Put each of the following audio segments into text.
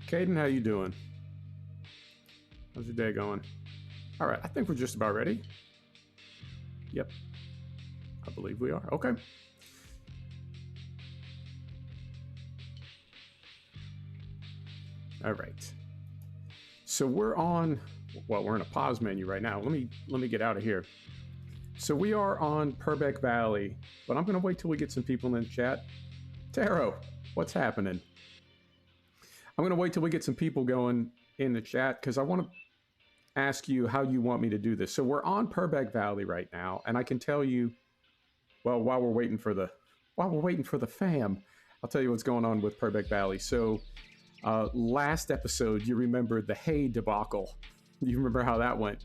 Caden, how you doing? How's your day going? All right, I think we're just about ready. Yep, I believe we are. Okay. All right. So we're on. Well, we're in a pause menu right now. Let me get out of here. So we are on Purbeck Valley, but I'm gonna wait till we get some people in the chat. Taro, what's happening? I'm gonna wait till we get some people going in the chat because I want to ask you how you want me to do this. So we're on Purbeck Valley right now, and I can tell you, well, while we're waiting for the fam, I'll tell you what's going on with Purbeck Valley. So last episode, you remember the hay debacle. You remember how that went?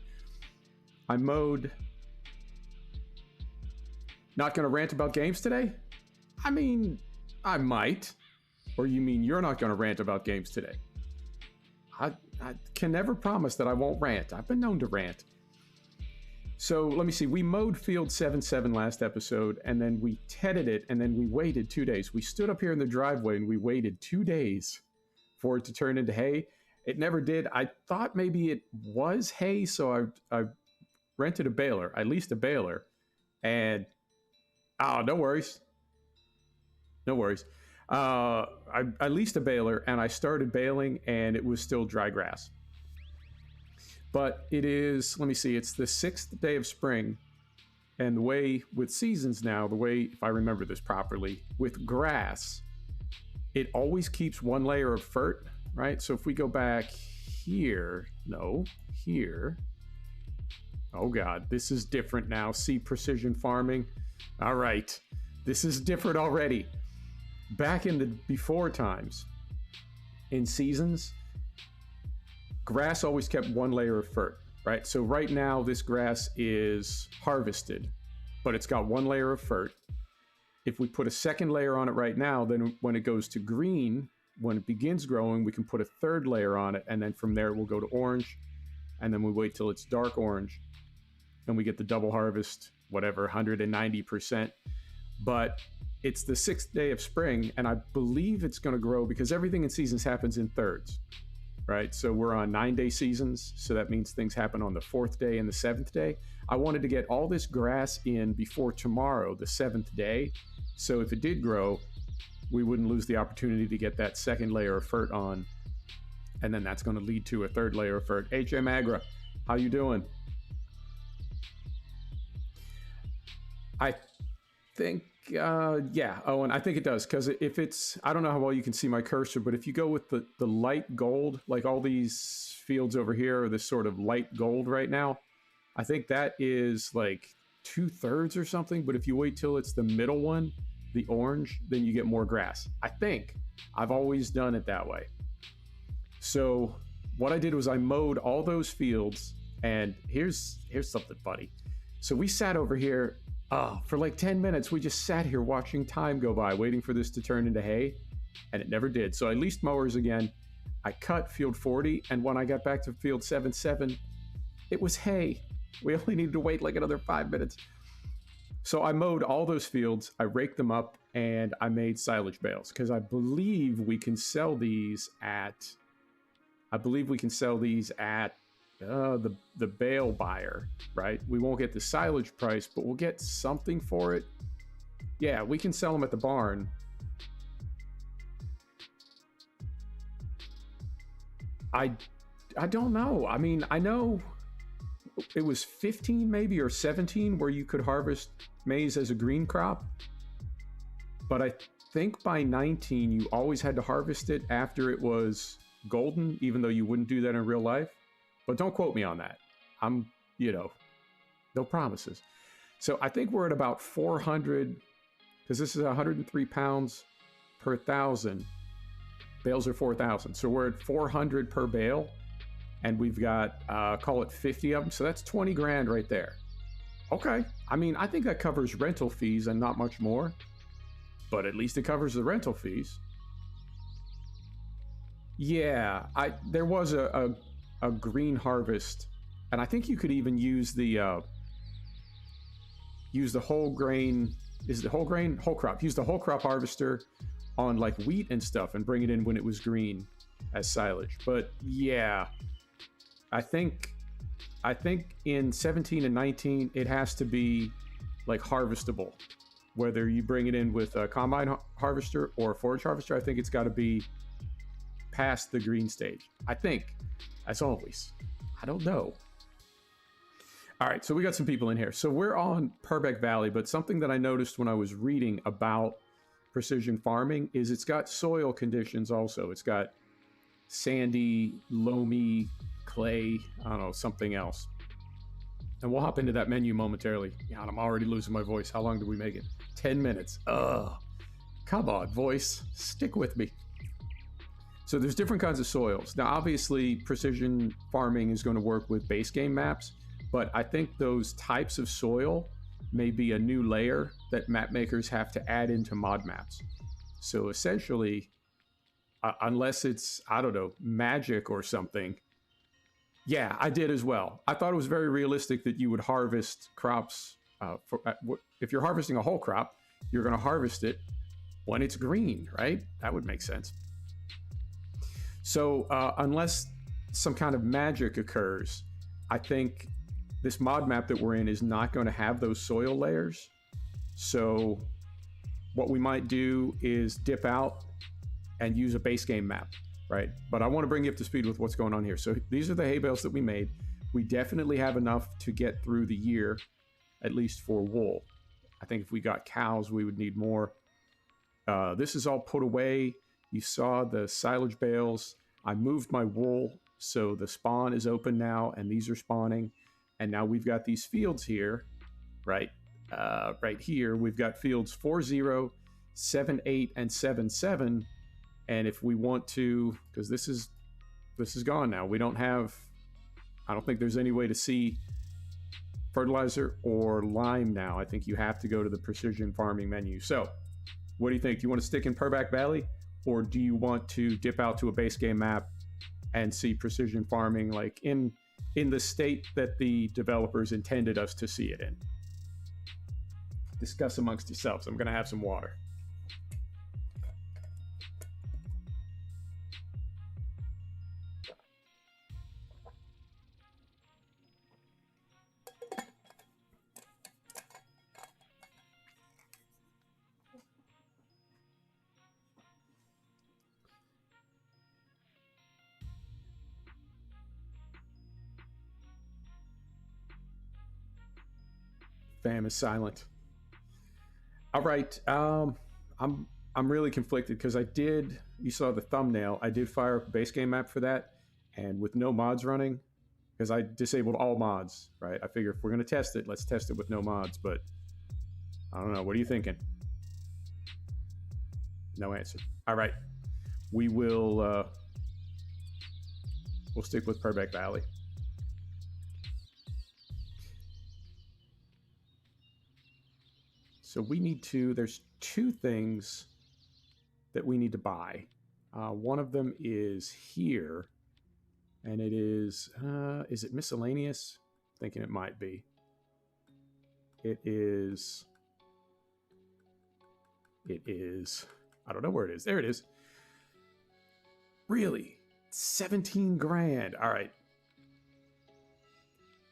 I mowed. Not going to rant about games today? I mean, I might. Or you mean you're not going to rant about games today? I can never promise that I won't rant. I've been known to rant. So let me see. We mowed field 7-7 last episode, and then we tedded it, and then we waited 2 days. We stood up here in the driveway, and we waited 2 days for it to turn into hay. It never did. I thought maybe it was hay, so I rented a baler. I leased a baler, and no worries. No worries. I leased a baler, and I started baling, and it was still dry grass. But it is, let me see, it's the 6th day of spring, and the way with seasons now, the way, if I remember this properly, with grass, it always keeps one layer of fert, right? So if we go back here, here. Oh God, this is different now. See precision farming. All right, this is different already. Back in the before times, in seasons, grass always kept one layer of fert, right? So right now, this grass is harvested, but it's got one layer of fert. If we put a second layer on it right now, then when it goes to green, when it begins growing, we can put a third layer on it, and then from there, we'll go to orange, and then we wait till it's dark orange, and we get the double harvest, whatever, 190%. But it's the 6th day of spring, and I believe it's going to grow because everything in seasons happens in thirds, right? So we're on 9-day seasons, so that means things happen on the 4th day and the 7th day. I wanted to get all this grass in before tomorrow, the 7th day, so if it did grow, we wouldn't lose the opportunity to get that second layer of fert on, and then that's going to lead to a third layer of fert. HM Agra, how you doing? I think, yeah. Oh, and I think it does, because if it's, I don't know how well you can see my cursor, but if you go with the light gold, like all these fields over here are this sort of light gold right now, I think that is like 2/3 or something, but if you wait till it's the middle one, the orange, then you get more grass. I think. I've always done it that way. So what I did was I mowed all those fields, and here's something funny. So we sat over here, for like 10 minutes, we just sat here watching time go by, waiting for this to turn into hay, and it never did. So I leased mowers again. I cut field 40, and when I got back to field 7-7, it was hay. We only needed to wait like another 5 minutes. So I mowed all those fields, I raked them up, and I made silage bales, because I believe we can sell these at, the bale buyer, right? We won't get the silage price, but we'll get something for it. Yeah, we can sell them at the barn. I don't know. I mean, I know it was 15 maybe or 17 where you could harvest maize as a green crop. But I think by 19, you always had to harvest it after it was golden, even though you wouldn't do that in real life. But don't quote me on that. I'm, no promises. So I think we're at about 400, because this is 103 pounds per 1,000. Bales are 4,000. So we're at 400 per bale, and we've got, call it 50 of them. So that's 20 grand right there. Okay. I mean, I think that covers rental fees and not much more, but at least it covers the rental fees. Yeah, there was a green harvest, and I think you could even use the whole grain. Is it whole grain? Whole crop. Use the whole crop harvester on like wheat and stuff and bring it in when it was green. as silage. But yeah, I think in 17 and 19 it has to be like harvestable. Whether you bring it in with a combine harvester or a forage harvester, I think it's got to be past the green stage. I think, as always. I don't know. All right, so we got some people in here. So we're on Purbeck Valley, but something that I noticed when I was reading about precision farming is it's got soil conditions also. It's got sandy, loamy, clay, I don't know, something else. And we'll hop into that menu momentarily. God, I'm already losing my voice. How long did we make it? 10 minutes. Ugh. Come on, voice. Stick with me. So there's different kinds of soils. Now, obviously, precision farming is going to work with base game maps, but I think those types of soil may be a new layer that map makers have to add into mod maps. So essentially, unless it's, I don't know, magic or something. Yeah, I did as well. I thought it was very realistic that you would harvest crops. If you're harvesting a whole crop, you're going to harvest it when it's green, right? That would make sense. So unless some kind of magic occurs, I think this mod map that we're in is not going to have those soil layers. So what we might do is dip out and use a base game map, right? But I want to bring you up to speed with what's going on here. So these are the hay bales that we made. We definitely have enough to get through the year, at least for wool. I think if we got cows, we would need more. This is all put away. You saw the silage bales. I moved my wool, so the spawn is open now, and these are spawning. And now we've got these fields here, right? Right here, we've got fields 4-0, 7-8, and 7-7. And if we want to, because this is gone now, we don't have, I don't think there's any way to see fertilizer or lime now. I think you have to go to the precision farming menu. So what do you think? Do you want to stick in Purbeck Valley, or do you want to dip out to a base game map and see precision farming like in the state that the developers intended us to see it in? Discuss amongst yourselves. I'm going to have some water. Fam is silent. All right. I'm really conflicted because you saw the thumbnail. I did fire up a base game map for that, and with no mods running, because I disabled all mods, right? I figure if we're going to test it, let's test it with no mods, but I don't know. What are you thinking? No answer. All right. We'll stick with Purbeck Valley. So we need to, there's two things that we need to buy. One of them is here, and it is it miscellaneous? Thinking it might be. It is, I don't know where it is. There it is. Really? 17 grand. All right.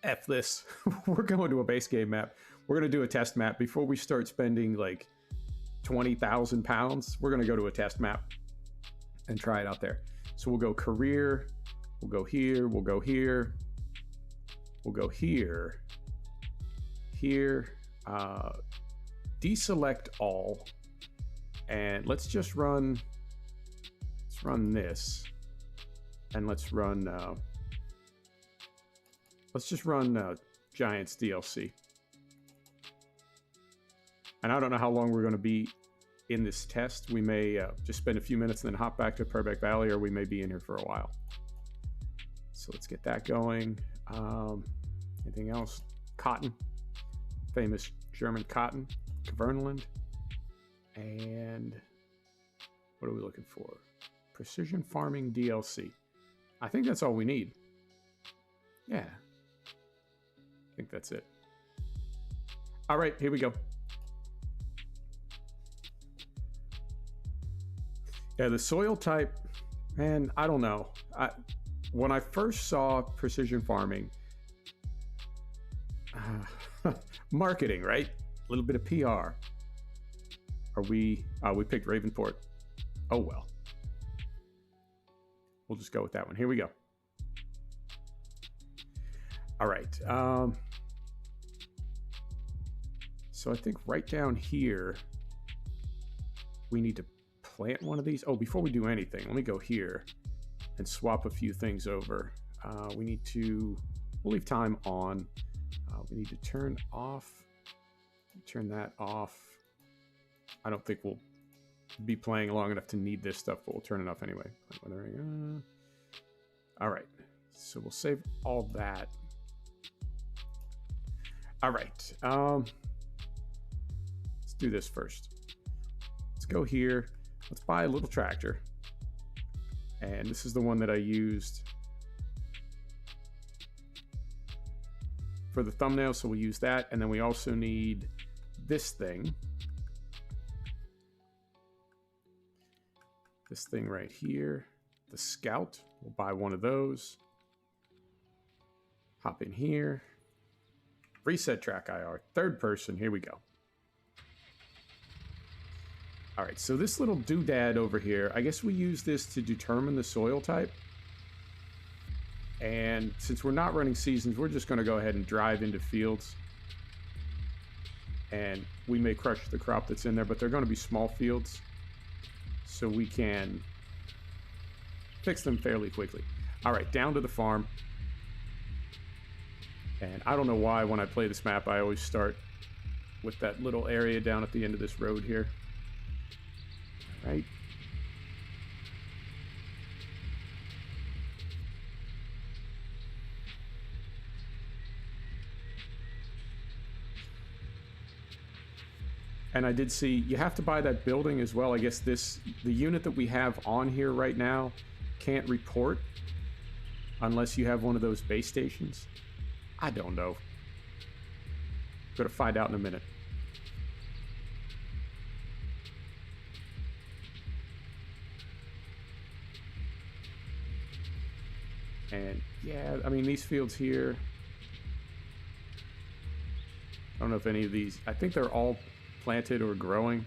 F this. We're going to a base game map. We're going to do a test map before we start spending like 20,000 pounds. We're going to go to a test map and try it out there. So we'll go career. We'll go here. We'll go here. We'll go here. Here. Deselect all. And let's just run. Let's run this. And let's run. Let's just run Giants DLC. And I don't know how long we're going to be in this test. We may just spend a few minutes and then hop back to Purbeck Valley, or we may be in here for a while. So let's get that going. Anything else? Cotton. Famous German cotton. Kverneland. And what are we looking for? Precision Farming DLC. I think that's all we need. Yeah. I think that's it. All right, here we go. Yeah, the soil type, Man, I don't know. When I first saw precision farming, marketing, right? A little bit of PR. We picked Ravenport. Oh well. We'll just go with that one. Here we go. All right. So I think right down here, we need to plant one of these. Oh, before we do anything, let me go here and swap a few things over. We'll leave time on. We need to turn that off. I don't think we'll be playing long enough to need this stuff, but we'll turn it off anyway. All right, so we'll save all that. All right, let's do this first. Let's go here. Let's buy a little tractor. And this is the one that I used for the thumbnail, so we'll use that. And then we also need this thing. This thing right here, the Scout. We'll buy one of those. Hop in here. Reset track IR. Third person. Here we go. All right, so this little doodad over here, I guess we use this to determine the soil type. And since we're not running seasons, we're just going to go ahead and drive into fields. And we may crush the crop that's in there, but they're going to be small fields. So we can fix them fairly quickly. All right, down to the farm. And I don't know why when I play this map, I always start with that little area down at the end of this road here. All right. And I did see you have to buy that building as well. I guess the unit that we have on here right now can't report unless you have one of those base stations. I don't know. Gonna find out in a minute. And yeah, I mean, these fields here, I don't know if any of these, I think they're all planted or growing,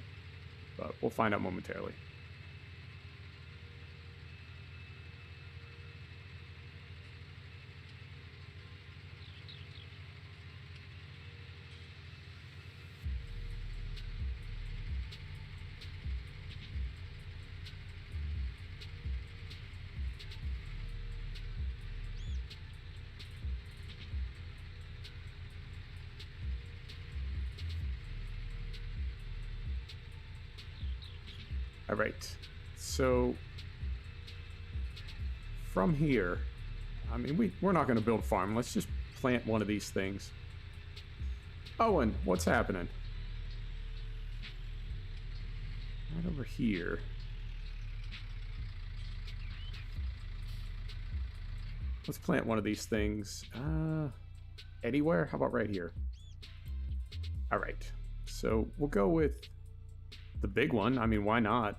but we'll find out momentarily. All right, so from here, I mean, we're not going to build a farm. Let's just plant one of these things. Owen, what's happening? Right over here. Let's plant one of these things. Anywhere? How about right here? All right, so we'll go with the big one. I mean, why not?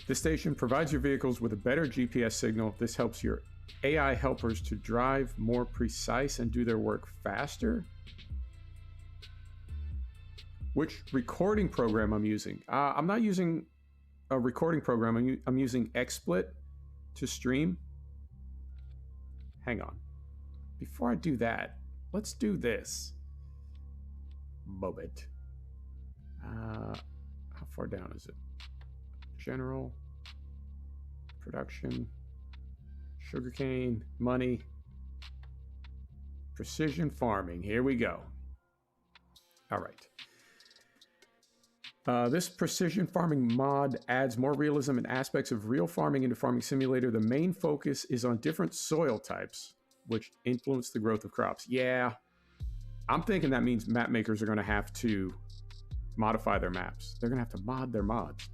This station provides your vehicles with a better GPS signal. This helps your AI helpers to drive more precise and do their work faster. Which recording program I'm using? I'm not using a recording program. I'm using XSplit to stream. Hang on. Before I do that, let's do this. Moment. How far down is it? General. Production. Sugarcane. Money. Precision farming. Here we go. All right. This precision farming mod adds more realism and aspects of real farming into Farming Simulator. The main focus is on different soil types, which influence the growth of crops. Yeah, I'm thinking that means map makers are going to have to modify their maps. They're going to have to mod their mods.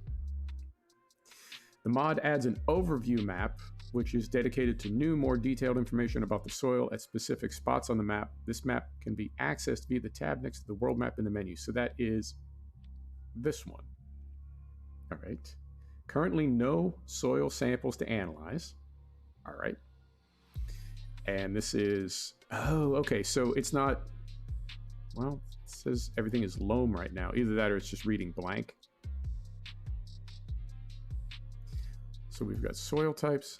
The mod adds an overview map, which is dedicated to new, more detailed information about the soil at specific spots on the map. This map can be accessed via the tab next to the world map in the menu. So that is this one. All right. Currently no soil samples to analyze. All right. And this is, oh, okay. So it's not, well, it says everything is loam right now. Either that or it's just reading blank. So we've got soil types.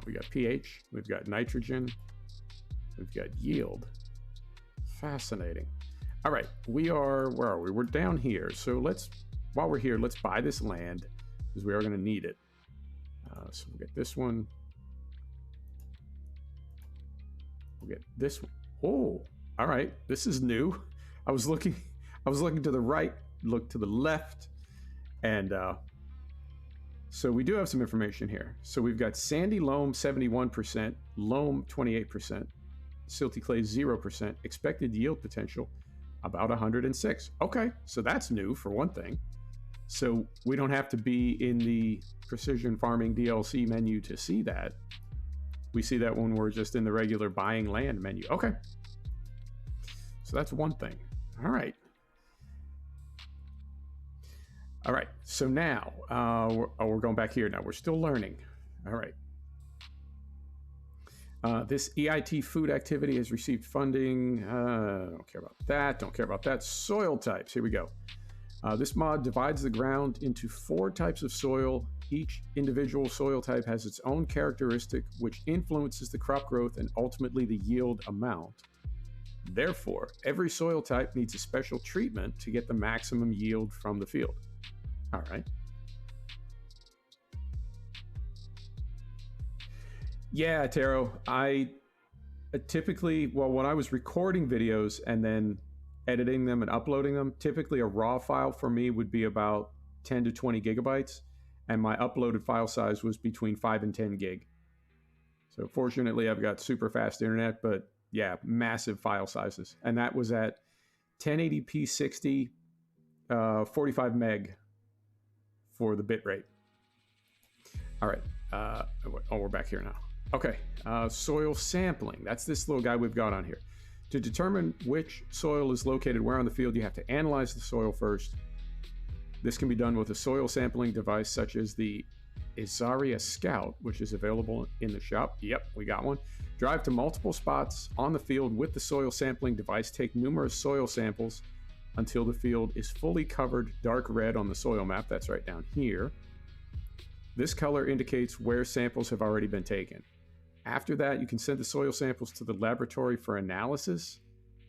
We got pH. We've got nitrogen. We've got yield. Fascinating. All right, where are we? We're down here. So while we're here, let's buy this land because we are going to need it. So we'll get this one. We'll get this one. Oh, all right. This is new. I was looking to the right, look to the left, and so we do have some information here. So we've got sandy loam 71%, loam 28%, silty clay 0%, expected yield potential about 106. Okay, so that's new for one thing. So we don't have to be in the precision farming DLC menu to see that. We see that when we're just in the regular buying land menu. Okay, so that's one thing. All right. All right, so now we're going back here now. We're still learning. All right. This EIT food activity has received funding. Don't care about that. Don't care about that. Soil types. Here we go. This mod divides the ground into 4 types of soil. Each individual soil type has its own characteristic, which influences the crop growth and ultimately the yield amount. Therefore, every soil type needs a special treatment to get the maximum yield from the field. All right. Yeah, Taro, I typically, well, when I was recording videos and then editing them and uploading them, typically a raw file for me would be about 10 to 20 gigabytes, and my uploaded file size was between 5 and 10 gig. So fortunately, I've got super fast internet, but yeah, massive file sizes. And that was at 1080p 60, 45 meg for the bit rate. All right. We're back here now. Okay. Soil sampling. That's this little guy we've got on here. To determine which soil is located where on the field, you have to analyze the soil first. This can be done with a soil sampling device such as the Isaria Scout, which is available in the shop. Yep, we got one. Drive to multiple spots on the field with the soil sampling device. Take numerous soil samples until the field is fully covered dark red on the soil map. That's right down here. This color indicates where samples have already been taken. After that, you can send the soil samples to the laboratory for analysis.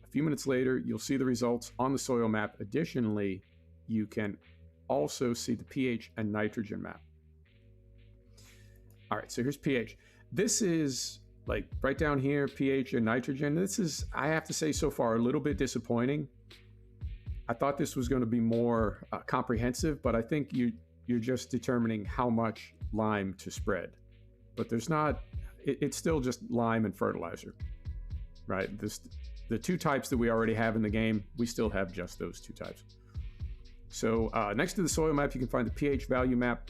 A few minutes later, you'll see the results on the soil map. Additionally, you can also see the pH and nitrogen map. All right, so here's pH. This is like right down here, pH and nitrogen. This is, I have to say so far, a little bit disappointing. I thought this was going to be more comprehensive, but I think you're just determining how much lime to spread. But there's not, it's still just lime and fertilizer, right? The 2 types that we already have in the game, we still have just those 2 types. So next to the soil map, you can find the pH value map.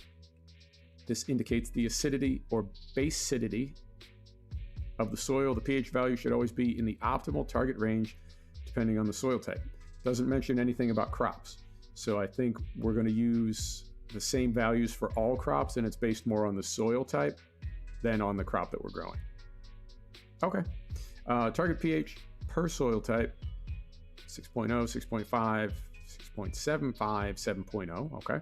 This indicates the acidity or basicity of the soil. The pH value should always be in the optimal target range, depending on the soil type. Doesn't mention anything about crops. So I think we're going to use the same values for all crops, and it's based more on the soil type than on the crop that we're growing. Okay. Target pH per soil type, 6.0, 6.5, 6.75, 7.0. Okay.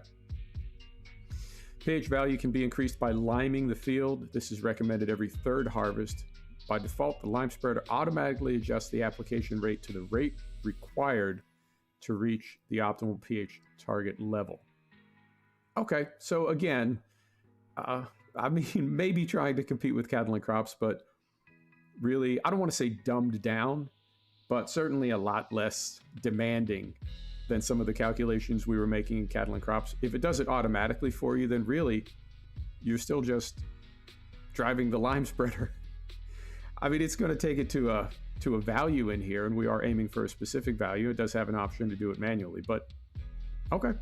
pH value can be increased by liming the field. This is recommended every 3rd harvest. By default, the lime spreader automatically adjusts the application rate to the rate required to reach the optimal pH target level. Okay, so again, I mean, maybe trying to compete with Catalan crops, but really, I don't want to say dumbed down, but certainly a lot less demanding than some of the calculations we were making in Catalan crops. If it does it automatically for you, then really, you're still just driving the lime spreader. I mean, it's going to take it to a value in here, and we are aiming for a specific value. It does have an option to do it manually, but okay.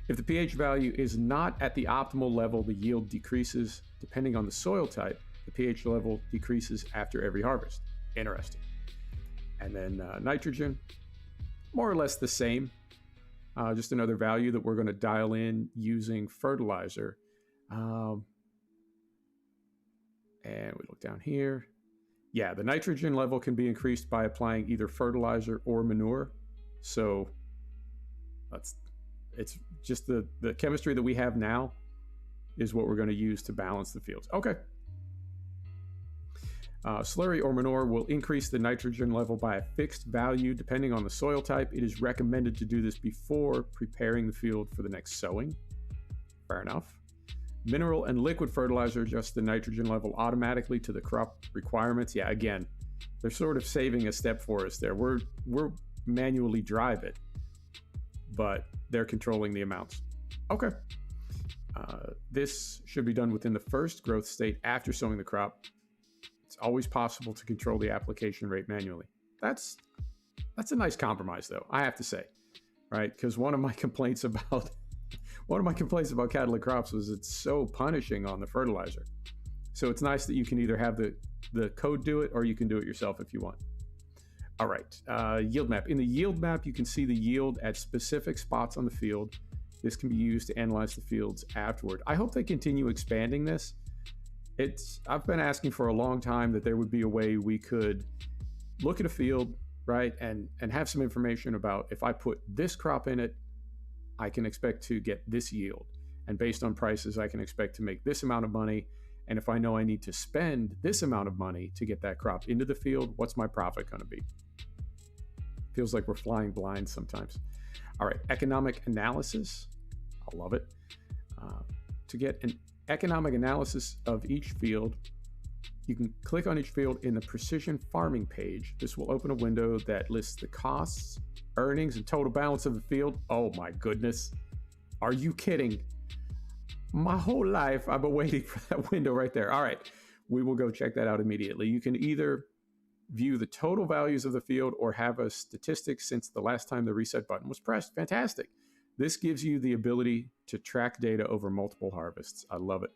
If the pH value is not at the optimal level, the yield decreases. Depending on the soil type, the pH level decreases after every harvest. Interesting. And then nitrogen, more or less the same. just another value that we're going to dial in using fertilizer. And we look down here. Yeah, the nitrogen level can be increased by applying either fertilizer or manure. So it's just the chemistry that we have now is what we're going to use to balance the fields. Okay. Slurry or manure will increase the nitrogen level by a fixed value depending on the soil type. It is recommended to do this before preparing the field for the next sowing. Fair enough. Mineral and liquid fertilizer adjust the nitrogen level automatically to the crop requirements. Yeah, again, they're sort of saving a step for us there. We're manually drive it, but they're controlling the amounts. Okay. This should be done within the first growth state after sowing the crop. It's always possible to control the application rate manually. That's a nice compromise, though, I have to say, right? Because one of my complaints about cattle and crops was it's so punishing on the fertilizer. So it's nice that you can either have the code do it or you can do it yourself if you want. All right, yield map. In the yield map, you can see the yield at specific spots on the field. This can be used to analyze the fields afterward. I hope they continue expanding this. I've been asking for a long time that there would be a way we could look at a field, right, and have some information about if I put this crop in it, I can expect to get this yield. And based on prices, I can expect to make this amount of money. And if I know I need to spend this amount of money to get that crop into the field, what's my profit going to be? Feels like we're flying blind sometimes. All right, economic analysis. I love it. To get an economic analysis of each field, you can click on each field in the precision farming page. This will open a window that lists the costs, earnings, and total balance of the field. Oh my goodness. Are you kidding? My whole life I've been waiting for that window right there. All right, we will go check that out immediately. You can either view the total values of the field or have a statistic since the last time the reset button was pressed. Fantastic. This gives you the ability to track data over multiple harvests. I love it.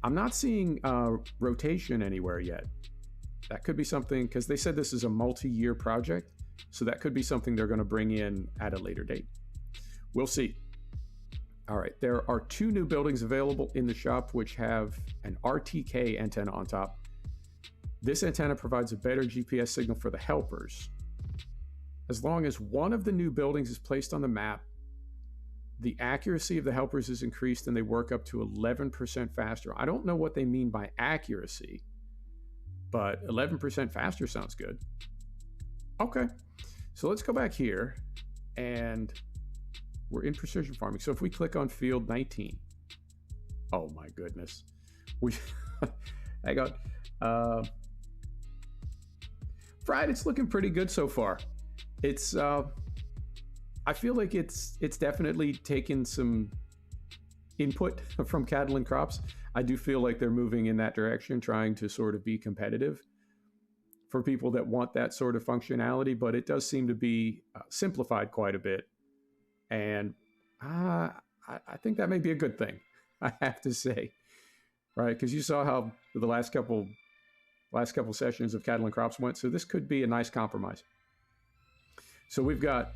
I'm not seeing rotation anywhere yet. That could be something, because they said this is a multi-year project, so that could be something they're going to bring in at a later date. We'll see. All right, there are 2 new buildings available in the shop which have an RTK antenna on top. This antenna provides a better GPS signal for the helpers. As long as one of the new buildings is placed on the map, the accuracy of the helpers is increased and they work up to 11% faster. I don't know what they mean by accuracy, but 11% faster sounds good. Okay, so let's go back here and we're in precision farming. So if we click on field 19, oh my goodness. Hang on. Fried, it's looking pretty good so far. It's, I feel like it's definitely taken some input from cattle and crops. I do feel like they're moving in that direction, trying to sort of be competitive for people that want that sort of functionality, but it does seem to be simplified quite a bit. And I think that may be a good thing, I have to say, right? Because you saw how the last couple sessions of cattle and crops went, so this could be a nice compromise. So we've got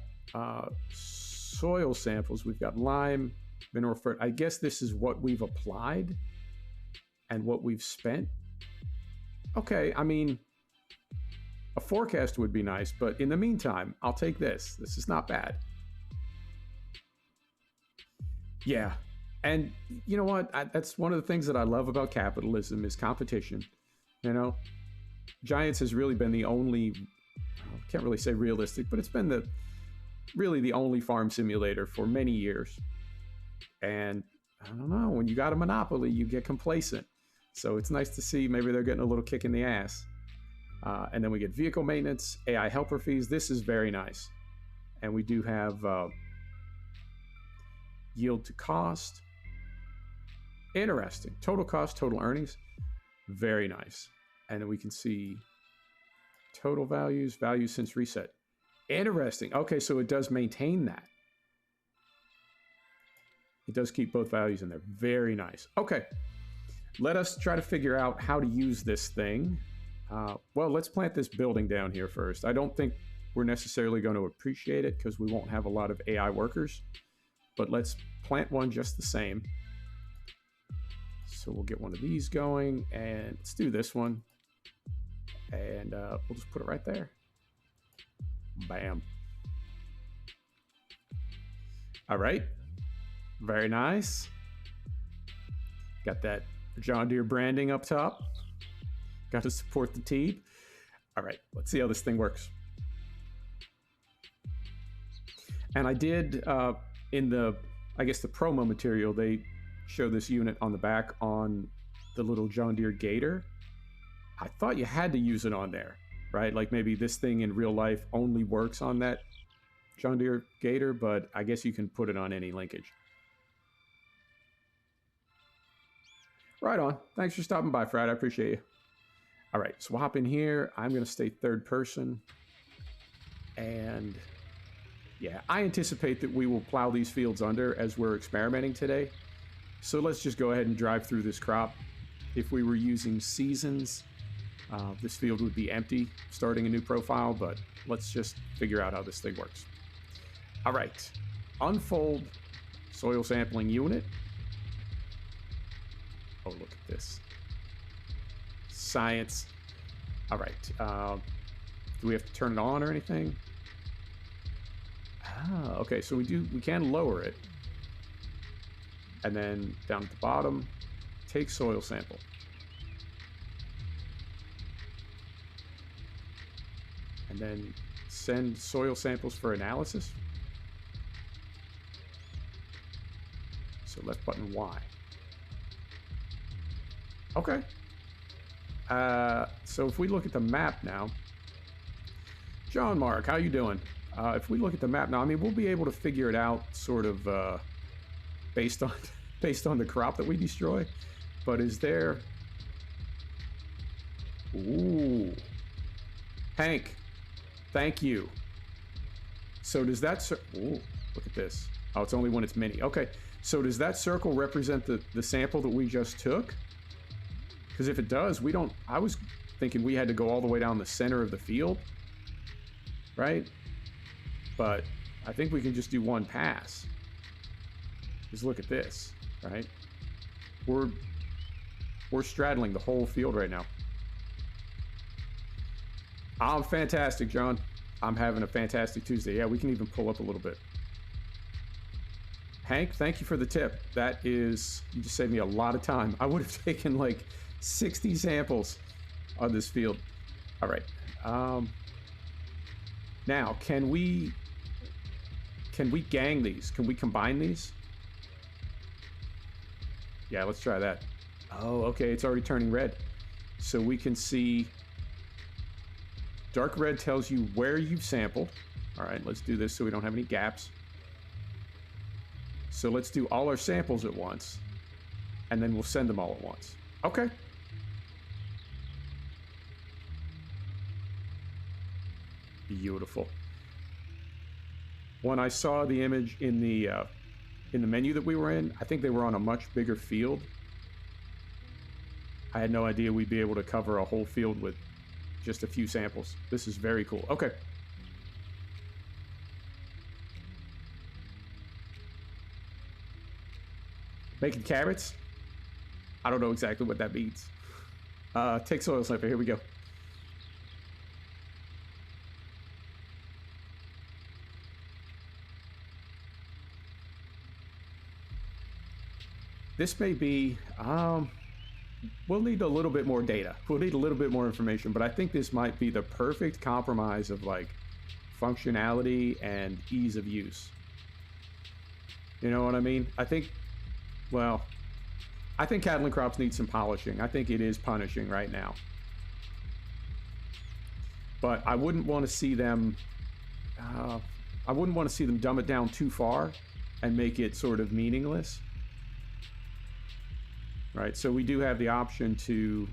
soil samples, we've got lime, mineral fertilizer. I guess this is what we've applied and what we've spent. Okay, I mean, a forecast would be nice, but in the meantime, I'll take this. This is not bad. Yeah, and you know what? That's one of the things that I love about capitalism is competition. You know, Giants has really been the only, I can't really say realistic, but it's been really the only farm simulator for many years. And I don't know, when you got a monopoly, you get complacent. So it's nice to see maybe they're getting a little kick in the ass. And then we get vehicle maintenance, AI helper fees. This is very nice. And we do have yield to cost. Interesting. Total cost, total earnings. Very nice. And then we can see total values since reset. Interesting. Okay, so it does maintain that. It does keep both values in there. Very nice. Okay, let us try to figure out how to use this thing. Well, let's plant this building down here first. I don't think we're necessarily going to appreciate it because we won't have a lot of AI workers. But let's plant one just the same. So we'll get one of these going, and let's do this one. And we'll just put it right there. Bam. All right. Very nice. Got that John Deere branding up top. Got to support the team. All right, let's see how this thing works. And I did, in the, I guess the promo material, they show this unit on the back on the little John Deere Gator. I thought you had to use it on there, right? Like maybe this thing in real life only works on that John Deere Gator, but I guess you can put it on any linkage. Right on. Thanks for stopping by, Fred. I appreciate you. All right, so we'll hop in here. I'm going to stay third person. And yeah, I anticipate that we will plow these fields under as we're experimenting today. So let's just go ahead and drive through this crop. If we were using seasons, this field would be empty, starting a new profile, but let's just figure out how this thing works. All right, unfold soil sampling unit. Oh, look at this. Science. All right. Do we have to turn it on or anything? Ah, okay. So we can lower it. And then down at the bottom, take soil sample. And then send soil samples for analysis. So left button Y. Okay. So if we look at the map now, John Mark, how you doing? If we look at the map now, I mean, we'll be able to figure it out sort of based on the crop that we destroy. But is there? Ooh, Hank, thank you. So does that? Ooh, look at this. Oh, it's only when it's mini. Okay. So does that circle represent the sample that we just took? Because if it does, we don't... I was thinking we had to go all the way down the center of the field, right? But I think we can just do one pass. Just look at this, right? We're straddling the whole field right now. I'm fantastic, John. I'm having a fantastic Tuesday. Yeah, we can even pull up a little bit. Hank, thank you for the tip. That is... You just saved me a lot of time. I would have taken like 60 samples on this field. All right. Now, can we gang these? Can we combine these? Yeah, let's try that. Oh, okay. It's already turning red. So we can see dark red tells you where you've sampled. All right, let's do this so we don't have any gaps. So let's do all our samples at once, and then we'll send them all at once. Okay. Beautiful. When I saw the image in the menu that we were in, I think they were on a much bigger field. I had no idea we'd be able to cover a whole field with just a few samples. This is very cool. Okay. Making carrots? I don't know exactly what that means. Take soil sample. Here we go. This may be, we'll need a little bit more data. We'll need a little bit more information, but I think this might be the perfect compromise of like functionality and ease of use. You know what I mean? I think cattle and crops need some polishing. I think it is punishing right now. But I wouldn't want to see them, dumb it down too far and make it sort of meaningless. Right, so we do have the option to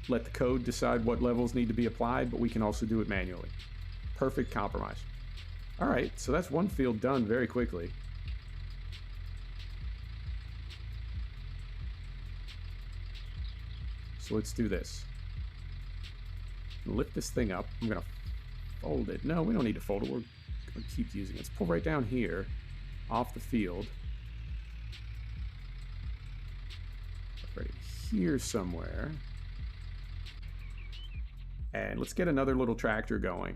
let the code decide what levels need to be applied, but we can also do it manually. Perfect compromise. All right, so that's one field done very quickly. So let's do this. Lift this thing up. I'm gonna Fold it. No, we don't need to fold it. We're going to keep using it. Let's pull right down here off the field. Right here somewhere. And let's get another little tractor going.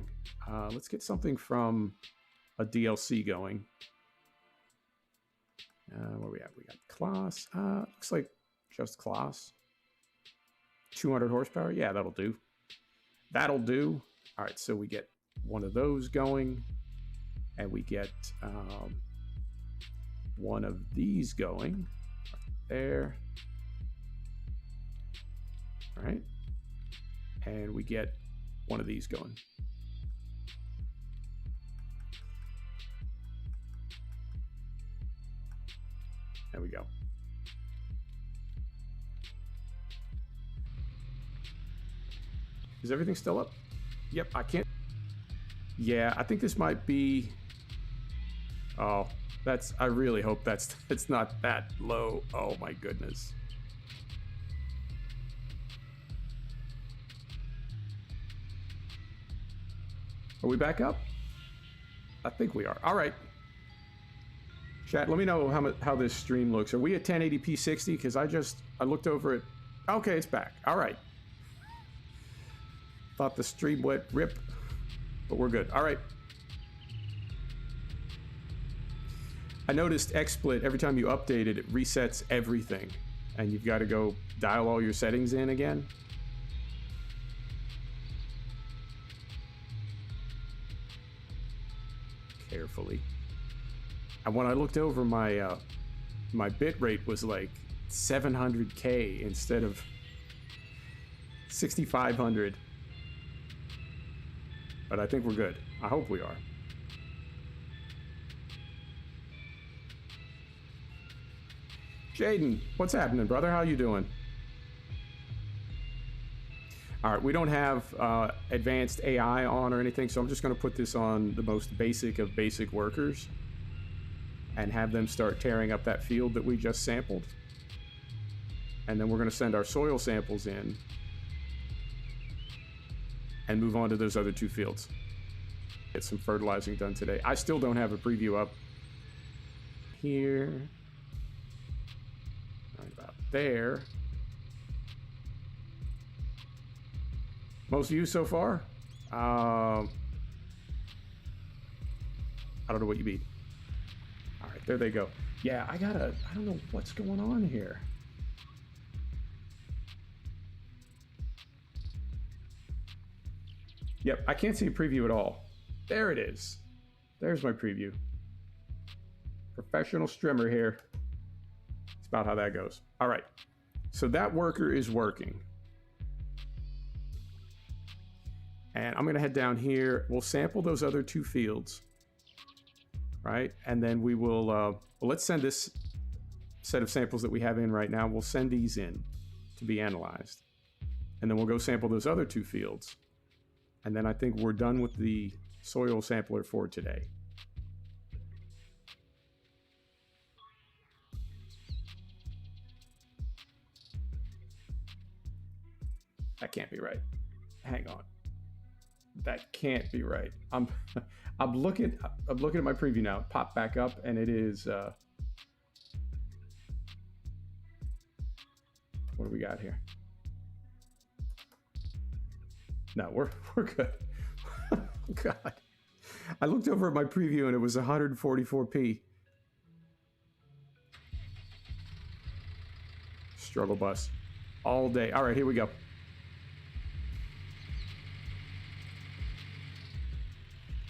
Let's get something from a DLC going. Where we at? We got Class. Looks like just Class. 200 horsepower. Yeah, that'll do. That'll do. All right, so we get one of those going. And we get one of these going. Right there. All right. And we get one of these going. There we go. Is everything still up? Yep, I can't. Yeah, I think this might be. Oh, that's. I really hope it's not that low. Oh my goodness. Are we back up? I think we are. All right. Chat, let me know how this stream looks. Are we at 1080p 60? Because I looked over it. Okay, it's back. All right. Thought the stream went rip, but we're good. All right. I noticed XSplit, every time you update it, it resets everything. And you've got to go dial all your settings in again. Carefully. And when I looked over, my bit rate was like 700K instead of 6,500. But I think we're good. I hope we are. Jaden, what's happening, brother? How you doing? All right, we don't have advanced AI on or anything, so I'm just going to put this on the most basic of basic workers and have them start tearing up that field that we just sampled. And then we're going to send our soil samples in and move on to those other two fields. Get some fertilizing done today. I still don't have a preview up here. Right about there. Most views so far? I don't know what you mean. All right, there they go. Yeah, I don't know what's going on here. Yep, I can't see a preview at all. There it is. There's my preview. Professional streamer here. It's about how that goes. All right, so that worker is working. And I'm gonna head down here. We'll sample those other two fields, right? And then we will, well, let's send this set of samples that we have in right now. We'll send these in to be analyzed. And then we'll go sample those other two fields. And then I think we're done with the soil sampler for today. That can't be right. Hang on. That can't be right. I'm looking at my preview now. Pop back up, and it is. What do we got here? No, we're good. God, I looked over at my preview and it was 144p. Struggle bus all day. All right, here we go.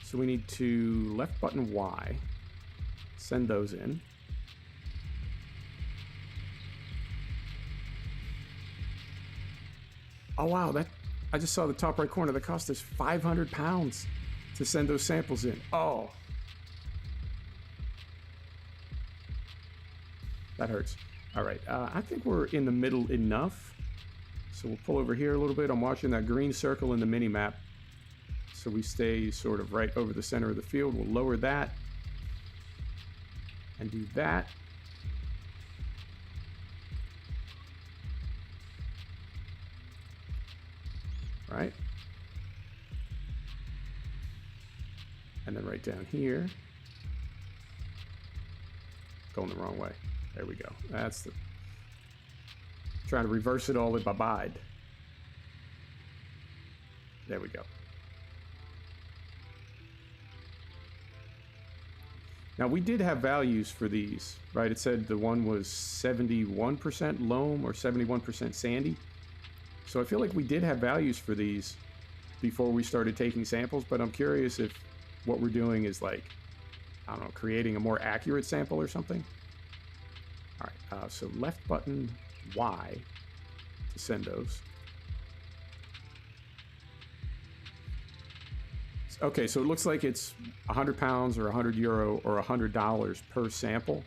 So we need to left button Y, send those in. Oh wow, I just saw the top right corner. That cost us 500 pounds to send those samples in. Oh, that hurts. All right, I think we're in the middle enough. So we'll pull over here a little bit. I'm watching that green circle in the mini map. So we stay sort of right over the center of the field. We'll lower that and do that. Right. And then right down here. Going the wrong way. There we go. That's the... Trying to reverse it all with bye-bye. There we go. Now, we did have values for these, right? It said the one was 71% loam or 71% sandy. So I feel like we did have values for these before we started taking samples, but I'm curious if what we're doing is like, I don't know, creating a more accurate sample or something. All right, so left button Y to send those. Okay, so it looks like it's 100 pounds or 100 euro or $100 per sample.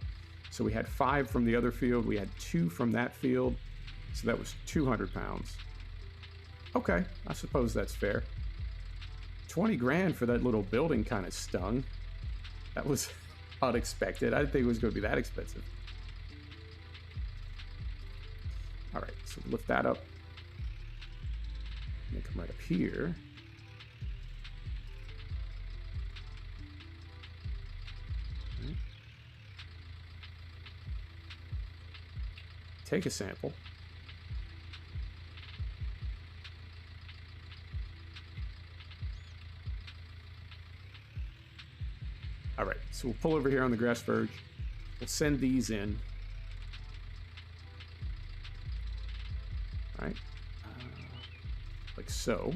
So we had 5 from the other field, we had 2 from that field, so that was 200 pounds. Okay, I suppose that's fair. 20 grand for that little building kind of stung. That was unexpected. I didn't think it was going to be that expensive. All right, so lift that up. And come right up here. Right. Take a sample. All right, so we'll pull over here on the grass verge. We'll send these in. All right, like so.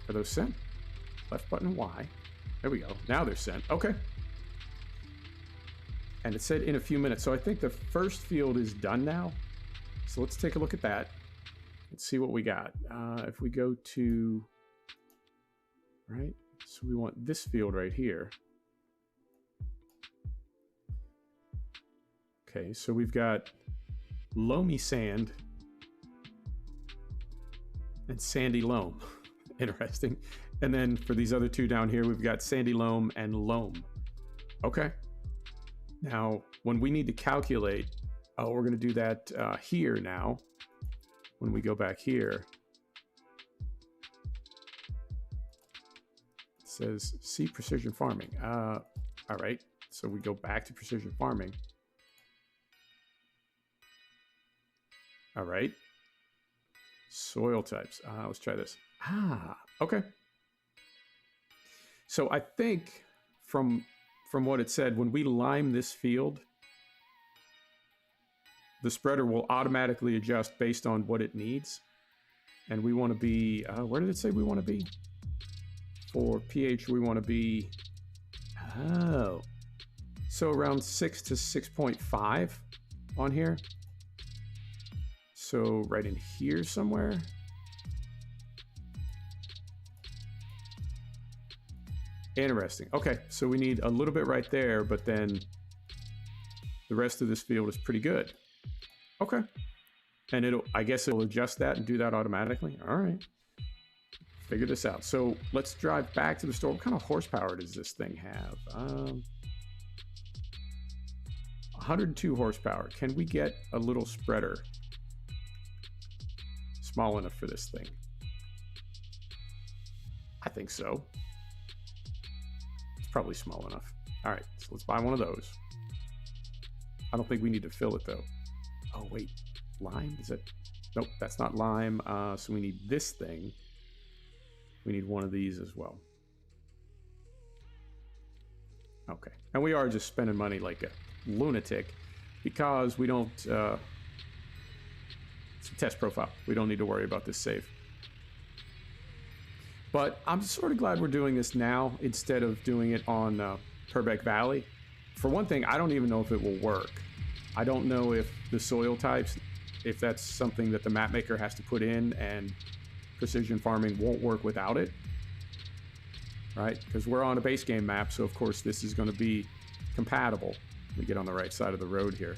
Are those sent? Left button Y. There we go. Now they're sent. Okay. And it said in a few minutes. So I think the first field is done now. So let's take a look at that. Let's see what we got. If we go to, right? So we want this field right here. Okay, so we've got loamy sand and sandy loam. Interesting. And then for these other two down here, we've got sandy loam and loam. Okay. Now, when we need to calculate, we're going to do that here now. When we go back here, it says see precision farming. All right, so we go back to precision farming. All right, soil types. Let's try this. Okay. So I think from what it said, when we lime this field, the spreader will automatically adjust based on what it needs. And we want to be, where did it say we want to be? For pH, we want to be, so around 6 to 6.5 on here. So right in here somewhere. Interesting. Okay, so we need a little bit right there, but then the rest of this field is pretty good. Okay. And I guess it'll adjust that and do that automatically. All right. Figure this out. So let's drive back to the store. What kind of horsepower does this thing have? 102 horsepower. Can we get a little spreader small enough for this thing? I think so. It's probably small enough. All right. So let's buy one of those. I don't think we need to fill it though. Oh, wait, lime? Is it? Nope, that's not lime. So we need this thing. We need one of these as well. Okay, and we are just spending money like a lunatic because we don't, it's a test profile. We don't need to worry about this save. But I'm sort of glad we're doing this now instead of doing it on Purbeck Valley. For one thing, I don't even know if it will work. I don't know if the soil types, if that's something that the map maker has to put in and precision farming won't work without it, right? Because we're on a base game map, so of course this is going to be compatible. Let me get on the right side of the road here.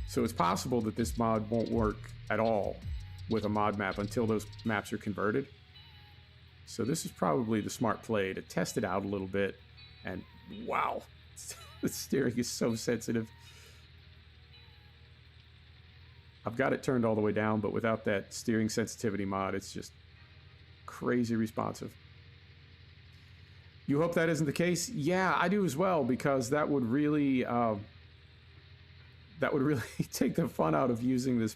So it's possible that this mod won't work at all with a mod map until those maps are converted. So this is probably the smart play to test it out a little bit. And wow, the steering is so sensitive. I've got it turned all the way down, but without that steering sensitivity mod, it's just crazy responsive. You hope that isn't the case? Yeah, I do as well, because that would really take the fun out of using this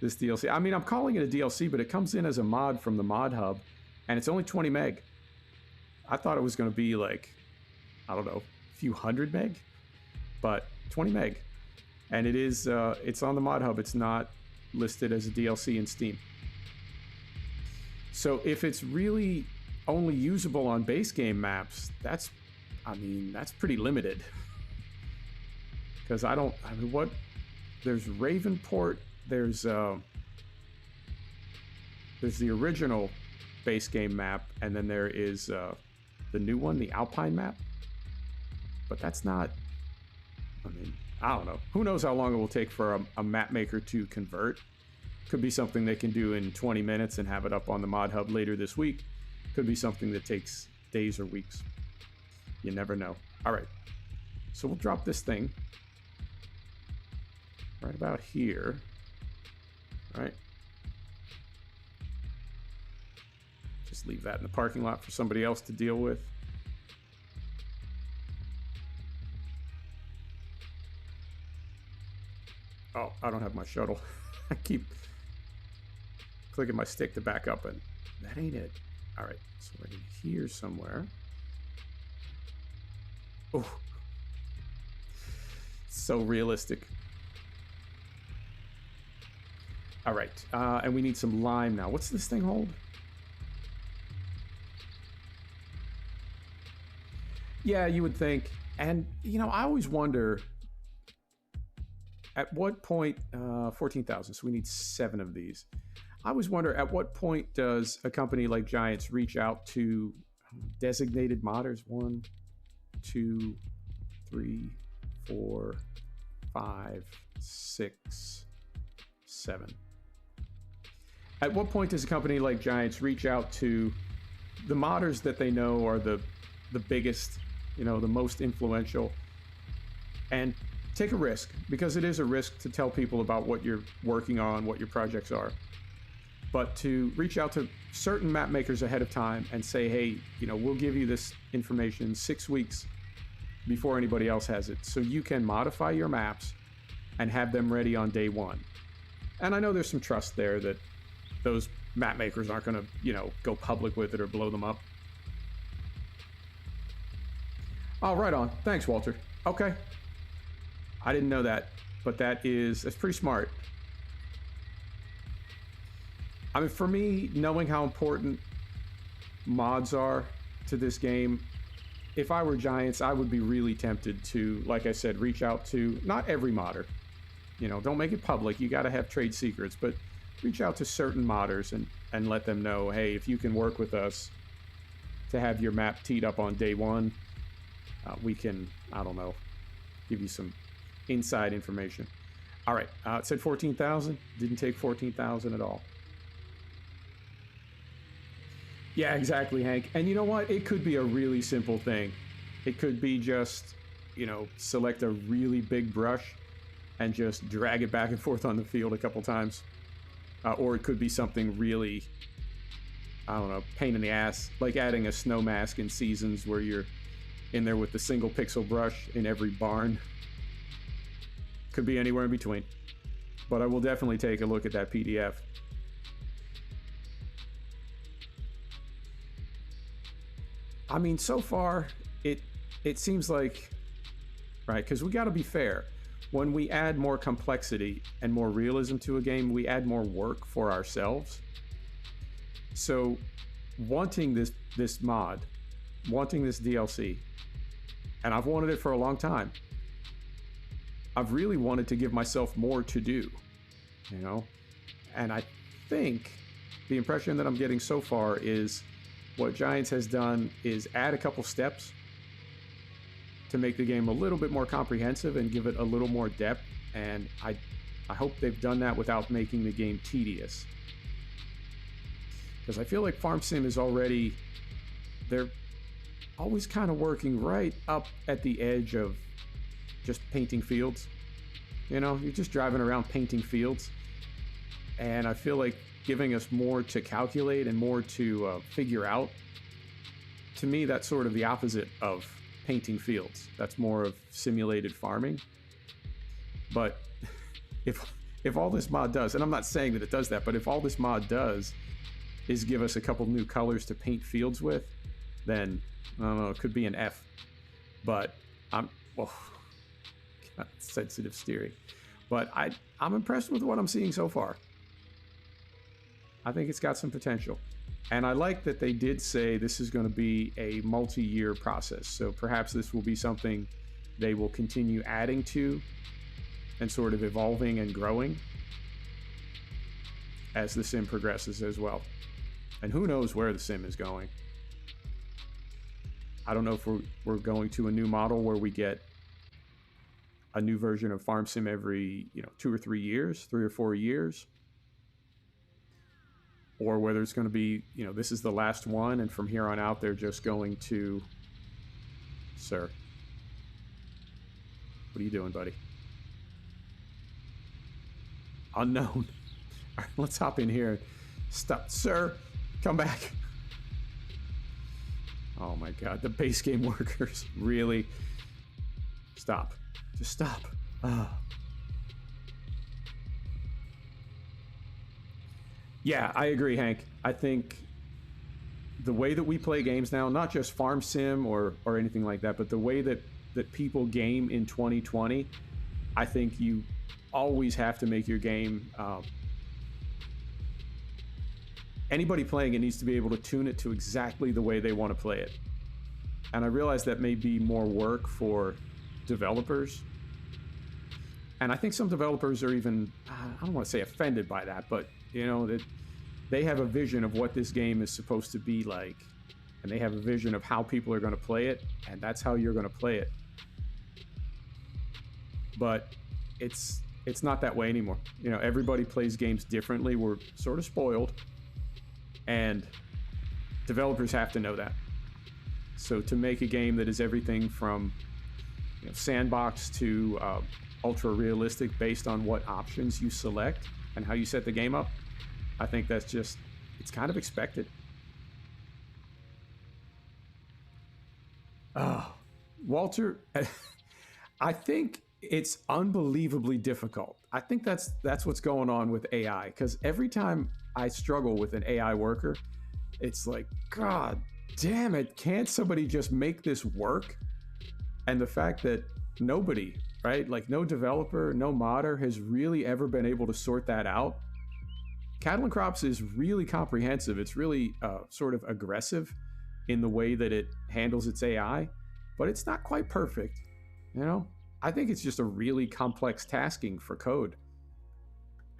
DLC. I mean, I'm calling it a DLC, but it comes in as a mod from the mod hub, and it's only 20 meg. I thought it was going to be like, I don't know, a few hundred meg, but 20 meg. And it is, it's on the mod hub. It's not listed as a DLC in Steam. So if it's really only usable on base game maps, that's pretty limited. Because there's Ravenport, there's the original base game map, and then there is the new one, the Alpine map. But that's not, I don't know. Who knows how long it will take for a map maker to convert. Could be something they can do in 20 minutes and have it up on the mod hub later this week. Could be something that takes days or weeks. You never know. All right. So we'll drop this thing right about here. All right. Just leave that in the parking lot for somebody else to deal with. Oh, I don't have my shuttle. I keep clicking my stick to back up, and that ain't it. All right, so we're in here somewhere. Oh, so realistic. All right, and we need some lime now. What's this thing hold? Yeah, you would think. And, you know, I always wonder, at what point, 14,000, so we need 7 of these. I always wonder, at what point does a company like Giants reach out to designated modders? 1, 2, 3, 4, 5, 6, 7. At what point does a company like Giants reach out to the modders that they know are the biggest, you know, the most influential, and take a risk? Because it is a risk to tell people about what you're working on, what your projects are. But to reach out to certain map makers ahead of time and say, hey, you know, we'll give you this information 6 weeks before anybody else has it, so you can modify your maps and have them ready on day 1. And I know there's some trust there that those map makers aren't going to, you know, go public with it or blow them up. Oh, right on. Thanks, Walter. Okay. I didn't know that, but that's pretty smart. I mean, for me, knowing how important mods are to this game, if I were Giants, I would be really tempted to, like I said, reach out to not every modder. You know, don't make it public. You got to have trade secrets, but reach out to certain modders and let them know, hey, if you can work with us to have your map teed up on day 1, we can, I don't know, give you some inside information. All right, it said 14,000. Didn't take 14,000 at all. Yeah, exactly, Hank. And you know what? It could be a really simple thing. It could be just, you know, select a really big brush and just drag it back and forth on the field a couple times. Or it could be something really, I don't know, pain in the ass, like adding a snow mask in Seasons where you're in there with the single pixel brush in every barn. Could be anywhere in between. But I will definitely take a look at that PDF. I mean, so far, it seems like, right, because we got to be fair. When we add more complexity and more realism to a game, we add more work for ourselves. So wanting this mod, wanting this DLC, and I've wanted it for a long time, I've really wanted to give myself more to do, you know? And I think the impression that I'm getting so far is what Giants has done is add a couple steps to make the game a little bit more comprehensive and give it a little more depth. And I hope they've done that without making the game tedious. Because I feel like Farm Sim is already, they're always kind of working right up at the edge of just painting fields. You know, you're just driving around painting fields. and I feel like giving us more to calculate and more to figure out. To me, that's sort of the opposite of painting fields. That's more of simulated farming. But if all this mod does, and I'm not saying that it does that, but if all this mod does is give us a couple new colors to paint fields with, then I don't know, it could be an F. But I'm sensitive steering. But I'm impressed with what I'm seeing so far. I think it's got some potential. And I like that they did say this is going to be a multi-year process. So perhaps this will be something they will continue adding to and sort of evolving and growing as the sim progresses as well. And who knows where the sim is going. I don't know if we're going to a new model where we get a new version of Farm Sim every 2 or 3 years, 3 or 4 years. Or whether it's going to be, this is the last one, and from here on out, they're just going to... Sir. What are you doing, buddy? Unknown. All right, let's hop in here. Stop. Sir, come back. Oh my God, the base game workers. Really? Stop. Just stop. Yeah, I agree, Hank. I think the way that we play games now, not just Farm Sim or anything like that, but the way that people game in 2020, I think you always have to make your game... anybody playing it needs to be able to tune it to exactly the way they want to play it. And I realize that may be more work for developers. And I think some developers are even, I don't want to say offended by that, but that they have a vision of what this game is supposed to be like, and they have a vision of how people are going to play it, and that's how you're going to play it. But it's not that way anymore. Everybody plays games differently. We're sort of spoiled, and developers have to know that. So to make a game that is everything from sandbox to ultra realistic based on what options you select and how you set the game up, I think that's just, it's kind of expected. Walter, I think it's unbelievably difficult. I think that's what's going on with AI, because every time I struggle with an AI worker, it's like, God damn it, can't somebody just make this work? And the fact that nobody, right, like no developer, no modder has really ever been able to sort that out. Cattle and Crops is really comprehensive. It's really sort of aggressive in the way that it handles its AI, but it's not quite perfect. I think it's just a really complex tasking for code.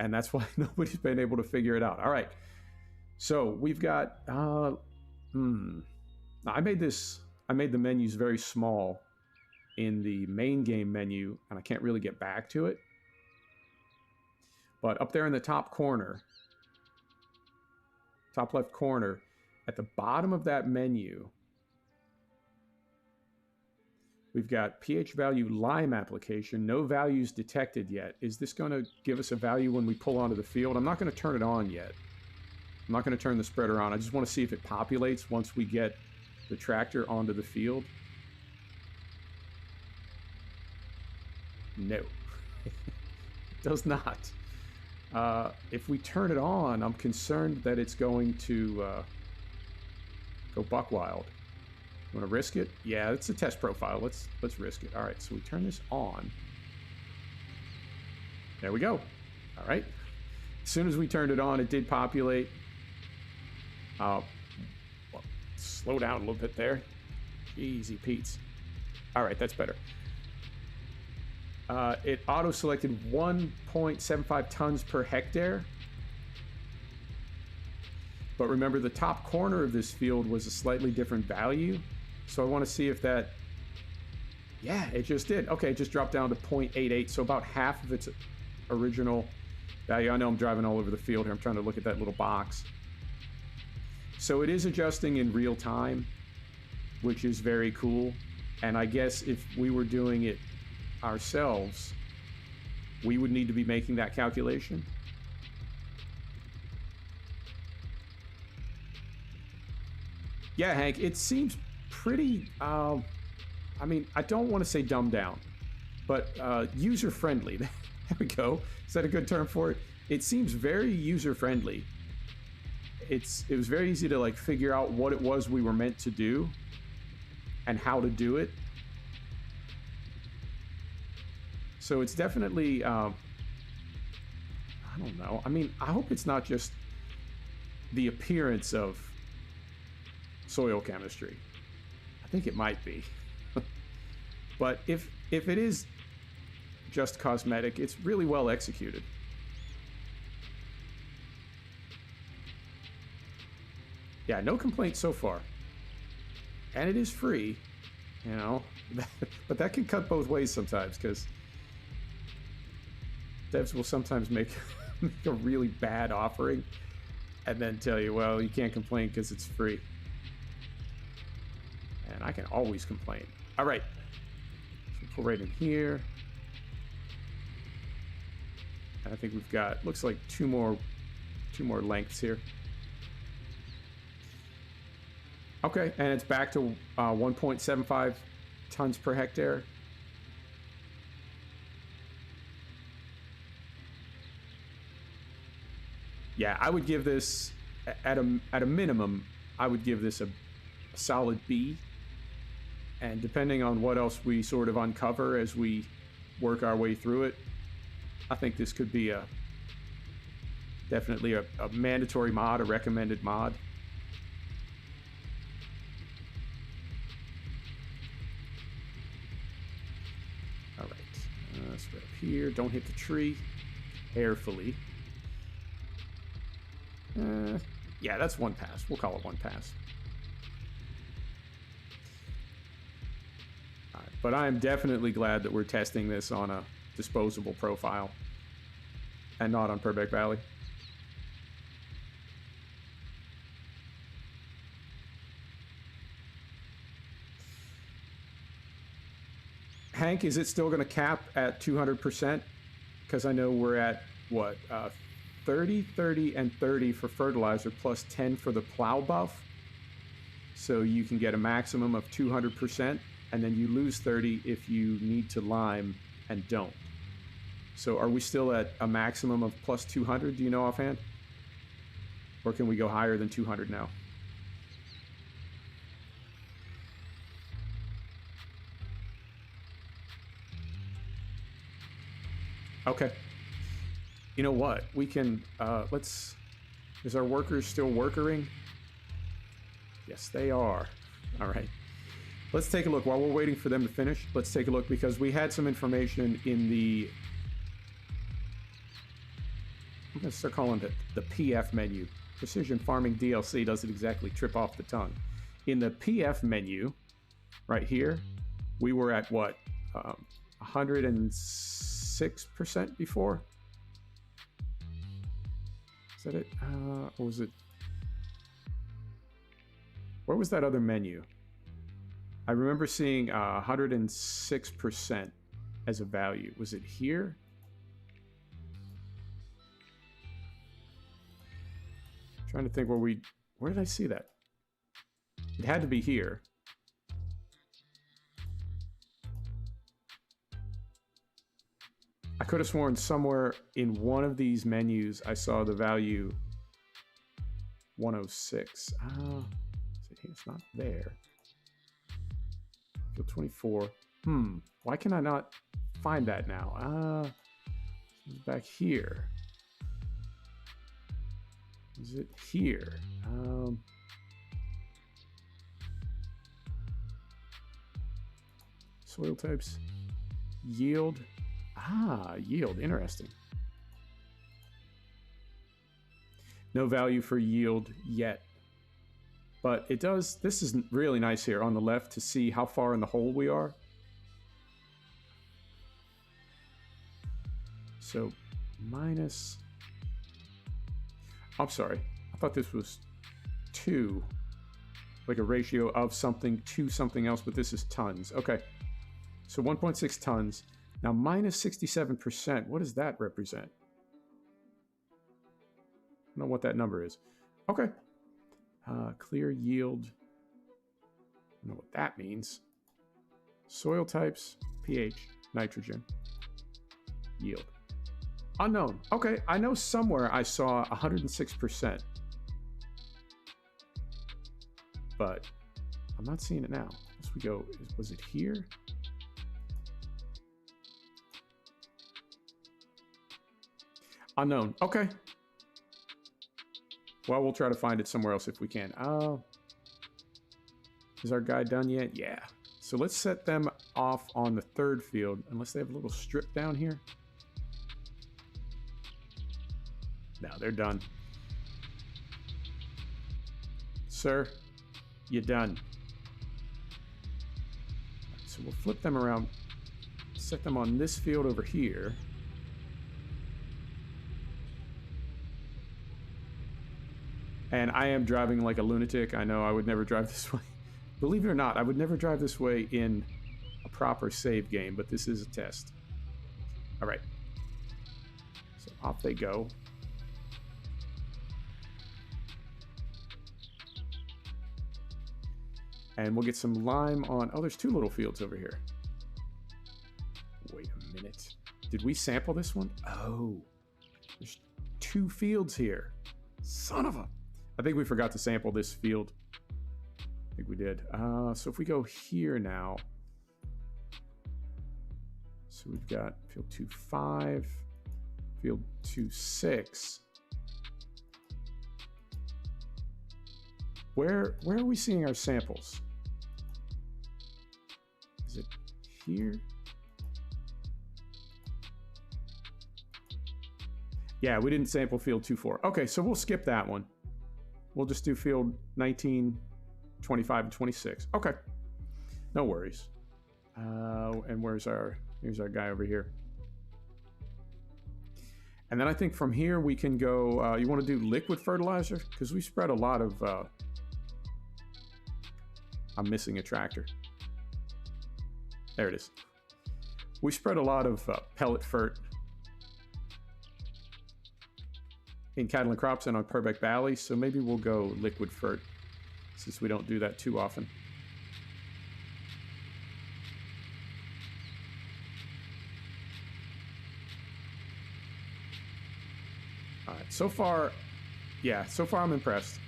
And that's why nobody's been able to figure it out. All right. So we've got, I made the menus very small in the main game menu, and I can't really get back to it. But up there in the top corner, top left corner, at the bottom of that menu, we've got pH value lime application, no values detected yet. Is this going to give us a value when we pull onto the field? I'm not going to turn it on yet. I'm not going to turn the spreader on. I just want to see if it populates once we get the tractor onto the field. No, it does not. If we turn it on, I'm concerned that it's going to go buck wild. You want to risk it? Yeah, it's a test profile. Let's risk it. All right, so we turn this on. There we go. All right. As soon as we turned it on, it did populate. Well, slow down a little bit there. Easy Pete's. All right, that's better. It auto-selected 1.75 tons per hectare. But remember, the top corner of this field was a slightly different value. So I want to see if that... Yeah, it just did. Okay, it just dropped down to 0.88, so about half of its original value. I know I'm driving all over the field here. I'm trying to look at that little box. So it is adjusting in real time, which is very cool. And I guess if we were doing it ourselves, we would need to be making that calculation. Yeah, Hank, it seems pretty, I mean, I don't want to say dumbed down, but user-friendly. There we go. Is that a good term for it? It seems very user-friendly. It was very easy to like figure out what it was we were meant to do and how to do it. So it's definitely, I don't know. I mean, I hope it's not just the appearance of soil chemistry. I think it might be. But if it is just cosmetic, it's really well executed. Yeah, no complaints so far. And it is free, you know, but that can cut both ways sometimes, because devs will sometimes make a really bad offering and then tell you, well, you can't complain because it's free. And I can always complain. All right. So pull right in here. And I think we've got, looks like two more lengths here. Okay, and it's back to 1.75 tons per hectare. Yeah, I would give this, at a minimum, I would give this a solid B. And depending on what else we sort of uncover as we work our way through it, I think this could be definitely a mandatory mod, a recommended mod. All right, let's go up here. Don't hit the tree. Carefully. Yeah, that's one pass. We'll call it one pass. All right, but I am definitely glad that we're testing this on a disposable profile and not on Purbeck Valley. Hank, is it still going to cap at 200%? Because I know we're at, what, 30, 30, and 30 for fertilizer, plus 10 for the plow buff. So you can get a maximum of 200%, and then you lose 30 if you need to lime and don't. So are we still at a maximum of plus 200, do you know offhand? Or can we go higher than 200 now? Okay. You know what? We can, is our workers still workering? Yes, they are. All right. Let's take a look. While we're waiting for them to finish, let's take a look, because we had some information in the, I'm going to start calling it the PF menu. Precision Farming DLC doesn't exactly trip off the tongue. In the PF menu, right here, we were at what? 106% before? Is that it? Or was it? Where was that other menu? I remember seeing 106% as a value. Was it here? I'm trying to think where did I see that? It had to be here. I could have sworn somewhere in one of these menus I saw the value 106. It's not there. Field 24. Why can I not find that now? Back here. Is it here? Soil types. Yield. Yield. Interesting. No value for yield yet. But it does, this is really nice here on the left to see how far in the hole we are. So minus, I'm sorry, I thought this was 2, like a ratio of something to something else, but this is tons. Okay, so 1.6 tons. Now minus 67%, what does that represent? I don't know what that number is. Okay. Clear yield. don't know what that means. Soil types, pH, nitrogen, yield. Unknown. Okay, I know somewhere I saw 106%. But I'm not seeing it now. As we go, was it here? Unknown. Okay. Well, we'll try to find it somewhere else if we can. Is our guy done yet? Yeah. So let's set them off on the third field, unless they have a little strip down here. No, they're done. Sir, you're done. So we'll flip them around, set them on this field over here. And I am driving like a lunatic. I know I would never drive this way. Believe it or not, I would never drive this way in a proper save game, but this is a test. All right. So off they go. And we'll get some lime on... Oh, there's two little fields over here. Wait a minute. Did we sample this one? Oh. There's two fields here. Son of a... I think we forgot to sample this field. I think we did. So if we go here now... So we've got field 2.5, field 2.6. Where are we seeing our samples? Is it here? Yeah, we didn't sample field 2.4. Okay, so we'll skip that one. We'll just do field 19, 25, and 26. Okay, no worries. And here's our guy over here. And then I think from here we can go, you want to do liquid fertilizer? Because we spread a lot of, I'm missing a tractor. There it is. We spread a lot of pellet fert in cattle and crops and on Purbeck Valley, so maybe we'll go liquid fert since we don't do that too often. All right, so far I'm impressed.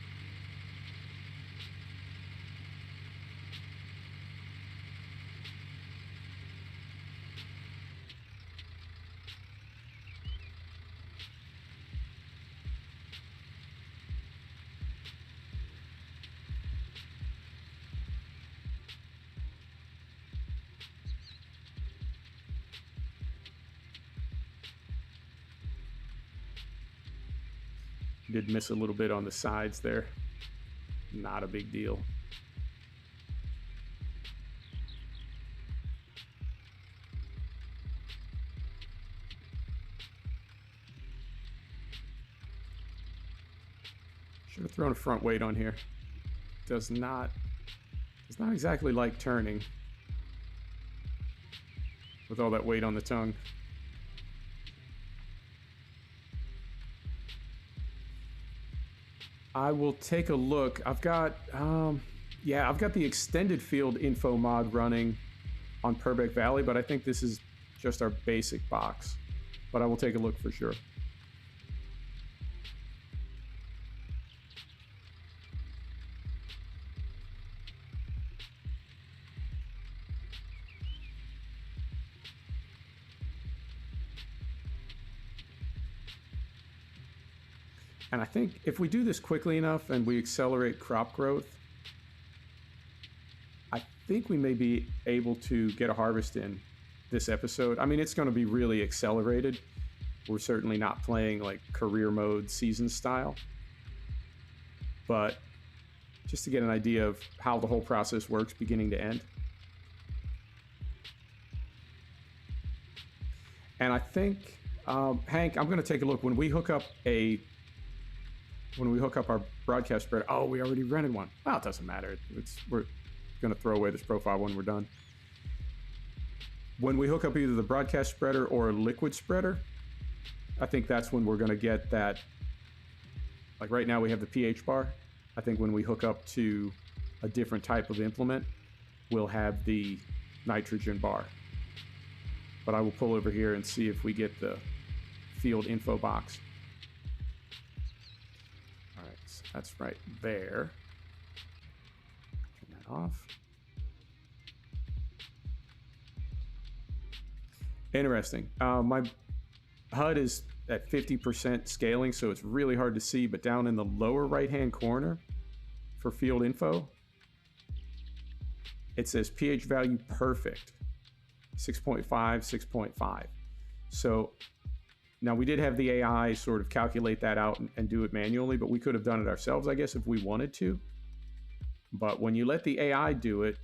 Did miss a little bit on the sides there. Not a big deal. Should have thrown a front weight on here. Does not exactly like turning with all that weight on the tongue. I will take a look. I've got the extended field info mod running on Purbeck Valley, but I think this is just our basic box. But I will take a look for sure. And I think if we do this quickly enough and we accelerate crop growth, I think we may be able to get a harvest in this episode. I mean, it's going to be really accelerated. We're certainly not playing like career mode season style. But just to get an idea of how the whole process works beginning to end. And I think, Hank, I'm going to take a look. When we hook up our broadcast spreader, oh, we already rented one. Well, it doesn't matter. We're going to throw away this profile when we're done. When we hook up either the broadcast spreader or a liquid spreader, I think that's when we're going to get that. Like right now we have the pH bar. I think when we hook up to a different type of implement, will have the nitrogen bar. But I will pull over here and see if we get the field info box. All right, so that's right there. Turn that off. Interesting. My HUD is at 50% scaling, so it's really hard to see, but down in the lower right-hand corner for field info, it says pH value perfect, 6.5, 6.5. So now we did have the AI sort of calculate that out and do it manually, but we could have done it ourselves, I guess, if we wanted to. But when you let the AI do it,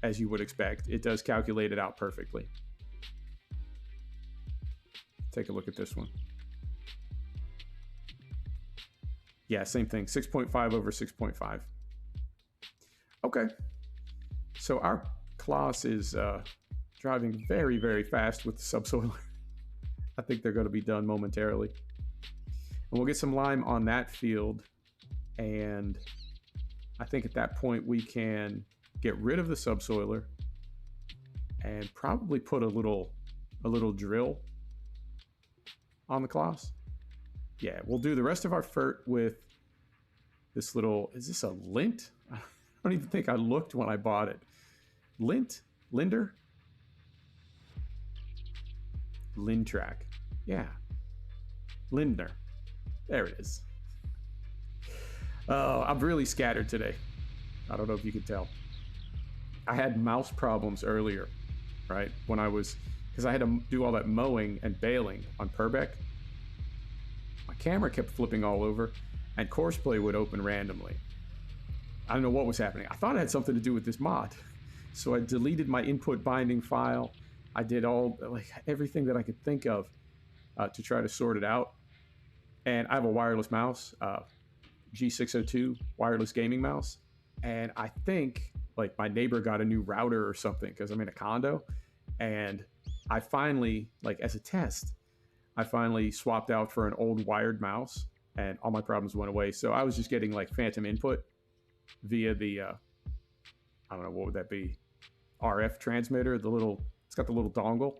as you would expect, it does calculate it out perfectly. Take a look at this one. Yeah, same thing, 6.5 over 6.5. Okay. So our class is driving very, very fast with the subsoiler. I think they're going to be done momentarily. And we'll get some lime on that field. And I think at that point we can get rid of the subsoiler and probably put a little drill on the class. Yeah, we'll do the rest of our fert with this little, is this a lint? I don't even think I looked when I bought it. Lint? Linder? Lintrack. Yeah. Lindner. There it is. Oh, I'm really scattered today. I don't know if you could tell. I had mouse problems earlier, right? When I was, because I had to do all that mowing and baling on Purbeck. My camera kept flipping all over, and Courseplay would open randomly. I don't know what was happening. I thought it had something to do with this mod. So I deleted my input binding file. I did everything that I could think of to try to sort it out. And I have a wireless mouse, G602 wireless gaming mouse. And I think my neighbor got a new router or something because I'm in a condo. And I finally, as a test, I finally swapped out for an old wired mouse and all my problems went away. So I was just getting phantom input via the, I don't know, what would that be? RF transmitter, it's got the little dongle.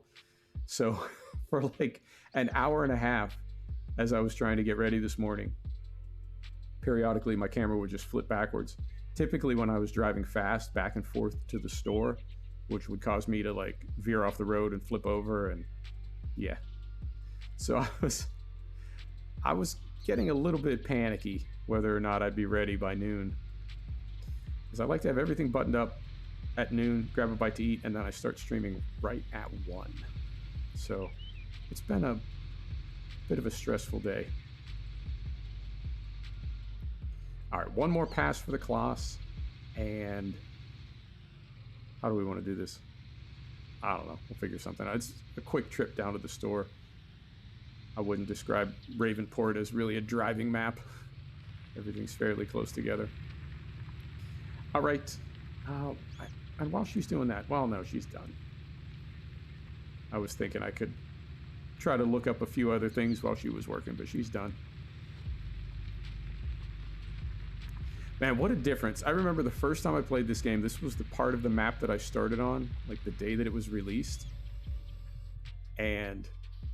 So for an hour and a half, as I was trying to get ready this morning, periodically my camera would just flip backwards. Typically when I was driving fast back and forth to the store, which would cause me to veer off the road and flip over, and yeah. So I was getting a little bit panicky whether or not I'd be ready by noon, because I like to have everything buttoned up at noon, grab a bite to eat, and then I start streaming right at 1. So it's been a bit of a stressful day. All right, one more pass for the class, and how do we want to do this? I don't know. We'll figure something out. It's a quick trip down to the store. I wouldn't describe Ravenport as really a driving map. Everything's fairly close together. All right. And while she's doing that, well, no, she's done. I was thinking I could try to look up a few other things while she was working, but she's done. Man, what a difference. I remember the first time I played this game, this was the part of the map that I started on, the day that it was released. And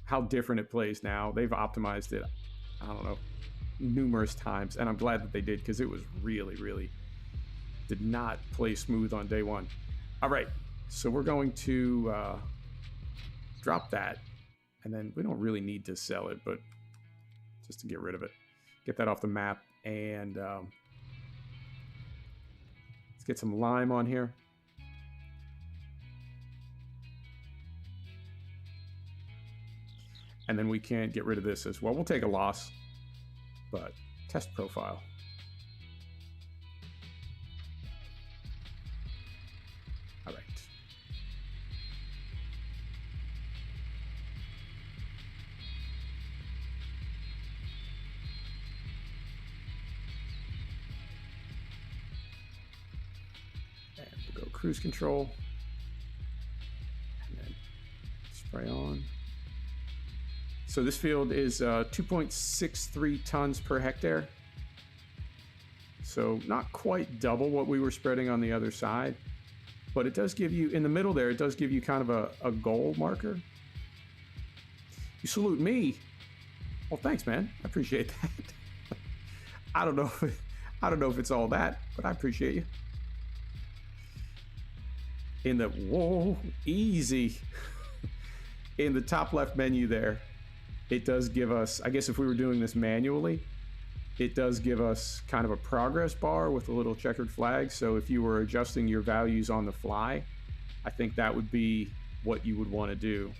how different it plays now. They've optimized it, I don't know, numerous times. And I'm glad that they did, because it was really, really did not play smooth on day one. All right, so we're going to drop that. And then we don't really need to sell it, but just to get rid of it. Get that off the map. And let's get some lime on here. And then we can get rid of this as well. We'll take a loss, but test profile. All right. And we'll go cruise control. And then spray on. So this field is 2.63 tons per hectare. So not quite double what we were spreading on the other side, But it does give you, in the middle there, it does give you kind of a goal marker. You salute me. Well, thanks, man. I appreciate that. I don't know if it's all that, but I appreciate you. In the, whoa, easy. In the top left menu there, it does give us, I guess if we were doing this manually, it does give us kind of a progress bar with a little checkered flag. So if you were adjusting your values on the fly, I think that would be what you would want to do,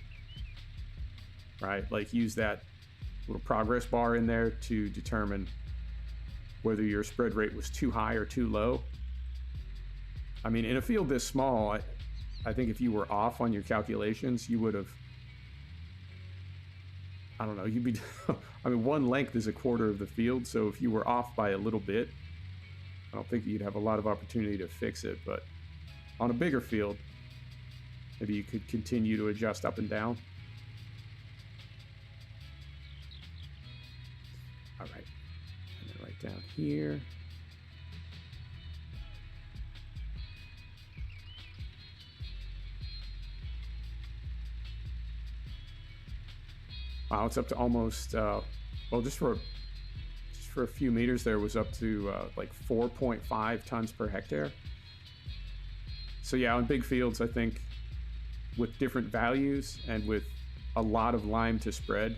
right? Like use that little progress bar in there to determine whether your spread rate was too high or too low. I mean, in a field this small, I think if you were off on your calculations, you would have, I don't know, you'd be, I mean, one length is a quarter of the field, so if you were off by a little bit, I don't think you'd have a lot of opportunity to fix it, but on a bigger field, maybe you could continue to adjust up and down. All right, and then right down here. Wow, it's up to almost, well, just for a few meters there was up to like 4.5 tons per hectare. So yeah, on big fields, I think with different values and with a lot of lime to spread,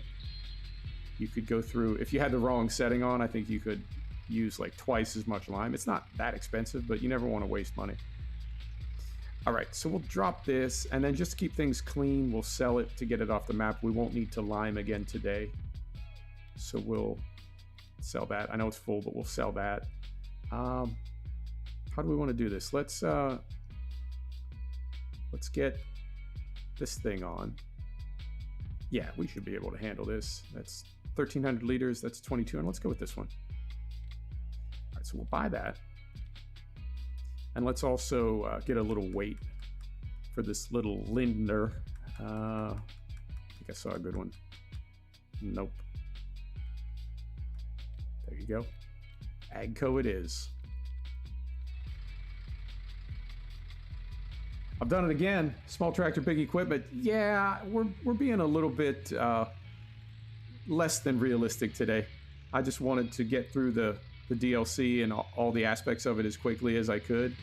you could go through, if you had the wrong setting on, I think you could use like twice as much lime. It's not that expensive, but you never want to waste money. All right, so we'll drop this, and then just to keep things clean, we'll sell it to get it off the map. We won't need to lime again today, so we'll sell that. I know it's full, but we'll sell that. How do we want to do this? Let's get this thing on. Yeah, we should be able to handle this. That's 1,300 liters. That's 22, and let's go with this one. All right, so we'll buy that. And let's also get a little weight for this little Lindner. I think I saw a good one. Nope. There you go. Agco it is. I've done it again. Small tractor, big equipment. Yeah, we're being a little bit less than realistic today. I just wanted to get through the DLC and all the aspects of it as quickly as I could.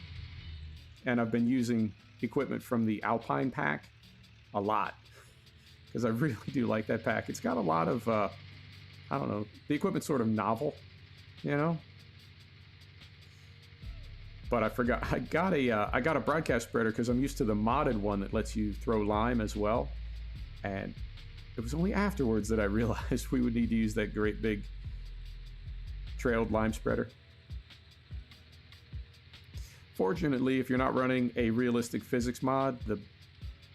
And I've been using equipment from the Alpine pack a lot because I really do like that pack. It's got a lot of, I don't know, the equipment's sort of novel, you know? But I forgot, I got a broadcast spreader because I'm used to the modded one that lets you throw lime as well. And it was only afterwards that I realized we would need to use that great big trailed lime spreader. Fortunately, if you're not running a realistic physics mod, the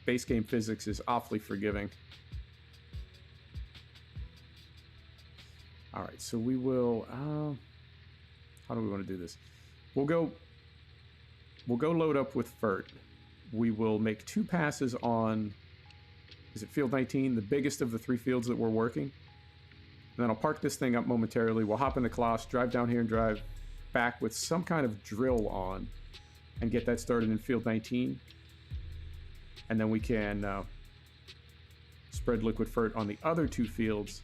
base game physics is awfully forgiving. All right, so we will, how do we want to do this? We'll go load up with FERT. We will make 2 passes on, is it field 19, the biggest of the 3 fields that we're working. And then I'll park this thing up momentarily. We'll hop in the Kloss, drive down here and drive back with some kind of drill on and get that started in field 19. And then we can spread liquid FERT on the other 2 fields,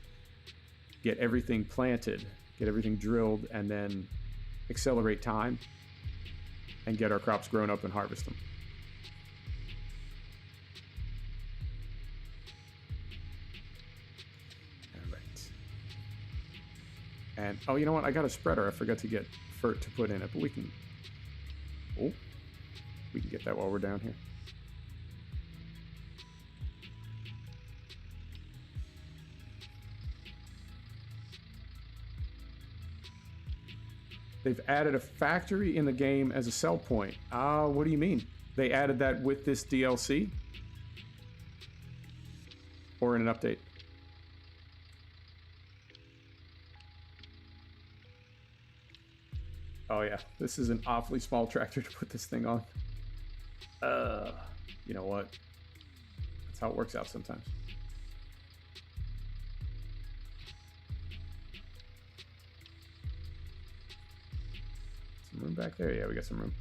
get everything planted, get everything drilled, and then accelerate time and get our crops grown up and harvest them. All right. And, oh, you know what? I got a spreader. I forgot to get FERT to put in it, but we can, oh, we can get that while we're down here. They've added a factory in the game as a sell point. What do you mean? They added that with this DLC? Or in an update? Oh yeah, this is an awfully small tractor to put this thing on. You know what? That's how it works out sometimes. Room back there? Yeah, we got some room.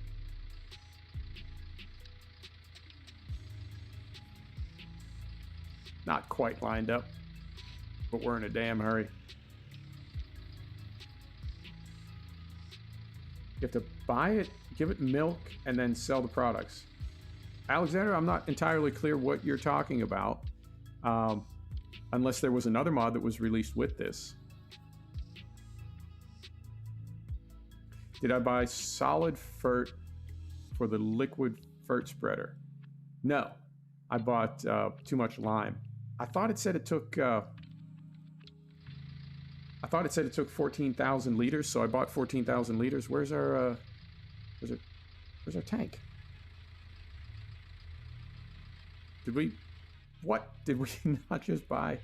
not quite lined up, but we're in a damn hurry. You have to buy it, give it milk, and then sell the products. Alexander, I'm not entirely clear what you're talking about, unless there was another mod that was released with this. Did I buy solid fert for the liquid fert spreader? No, I bought too much lime. I thought it said it took 14,000 liters, so I bought 14,000 liters. Where's our tank? Did we not just buy?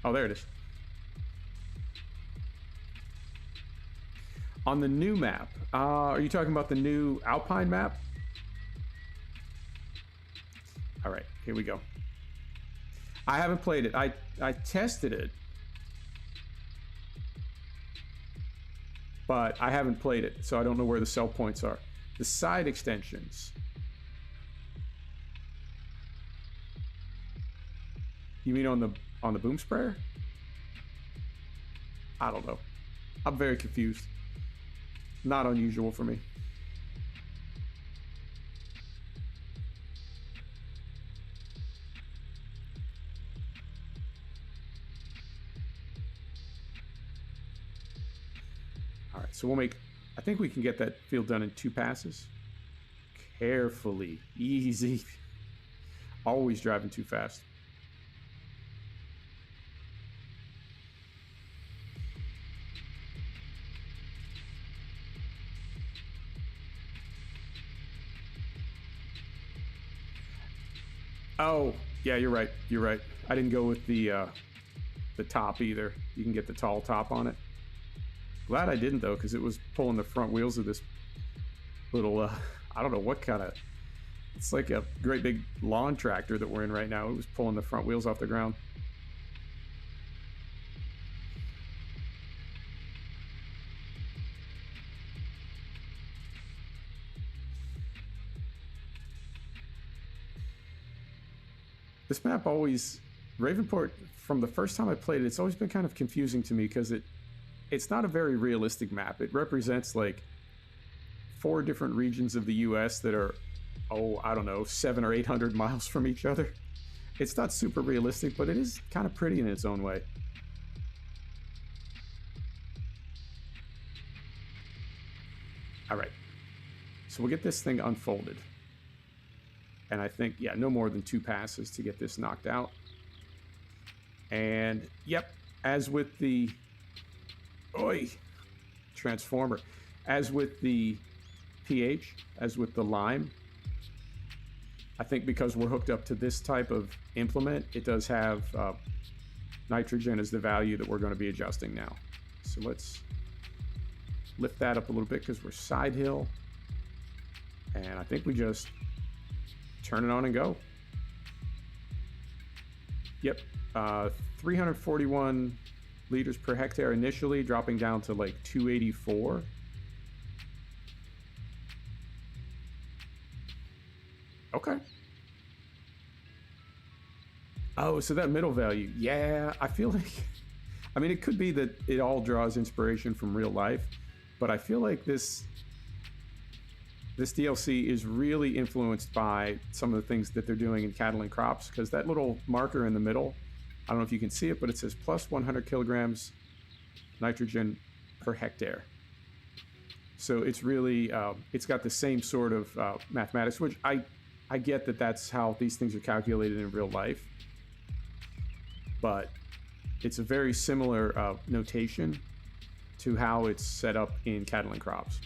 Oh, there it is. On the new map, are you talking about the new Alpine map? All right, here we go. I haven't played it. I tested it, but I haven't played it, so I don't know where the sell points are. The side extensions. You mean on the boom sprayer? I don't know. I'm very confused. Not unusual for me. All right, so I think we can get that field done in 2 passes. Carefully, easy. Always driving too fast. Oh, yeah, you're right. You're right. I didn't go with the top either. You can get the tall top on it. Glad I didn't, though, because it was pulling the front wheels of this little, I don't know what kind of... It's like a great big lawn tractor that we're in right now. It was pulling the front wheels off the ground. This map always... Ravenport, from the first time I played it, it's always been kind of confusing to me because it's not a very realistic map. It represents like 4 different regions of the US that are, I don't know, 700 or 800 miles from each other. It's not super realistic, but it is kind of pretty in its own way. All right, so we'll get this thing unfolded. And I think, yeah, no more than 2 passes to get this knocked out. And, yep, as with the... Transformer. As with the pH, as with the lime, I think because we're hooked up to this type of implement, it does have nitrogen as the value that we're going to be adjusting now. So let's lift that up a little bit because we're side hill. And I think we just turn it on and go. Yep, 341 liters per hectare initially, dropping down to like 284. Okay. Oh, so that middle value, yeah, I feel like, I mean, it could be that it all draws inspiration from real life, but I feel like this DLC is really influenced by some of the things that they're doing in cattle and crops, because that little marker in the middle, I don't know if you can see it, but it says plus 100 kilograms nitrogen per hectare. So it's really, it's got the same sort of mathematics, which I get that that's how these things are calculated in real life, but it's a very similar notation to how it's set up in cattle and crops.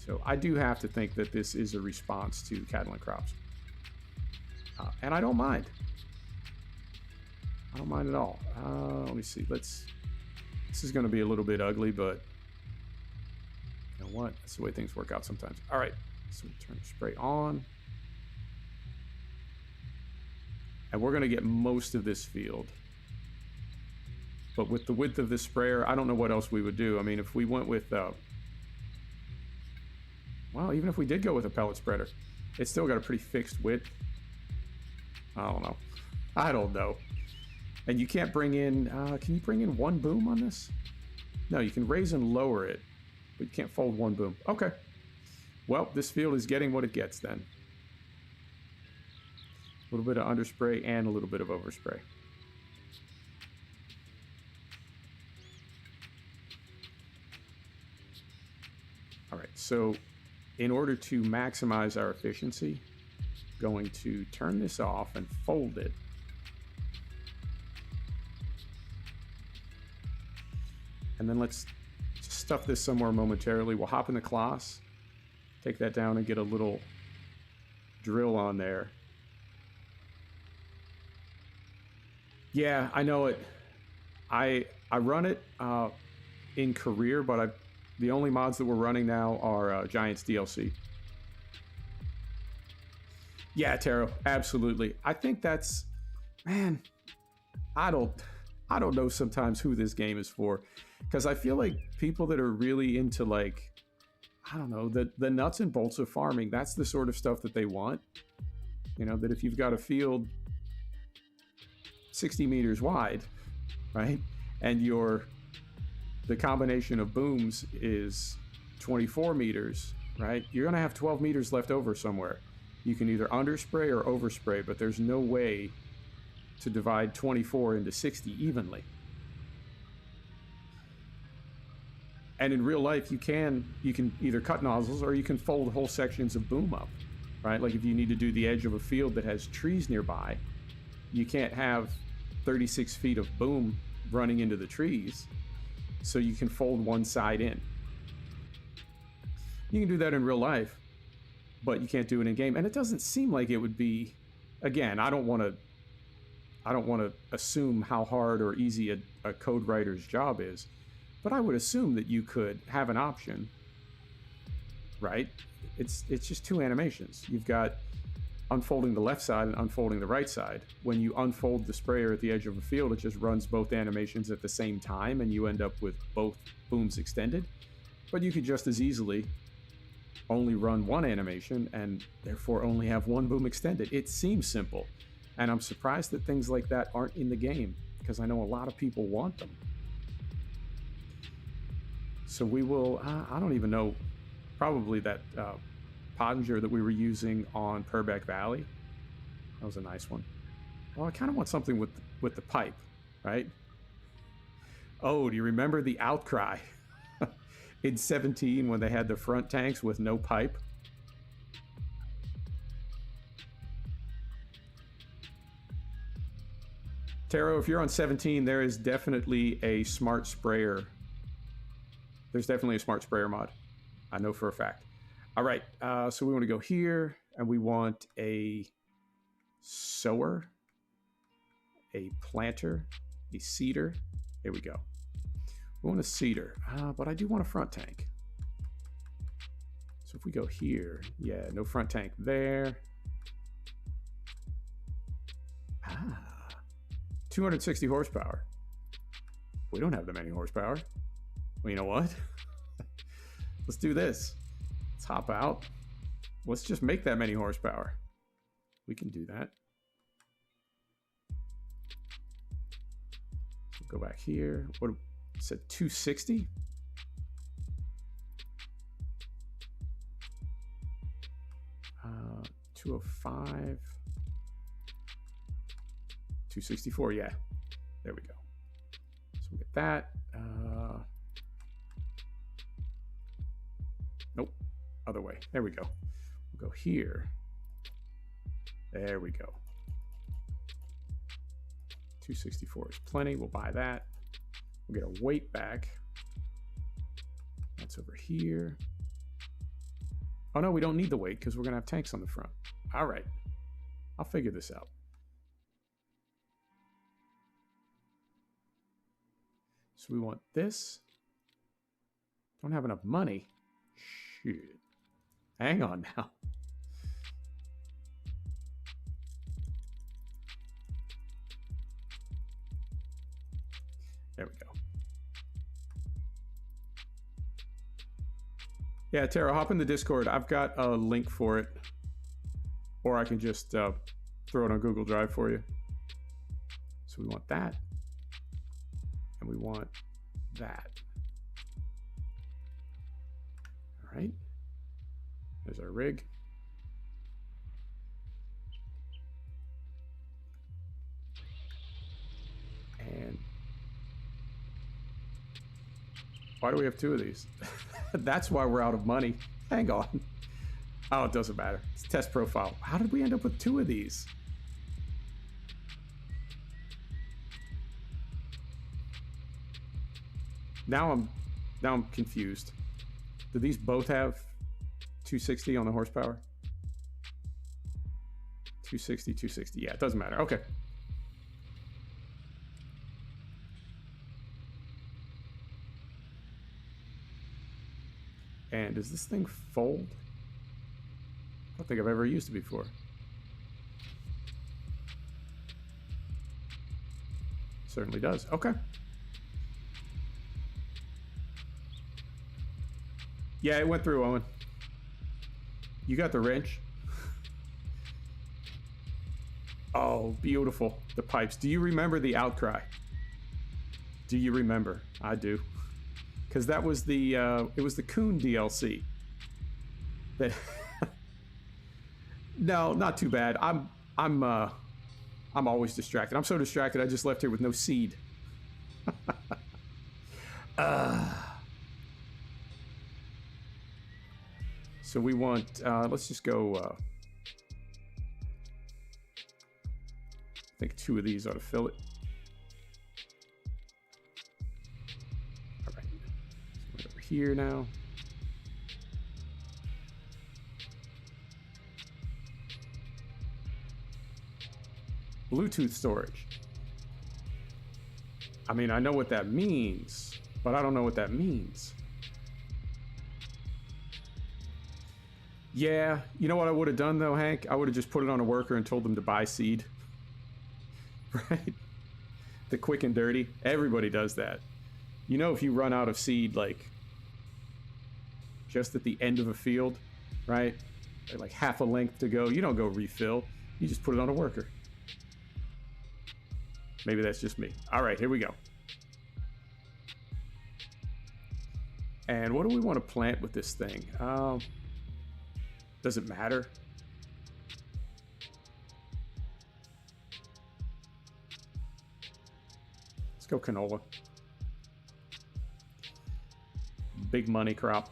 So I do have to think that this is a response to cattle and crops. And I don't mind. I don't mind at all. Let me see. This is going to be a little bit ugly, but you know what? That's the way things work out sometimes. All right. So we turn the spray on. And we're going to get most of this field. But with the width of this sprayer, I don't know what else we would do. I mean, if we went with... well, even if we did go with a pellet spreader, It's still got a pretty fixed width. I don't know. And you can't bring in, can you bring in one boom on this? No, you can raise and lower it, but you can't fold one boom. Okay. Well, this field is getting what it gets then. A little bit of underspray and a little bit of overspray. All right, so in order to maximize our efficiency, going to turn this off and fold it. And then let's just stuff this somewhere momentarily. We'll hop in the class, take that down and get a little drill on there. Yeah, I know it. I run it in career, but the only mods that we're running now are Giants DLC. Yeah, Taro, absolutely. I think that's, man, I don't know sometimes who this game is for, because I feel like people that are really into, like, I don't know, the nuts and bolts of farming, that's the sort of stuff that they want. You know, that if you've got a field 60 meters wide, right, and the combination of booms is 24 meters, right, you're gonna have 12 meters left over somewhere. You can either underspray or overspray, but there's no way to divide 24 into 60 evenly. And in real life, you can either cut nozzles or you can fold whole sections of boom up, right? Like if you need to do the edge of a field that has trees nearby, you can't have 36 feet of boom running into the trees, so you can fold one side in. You can do that in real life, but you can't do it in game. And it doesn't seem like it would be, again, I don't want to assume how hard or easy a code writer's job is, but I would assume that you could have an option, right? It's just two animations. You've got unfolding the left side and unfolding the right side. When you unfold the sprayer at the edge of a field, it just runs both animations at the same time, and you end up with both booms extended. But you could just as easily only run one animation and therefore only have one boom extended. It seems simple, and I'm surprised that things like that aren't in the game, because I know a lot of people want them. So we will, I don't even know, probably that Pottinger that we were using on Purbeck Valley. That was a nice one. Well, I kind of want something with the pipe, right? Oh, do you remember the outcry in 17 when they had the front tanks with no pipe? Taro, if you're on 17, there is definitely a smart sprayer. There's definitely a smart sprayer mod. I know for a fact. All right, so we want to go here, and we want a sower, a planter, a seeder. Here we go. We want a seeder, but I do want a front tank. So if we go here, yeah, no front tank there. 260 horsepower. We don't have that many horsepower. Well, you know what? Let's do this. Let's hop out. Let's just make that many horsepower. We can do that. We'll go back here. What said 260? Uh, 205. 264, yeah. There we go. So we get that. Nope. Other way. There we go. We'll go here. There we go. 264 is plenty. We'll buy that. We'll get a weight back. That's over here. Oh no, we don't need the weight because we're going to have tanks on the front. All right. I'll figure this out. So we want this. Don't have enough money. Shoot. Hang on now. There we go. Yeah, Tara, hop in the Discord. I've got a link for it Or I can just throw it on Google Drive for you. So we want that. And we want that. All right. There's our rig. And why do we have two of these? That's why we're out of money. Hang on. Oh, it doesn't matter. It's test profile. How did we end up with two of these? Now I'm confused. Do these both have 260 on the horsepower? 260, 260. Yeah, it doesn't matter. Okay. And does this thing fold? I don't think I've ever used it before. Certainly does. Okay. Yeah, it went through, Owen. You got the wrench. Oh, beautiful. The pipes. Do you remember the outcry? Do you remember? I do. Because that was the it was the Coon DLC. That no, not too bad. I'm always distracted. I'm so distracted I just left here with no seed. So we want let's just go I think two of these ought to fill it. All right. So we're over here now. Bluetooth storage. I mean, I know what that means, but I don't know what that means. Yeah, you know what I would have done though, Hank? I would have just put it on a worker and told them to buy seed. Right? The quick and dirty. Everybody does that. You know, if you run out of seed, like, just at the end of a field, right? Like half a length to go, you don't go refill. You just put it on a worker. Maybe that's just me. All right, here we go. And what do we want to plant with this thing? Does it matter? Let's go canola. Big money crop.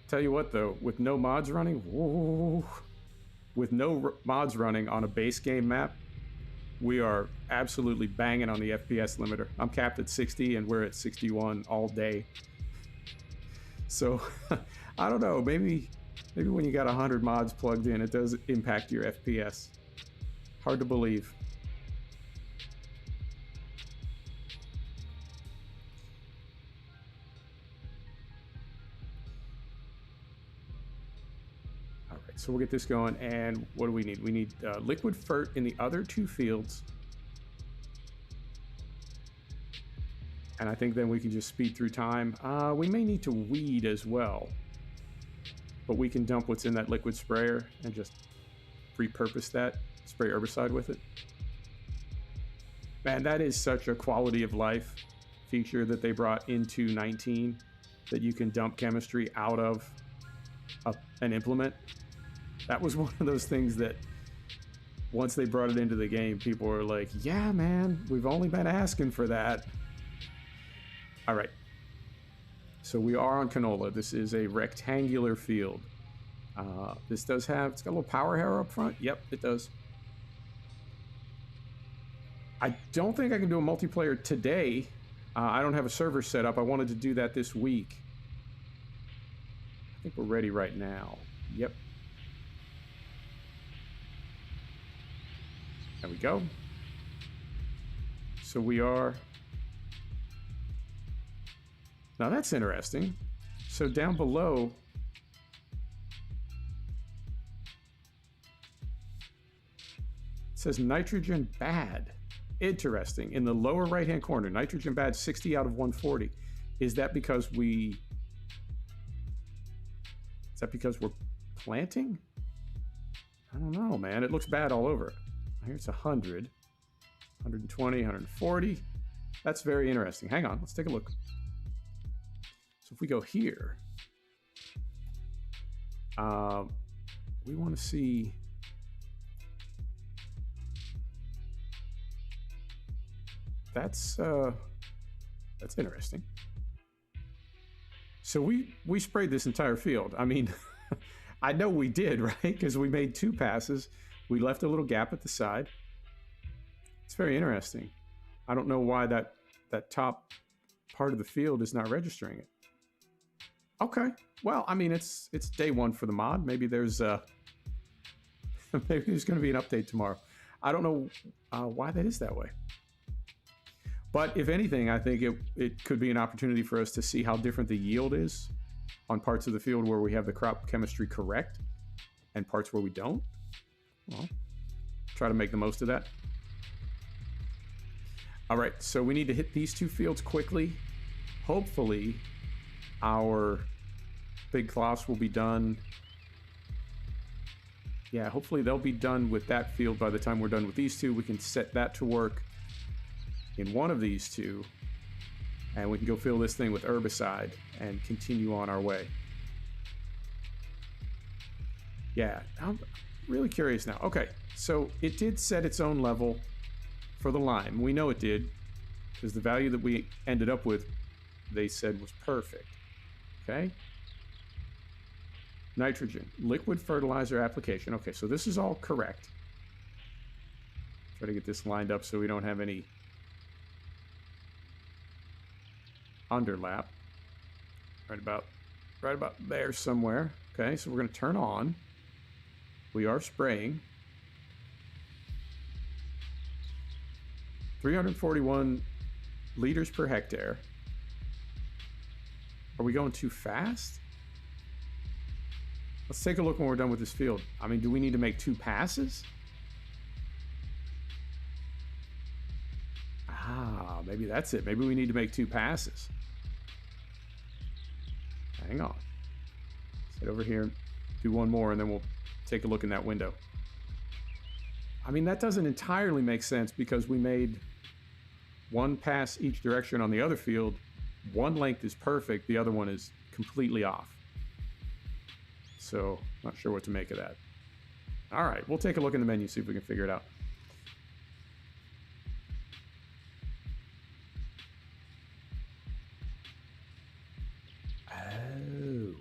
Tell you what though, with no mods running, whoa, with no mods running on a base game map, we are absolutely banging on the FPS limiter. I'm capped at 60 and we're at 61 all day. So I don't know, maybe when you got 100 mods plugged in, it does impact your FPS. Hard to believe. So we'll get this going, and what do we need? We need liquid fert in the other two fields. And I think then we can just speed through time. We may need to weed as well. But we can dump what's in that liquid sprayer and just repurpose that, spray herbicide with it. Man, that is such a quality of life feature that they brought into 19, that you can dump chemistry out of an implement. That was one of those things that once they brought it into the game, people were like, yeah, man, we've only been asking for that. All right. So we are on canola. This is a rectangular field. This does have, it's got a little power harrow up front. Yep, it does. I don't think I can do a multiplayer today. I don't have a server set up. I wanted to do that this week. I think we're ready right now. Yep. There we go. So we are... Now that's interesting. So down below... It says nitrogen bad. Interesting. In the lower right-hand corner, nitrogen bad 60 out of 140. Is that because we're planting? I don't know, man. It looks bad all over. Here it's 100, 120, 140. That's very interesting. Hang on, let's take a look. So if we go here, we want to see. That's interesting. So we sprayed this entire field. I mean, I know we did, right? Because we made 2 passes. We left a little gap at the side. It's very interesting. I don't know why that top part of the field is not registering it. Okay. Well, I mean, it's day 1 for the mod. Maybe there's maybe there's going to be an update tomorrow. I don't know why that is that way. But if anything, I think it could be an opportunity for us to see how different the yield is on parts of the field where we have the crop chemistry correct and parts where we don't. Well, try to make the most of that. All right, so we need to hit these 2 fields quickly. Hopefully, our big cloths will be done. Yeah, hopefully they'll be done with that field by the time we're done with these 2. We can set that to work in one of these 2, and we can go fill this thing with herbicide and continue on our way. Yeah, I'm really curious now. Okay, so it did set its own level for the lime. We know it did, because the value that we ended up with, they said was perfect. Okay. Nitrogen, liquid fertilizer application. Okay, so this is all correct. Try to get this lined up so we don't have any underlap. Right about there somewhere. Okay, so we're going to turn on. We are spraying. 341 liters per hectare. Are we going too fast? Let's take a look when we're done with this field. I mean, do we need to make 2 passes? Maybe that's it. Maybe we need to make 2 passes. Hang on. Let's head over here and do one more, and then we'll take a look in that window. I mean, that doesn't entirely make sense because we made 1 pass each direction on the other field. One length is perfect, the other one is completely off. So, not sure what to make of that. All right, we'll take a look in the menu, see if we can figure it out. Oh.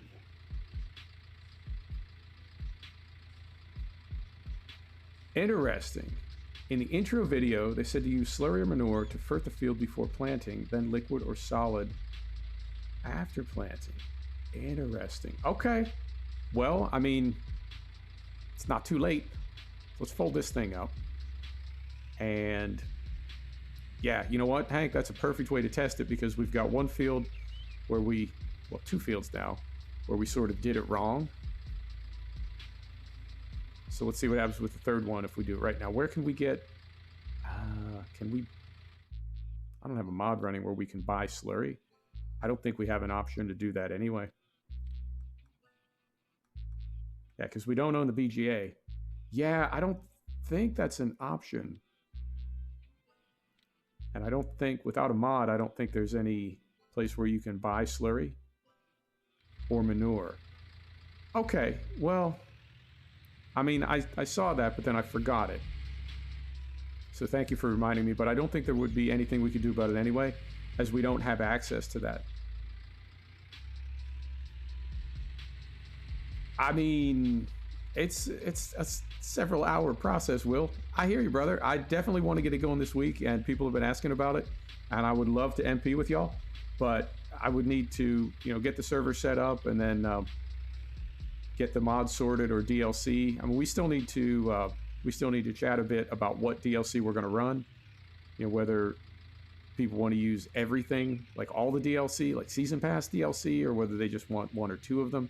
Interesting. In the intro video, they said to use slurry or manure to fert the field before planting, then liquid or solid after planting. Interesting. Okay. Well, I mean, it's not too late. Let's fold this thing up. And yeah, you know what, Hank? That's a perfect way to test it because we've got one field where well, 2 fields now, where we sort of did it wrong. So let's see what happens with the 3rd one if we do it right now. Where can we get, I don't have a mod running where we can buy slurry. I don't think we have an option to do that anyway. Yeah, because we don't own the BGA. Yeah, I don't think that's an option. And I don't think, without a mod, I don't think there's any place where you can buy slurry or manure. Okay, well, I mean, I saw that, but then I forgot it. So thank you for reminding me, but I don't think there would be anything we could do about it anyway, as we don't have access to that. I mean, it's a several hour process, Will. I hear you, brother. I definitely want to get it going this week, and people have been asking about it, and I would love to MP with y'all, but I would need to, get the server set up and then get the mods sorted or DLC. I mean, we still need to chat a bit about what DLC we're going to run. Whether people want to use everything, like all the DLC, like Season Pass DLC, or whether they just want 1 or 2 of them.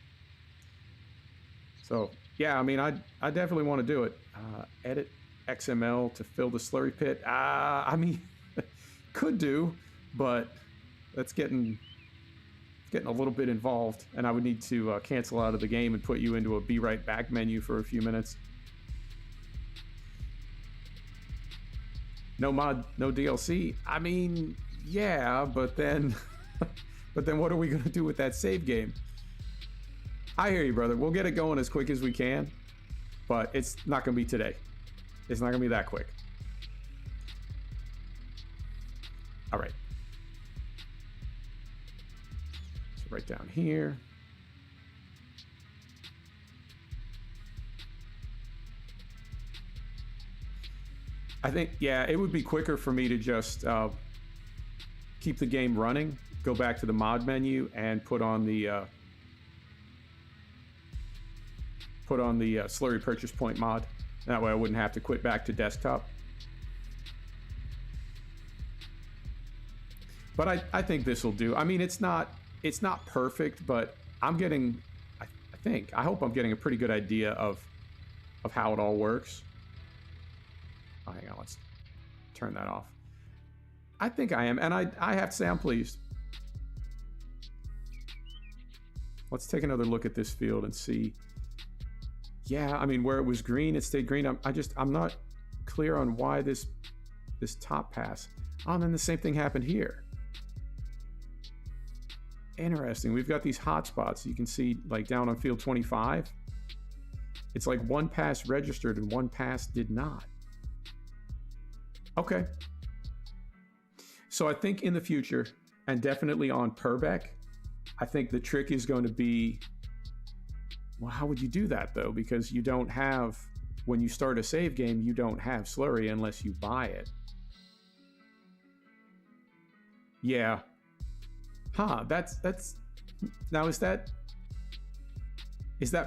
So yeah, I mean, I definitely want to do it. Edit XML to fill the slurry pit. I mean, could do, but that's getting getting a little bit involved, and I would need to cancel out of the game and put you into a be right back menu for a few minutes. No mod, no DLC. I mean, yeah, but then but then what are we going to do with that save game? I hear you, brother. We'll get it going as quick as we can, but it's not going to be today. It's not going to be that quick. All right. So right down here. I think, yeah, it would be quicker for me to just keep the game running, go back to the mod menu, and put on the slurry purchase point mod. That way I wouldn't have to quit back to desktop. But I think this will do. I mean, it's not perfect, but I'm getting, I hope I'm getting a pretty good idea of how it all works. Oh, hang on, let's turn that off. I think I am, and I have to say I'm pleased. Let's take another look at this field and see. Yeah, I mean, where it was green, it stayed green. I'm not clear on why this top pass. Oh, and then the same thing happened here. Interesting. We've got these hot spots. You can see, like, down on field 25. It's like one pass registered and one pass did not. Okay. So I think in the future, and definitely on Purbeck, I think the trick is going to be, well, how would you do that, though? Because you don't have, when you start a save game, you don't have slurry unless you buy it. Yeah. Huh, that's now, is that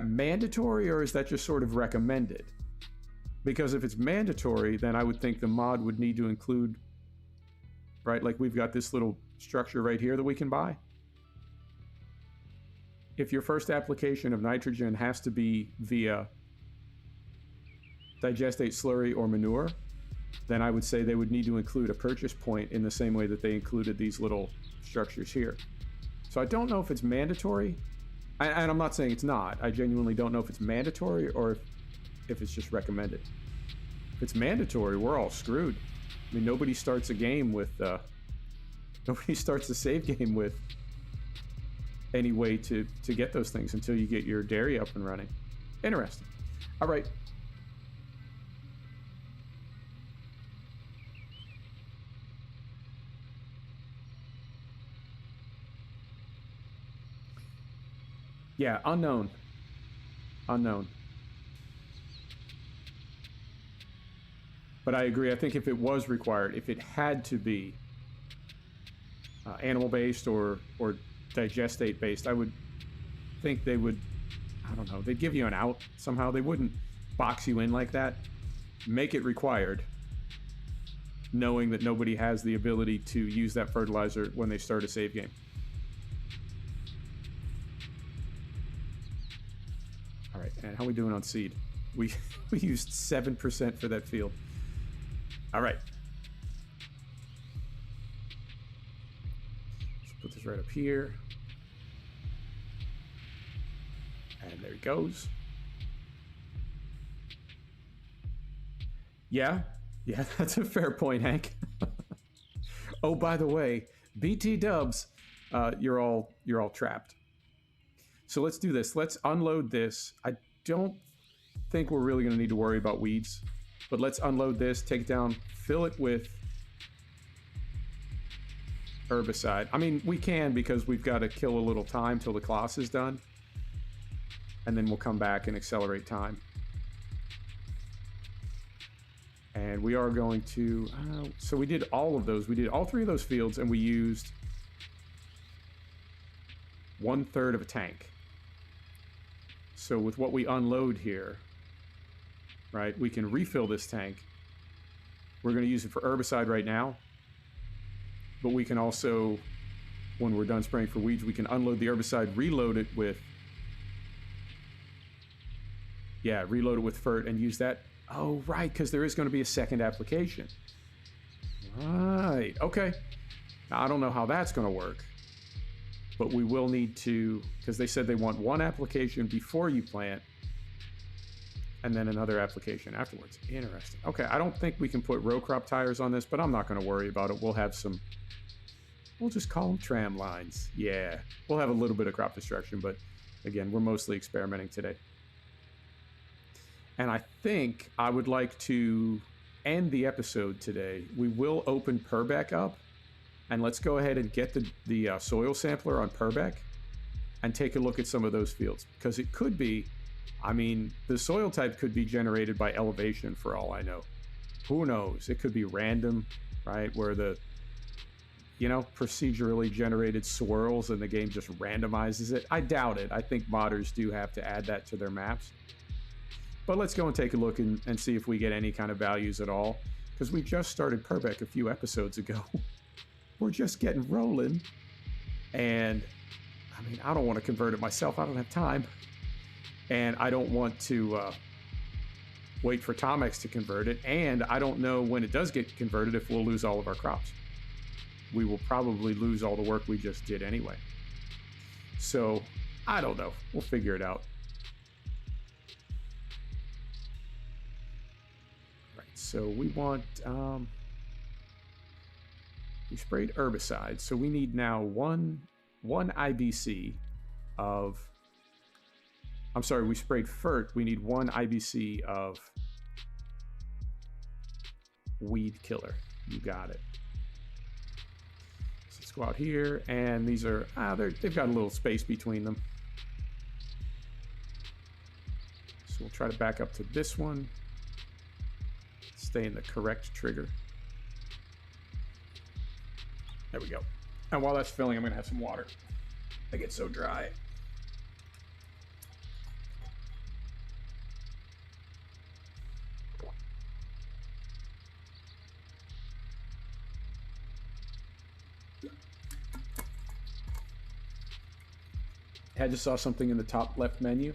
mandatory, or is that just sort of recommended? Because if it's mandatory, then I would think the mod would need to include, right, like we've got this little structure right here that we can buy. If your first application of nitrogen has to be via digestate slurry or manure, then I would say they would need to include a purchase point in the same way that they included these little structures here. So I don't know if it's mandatory, and I'm not saying it's not. I genuinely don't know if it's mandatory or if it's just recommended. If it's mandatory, we're all screwed. I mean, nobody starts a game with, nobody starts a save game with any way to get those things until you get your dairy up and running. Interesting. All right. Yeah, unknown. Unknown. But I agree. I think if it was required, if it had to be animal-based or digestate-based, I would think they would, I don't know, they'd give you an out somehow. They wouldn't box you in like that. Make it required, knowing that nobody has the ability to use that fertilizer when they start a save game. All right, and how are we doing on seed? We used 7% for that field. All right. Let's put this right up here. And there he goes. Yeah, that's a fair point, Hank. Oh, by the way, BT dubs, you're all trapped. So let's do this. Let's unload this. I don't think we're really going to need to worry about weeds, but let's unload this, take it down, fill it with herbicide. I mean, we can, because we've got to kill a little time till the class is done, and then we'll come back and accelerate time. And we are going to, so we did all of those. We did all 3 of those fields, and we used 1/3 of a tank. So with what we unload here, right, we can refill this tank. We're going to use it for herbicide right now, but we can also, when we're done spraying for weeds, we can unload the herbicide, reload it with, reload it with fert and use that. Oh, right, because there is going to be a second application. Right, okay. Now, I don't know how that's going to work. but we will need to, because they said they want one application before you plant and then another application afterwards. Interesting. Okay, I don't think we can put row crop tires on this, but I'm not going to worry about it. We'll have some, we'll just call them tram lines. Yeah, we'll have a little bit of crop destruction, but again, we're mostly experimenting today. And I think I would like to end the episode today. We will open Purbeck up, and let's go ahead and get the soil sampler on Purbeck and take a look at some of those fields, because it could be, I mean, the soil type could be generated by elevation for all I know. Who knows? It could be random, right? Where the, you know, procedurally generated swirls and the game just randomizes it. I doubt it. I think modders do have to add that to their maps. But let's go and take a look and see if we get any kind of values at all, because we just started Purbeck a few episodes ago. We're just getting rolling. And I mean, I don't want to convert it myself. I don't have time. And I don't want to wait for Tomex to convert it. And I don't know when it does get converted if we'll lose all of our crops. We will probably lose all the work we just did anyway. So I don't know. We'll figure it out. Right. So we want, we sprayed herbicide. So we need now one IBC of, I'm sorry, we sprayed FERT. We need one IBC of weed killer. You got it. So let's go out here, and these are, they've got a little space between them. So we'll try to back up to this one. Stay in the correct trigger. There we go. And while that's filling, I'm gonna have some water. I get so dry. I just saw something in the top left menu,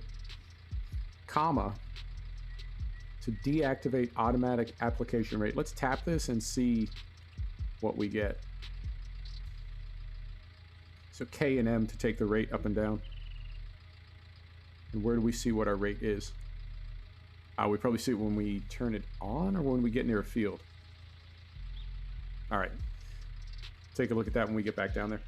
comma, to deactivate automatic application rate. Let's tap this and see what we get. So K and M to take the rate up and down. And where do we see what our rate is? We probably see it when we turn it on or when we get near a field. All right, take a look at that when we get back down there.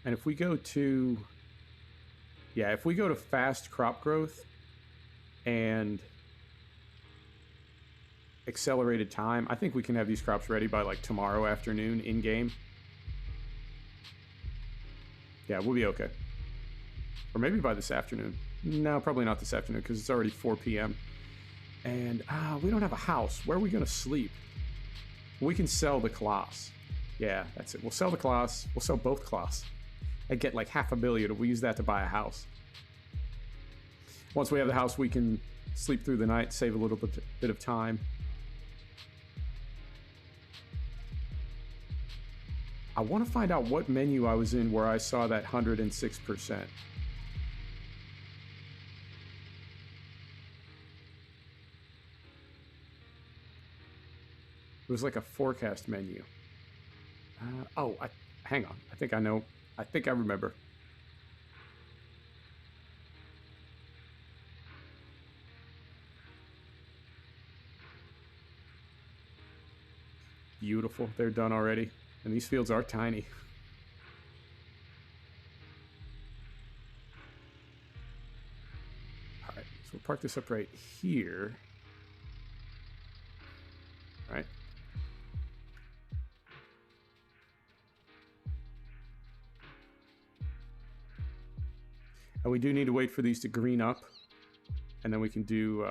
And if we go to, yeah, if we go to fast crop growth and accelerated time, I think we can have these crops ready by like tomorrow afternoon in game. Yeah, we'll be okay. Or maybe by this afternoon. No, probably not this afternoon because it's already 4 p.m. And we don't have a house. Where are we going to sleep? We can sell the class. Yeah, that's it. We'll sell the class. We'll sell both class. I get like $500 million. We'll use that to buy a house. Once we have the house, we can sleep through the night, save a little bit of time. I want to find out what menu I was in where I saw that 106%. It was like a forecast menu. Hang on. I think I know. I think I remember. Beautiful. They're done already. And these fields are tiny. All right. So we'll park this up right here. All right. And we do need to wait for these to green up, and then we can do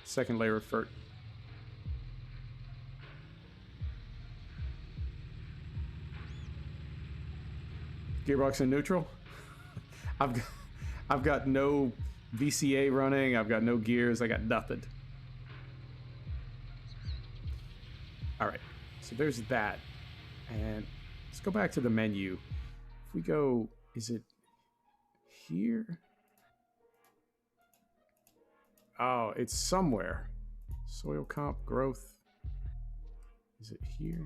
second layer of FERT. Gearbox in neutral. I've got no VCA running. I've got no gears. I got nothing. All right, so there's that. And let's go back to the menu. If we go, is it here? Oh, it's somewhere. Soil comp growth. Is it here?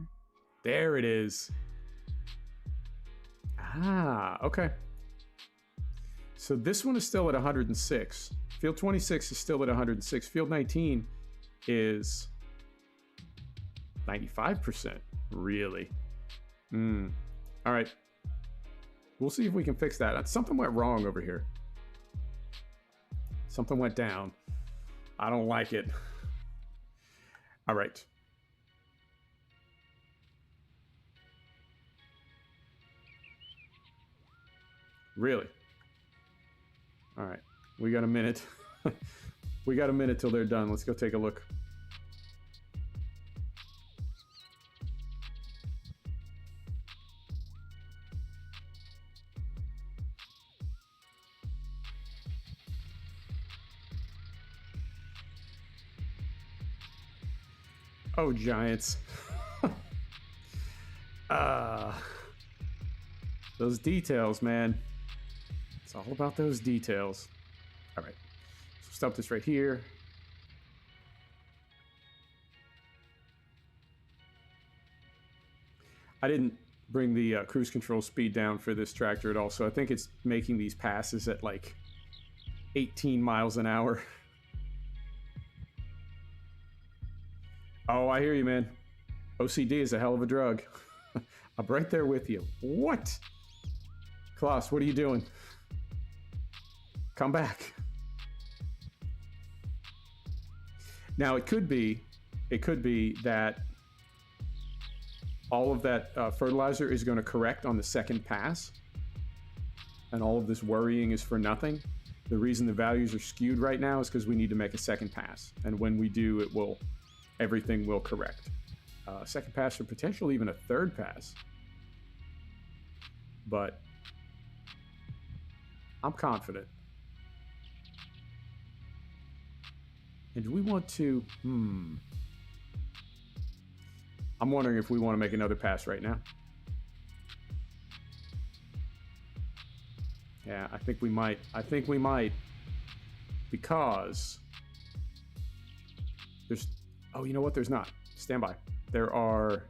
There it is. Ah, okay. So this one is still at 106. Field 26 is still at 106. Field 19 is 95%. Really? All right. We'll see if we can fix that. Something went wrong over here. Something went down. I don't like it. All right. Really? All right. We got a minute. We got a minute till they're done. Let's go take a look. Oh, Giants. Those details, man. It's all about those details. All right. So stop this right here. I didn't bring the cruise control speed down for this tractor at all, so I think it's making these passes at like 18 miles an hour. Oh, I hear you, man. OCD is a hell of a drug. I'm right there with you. What? Klaus, what are you doing? Come back. Now, it could be that all of that fertilizer is going to correct on the second pass, and all of this worrying is for nothing. The reason the values are skewed right now is because we need to make a second pass, and when we do, everything will correct. Second pass, or potentially even a third pass. But I'm confident. And do we want to... I'm wondering if we want to make another pass right now. Yeah, I think we might. Because there's... Oh, you know what? There's not. Stand by. There are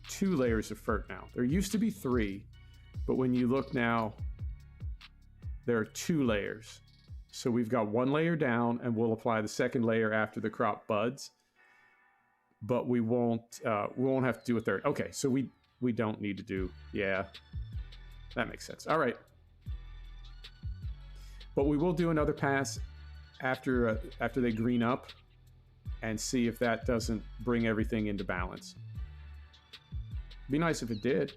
2 layers of fert now. There used to be 3, but when you look now, there are 2 layers. So we've got 1 layer down, and we'll apply the second layer after the crop buds. But we won't have to do a third. Okay, so we don't need to do. Yeah, that makes sense. All right, but we will do another pass after they green up, and see if that doesn't bring everything into balance. Be nice if it did.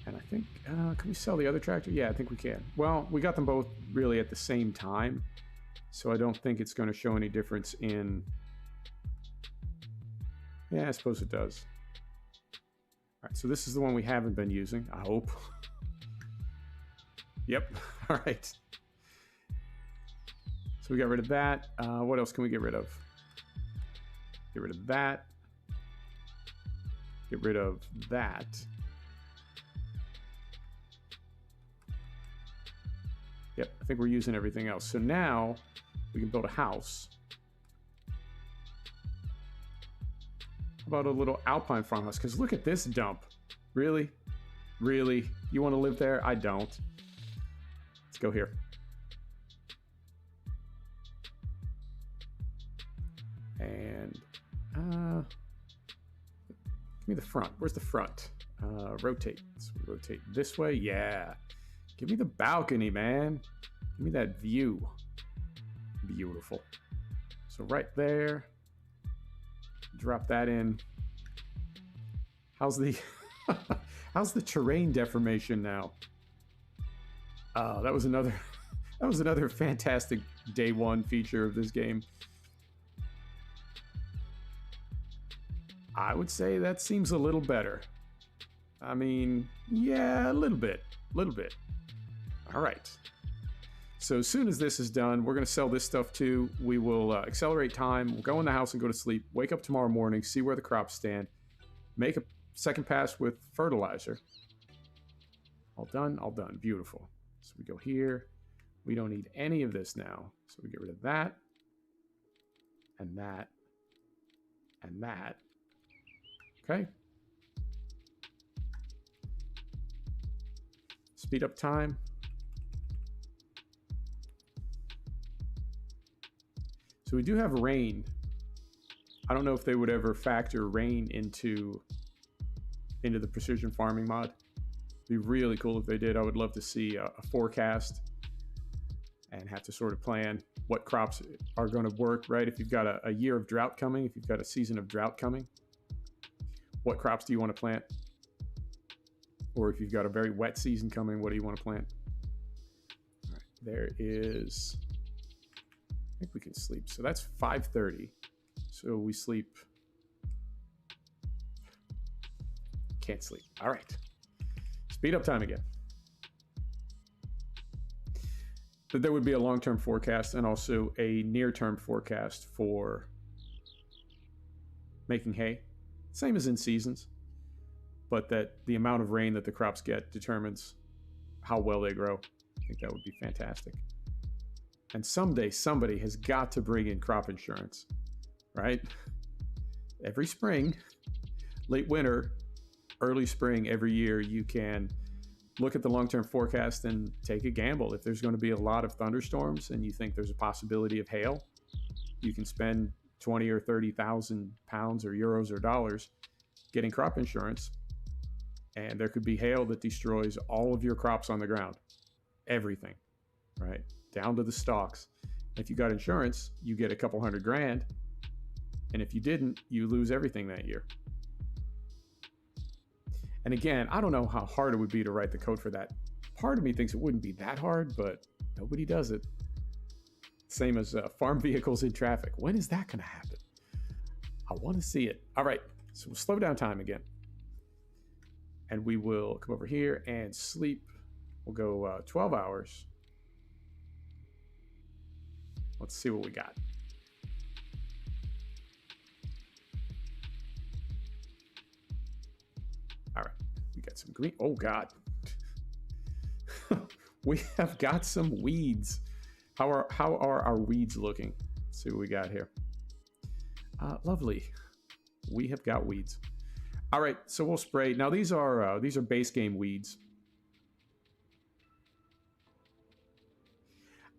And I think, can we sell the other tractor? Yeah, I think we can. Well, we got them both really at the same time, so I don't think it's going to show any difference in... Yeah, I suppose it does. All right, so this is the one we haven't been using, I hope. Yep, all right. So we got rid of that. What else can we get rid of? Get rid of that. Get rid of that. Yep, I think we're using everything else. So now we can build a house. How about a little alpine farmhouse? Because look at this dump. Really? Really? You want to live there? I don't. Let's go here. And give me the front. Where's the front? Rotate. So we rotate this way. Yeah. Give me the balcony, man. Give me that view. Beautiful. So right there. Drop that in. How's the how's the terrain deformation now? That was another fantastic day one feature of this game. I would say that seems a little better. I mean, yeah, a little bit. All right. So as soon as this is done, we're going to sell this stuff too. We will accelerate time. We'll go in the house and go to sleep. Wake up tomorrow morning, see where the crops stand. Make a second pass with fertilizer. All done, all done. Beautiful. So we go here. We don't need any of this now. So we get rid of that. And that. And that. Okay. Speed up time. So we do have rain. I don't know if they would ever factor rain into the precision farming mod. It'd be really cool if they did. I would love to see a forecast and have to sort of plan what crops are going to work, right? If you've got a year of drought coming, if you've got a season of drought coming, what crops do you want to plant? Or if you've got a very wet season coming, what do you want to plant? All right, there is... I think we can sleep. So that's 5:30. So we sleep. Can't sleep. All right. Speed up time again. But there would be a long-term forecast and also a near-term forecast for making hay. Same as in seasons. But that the amount of rain that the crops get determines how well they grow. I think that would be fantastic. And someday somebody has got to bring in crop insurance, right? Every spring, late winter, early spring, every year, you can look at the long-term forecast and take a gamble. If there's going to be a lot of thunderstorms and you think there's a possibility of hail, you can spend 20 or 30,000 pounds or euros or dollars getting crop insurance. And there could be hail that destroys all of your crops on the ground. Everything, right? Down to the stalks. If you got insurance, you get a couple $100,000. And if you didn't, you lose everything that year. And again, I don't know how hard it would be to write the code for that. Part of me thinks it wouldn't be that hard, but nobody does it. Same as farm vehicles in traffic. When is that going to happen? I want to see it. All right, so we'll slow down time again. And we will come over here and sleep. We'll go 12 hours. Let's see what we got. All right, we got some green. Oh God, we have got some weeds. How are our weeds looking? Let's see what we got here. Lovely. We have got weeds. All right, so we'll spray. Now these are base game weeds.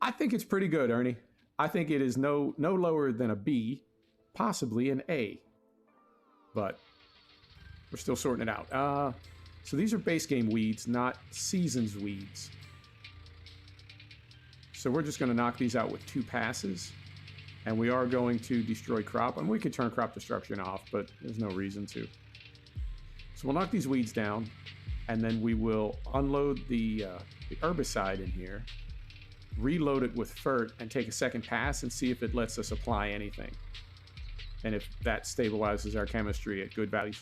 I think it's pretty good, Ernie. I think it is no lower than a B, possibly an A. But we're still sorting it out. So these are base game weeds, not seasons weeds. So we're just going to knock these out with 2 passes. And we are going to destroy crop. And we could turn crop destruction off, but there's no reason to. So we'll knock these weeds down. And then we will unload the herbicide in here. Reload it with fert and take a second pass and see if it lets us apply anything. And if that stabilizes our chemistry at good values.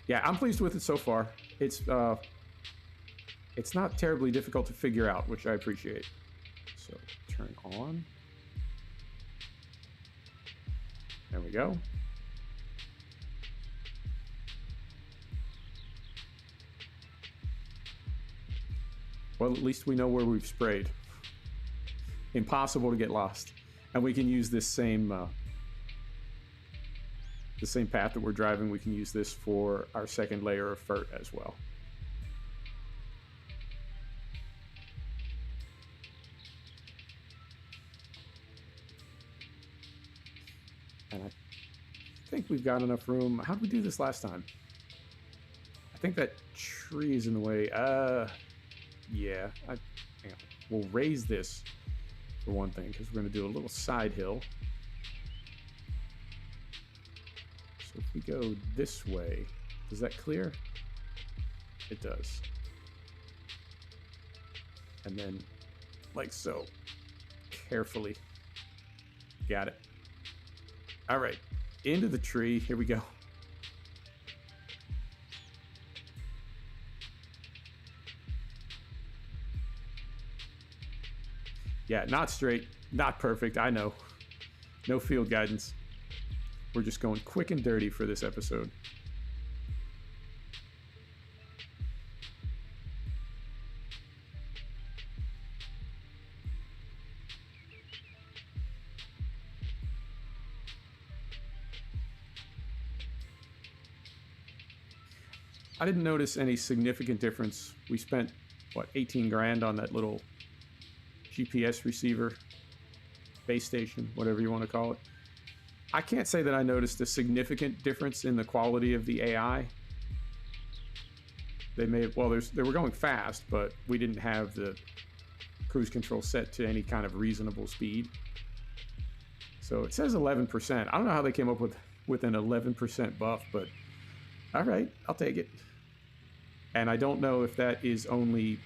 Yeah, I'm pleased with it so far. It's not terribly difficult to figure out, which I appreciate. So turn on. There we go. Well, at least we know where we've sprayed. Impossible to get lost. And we can use this same path that we're driving. We can use this for our second layer of fert as well. And I think we've got enough room. How did we do this last time? I think that tree is in the way. Yeah, hang on. We'll raise this for one thing, because we're going to do a little side hill. So if we go this way, does that clear? It does. And then, like so, carefully. Got it. All right, into the tree. Here we go. Yeah, not straight, not perfect, I know. No field guidance. We're just going quick and dirty for this episode. I didn't notice any significant difference. We spent, what, 18 grand on that little GPS receiver, base station, whatever you want to call it. I can't say that I noticed a significant difference in the quality of the AI. They may, well, they were going fast, but we didn't have the cruise control set to any kind of reasonable speed. So it says 11%. I don't know how they came up with an 11% buff, but all right, I'll take it. And I don't know if that is only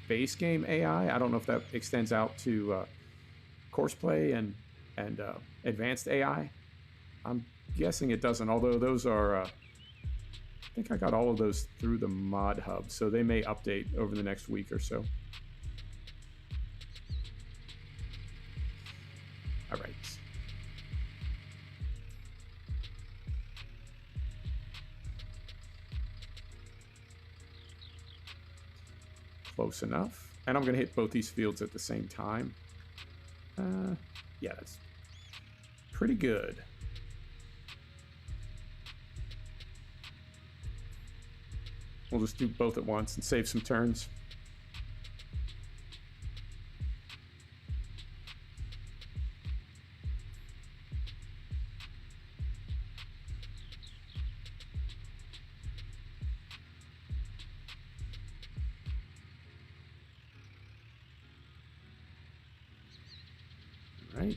base game AI. I don't know if that extends out to courseplay and advanced AI. I'm guessing it doesn't, although those are, I think I got all of those through the mod hub, so they may update over the next week or so. All right. Close enough. And I'm going to hit both these fields at the same time. Yeah, that's pretty good. We'll just do both at once and save some turns. Right.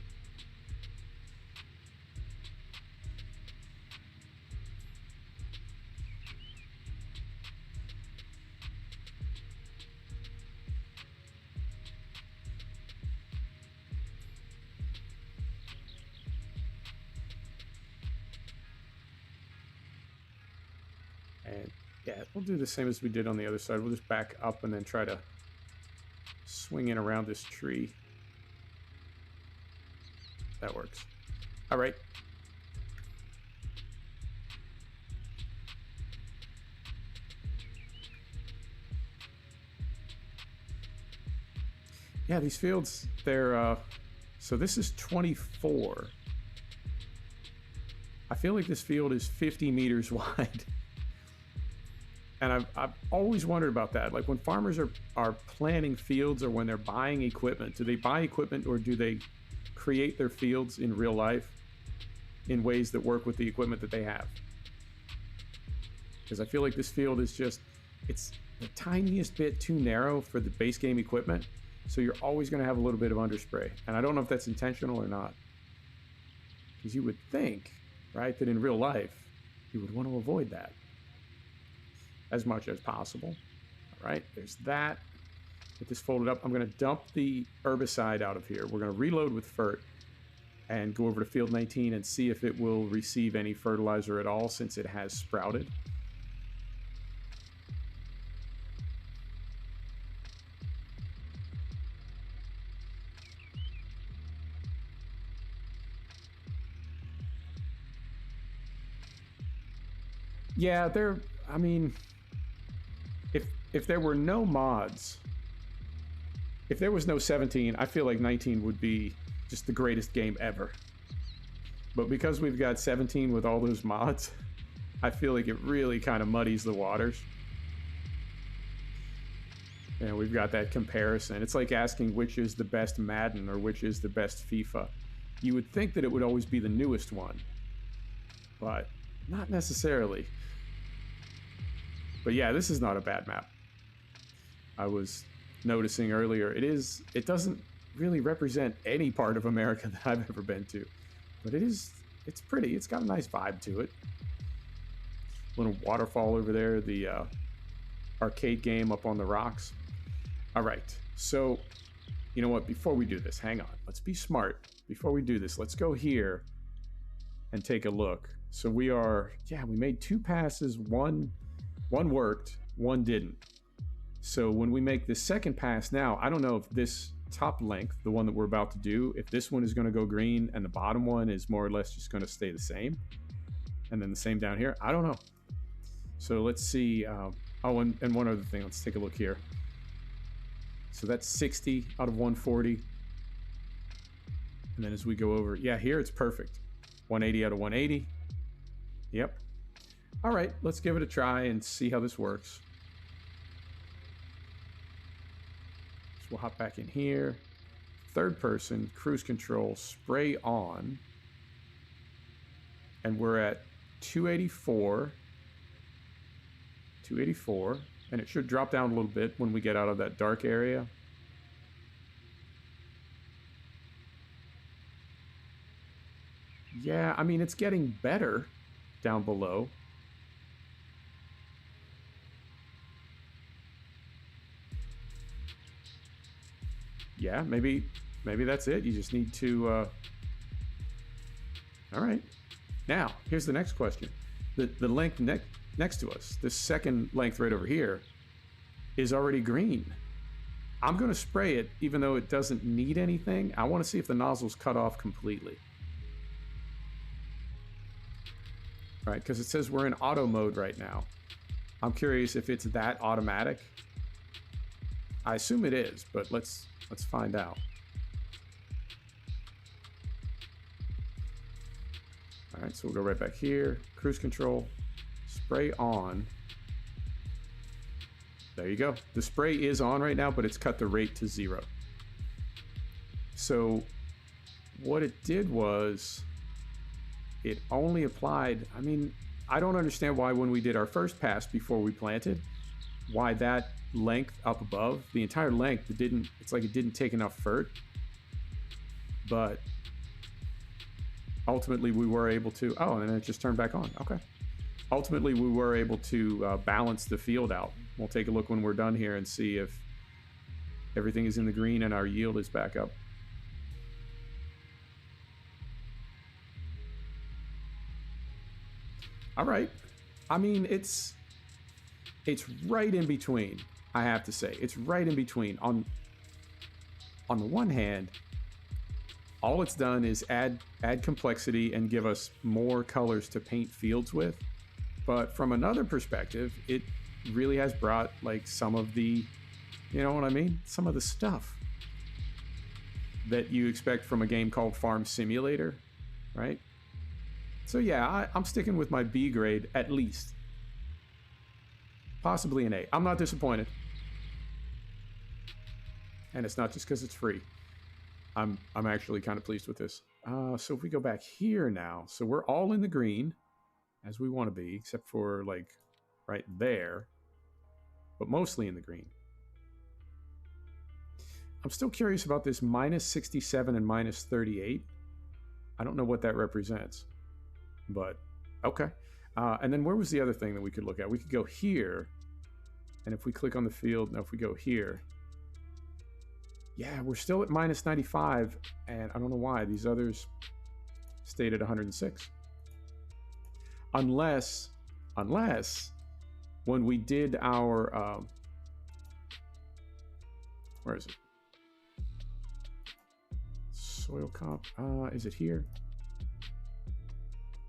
And yeah, we'll do the same as we did on the other side. We'll just back up and then try to swing in around this tree. That works. All right. Yeah, these fields, they're, so this is 24. I feel like this field is 50 meters wide. And I've always wondered about that. Like when farmers are planning fields or when they're buying equipment, do they buy equipment or do they create their fields in real life in ways that work with the equipment that they have? Because I feel like this field is just, it's the tiniest bit too narrow for the base game equipment. So you're always going to have a little bit of underspray. And I don't know if that's intentional or not. Because you would think, right, that in real life, you would want to avoid that as much as possible. All right, there's that. Get this folded up. I'm going to dump the herbicide out of here. We're going to reload with FERT and go over to field 19 and see if it will receive any fertilizer at all since it has sprouted. Yeah, I mean, if there were no mods, if there was no 17, I feel like 19 would be just the greatest game ever. But because we've got 17 with all those mods, I feel like it really kind of muddies the waters. And we've got that comparison. It's like asking which is the best Madden or which is the best FIFA. You would think that it would always be the newest one, but not necessarily. But yeah, this is not a bad map. I was noticing earlier, it doesn't really represent any part of America that I've ever been to. But it's pretty. It's got a nice vibe to it. Little waterfall over there, the arcade game up on the rocks. All right, so you know what? Before we do this, hang on. Let's be smart. Before we do this, let's go here and take a look. So we are, yeah, we made 2 passes. One worked, one didn't. So when we make the second pass now, I don't know if this top length, the one that we're about to do, if this one is going to go green and the bottom one is more or less just going to stay the same. And then the same down here. I don't know. So let's see. Oh, and one other thing. Let's take a look here. So that's 60 out of 140. And then as we go over, yeah, here it's perfect. 180 out of 180. Yep. All right, let's give it a try and see how this works. So we'll hop back in here. Third person, cruise control, spray on. And we're at 284. 284. And it should drop down a little bit when we get out of that dark area. Yeah, I mean, it's getting better down below. Yeah, maybe that's it. You just need to... All right. Now, here's the next question. The length next to us, this second length right over here, is already green. I'm going to spray it, even though it doesn't need anything. I want to see if the nozzle's cut off completely. Right, because it says we're in auto mode right now. I'm curious if it's that automatic. I assume it is, but let's find out. All right, so we'll go right back here. Cruise control, spray on. There you go. The spray is on right now, but it's cut the rate to 0. So what it did was it only applied, I mean, I don't understand why when we did our first pass before we planted, why that length up above, the entire length, it's like it didn't take enough fert. But ultimately we were able to, oh, and then it just turned back on. Okay. Ultimately we were able to balance the field out. We'll take a look when we're done here and see if everything is in the green and our yield is back up. All right. I mean, it's right in between, I have to say. It's right in between. On the one hand, all it's done is add complexity and give us more colors to paint fields with. But from another perspective, it really has brought like some of the, you know what I mean? Some of the stuff that you expect from a game called Farm Simulator, right? So yeah, I'm sticking with my B grade at least. Possibly an A. I'm not disappointed. And it's not just because it's free. I'm actually kind of pleased with this. So if we go back here now, so we're all in the green, as we want to be, except for like right there, but mostly in the green. I'm still curious about this minus 67 and minus 38. I don't know what that represents, but okay. And then where was the other thing that we could look at? We could go here, and if we click on the field, now if we go here, yeah, we're still at minus 95, and I don't know why. These others stayed at 106. Unless when we did our, where is it? Soil comp, is it here?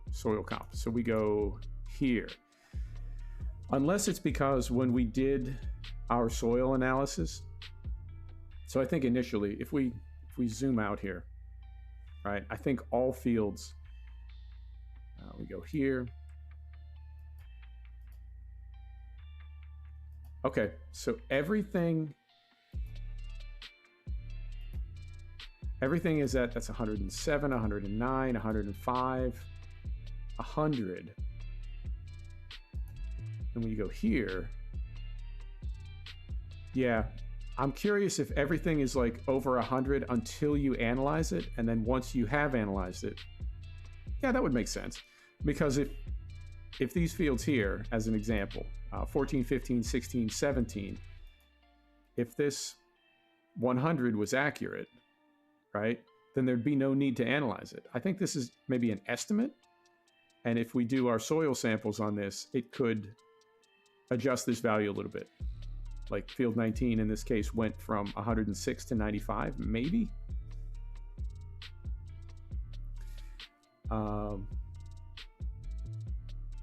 Soil comp, so we go here. Unless it's because when we did our soil analysis, so I think initially, if we zoom out here, right, I think all fields, we go here. Okay, so everything is at, that's 107, 109, 105, 100. And when you go here, yeah, I'm curious if everything is like over 100 until you analyze it, and then once you have analyzed it, yeah, that would make sense. Because if these fields here, as an example, 14, 15, 16, 17, if this 100 was accurate, right, then there'd be no need to analyze it. I think this is maybe an estimate, And if we do our soil samples on this, it could adjust this value a little bit. Like field 19 in this case went from 106 to 95, maybe.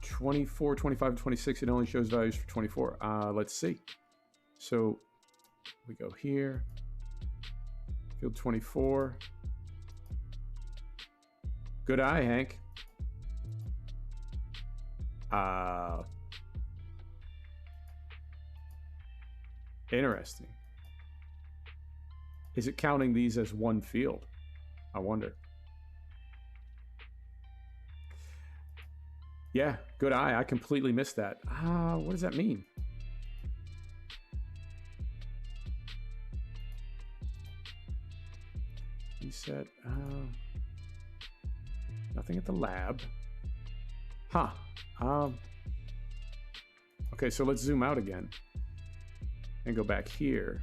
24, 25, 26, it only shows values for 24. Let's see. So we go here, field 24. Good eye, Hank. Interesting. Is it counting these as one field? I wonder. Yeah, good eye. I completely missed that. What does that mean? He said, nothing at the lab. Huh. Okay, so let's zoom out again and go back here.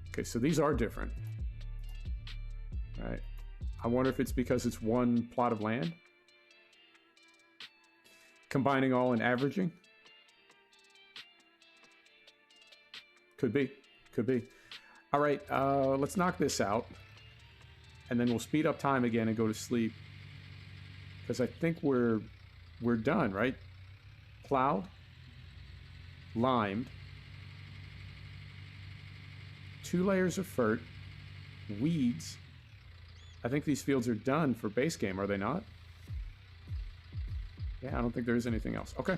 Okay, so these are different. All right. I wonder if it's because it's one plot of land. Combining all and averaging. Could be. Could be. All right, let's knock this out. And then we'll speed up time again and go to sleep. Because I think we're done, right? Plowed. Limed. 2 layers of fert. Weeds. I think these fields are done for base game, are they not? Yeah, I don't think there is anything else. Okay.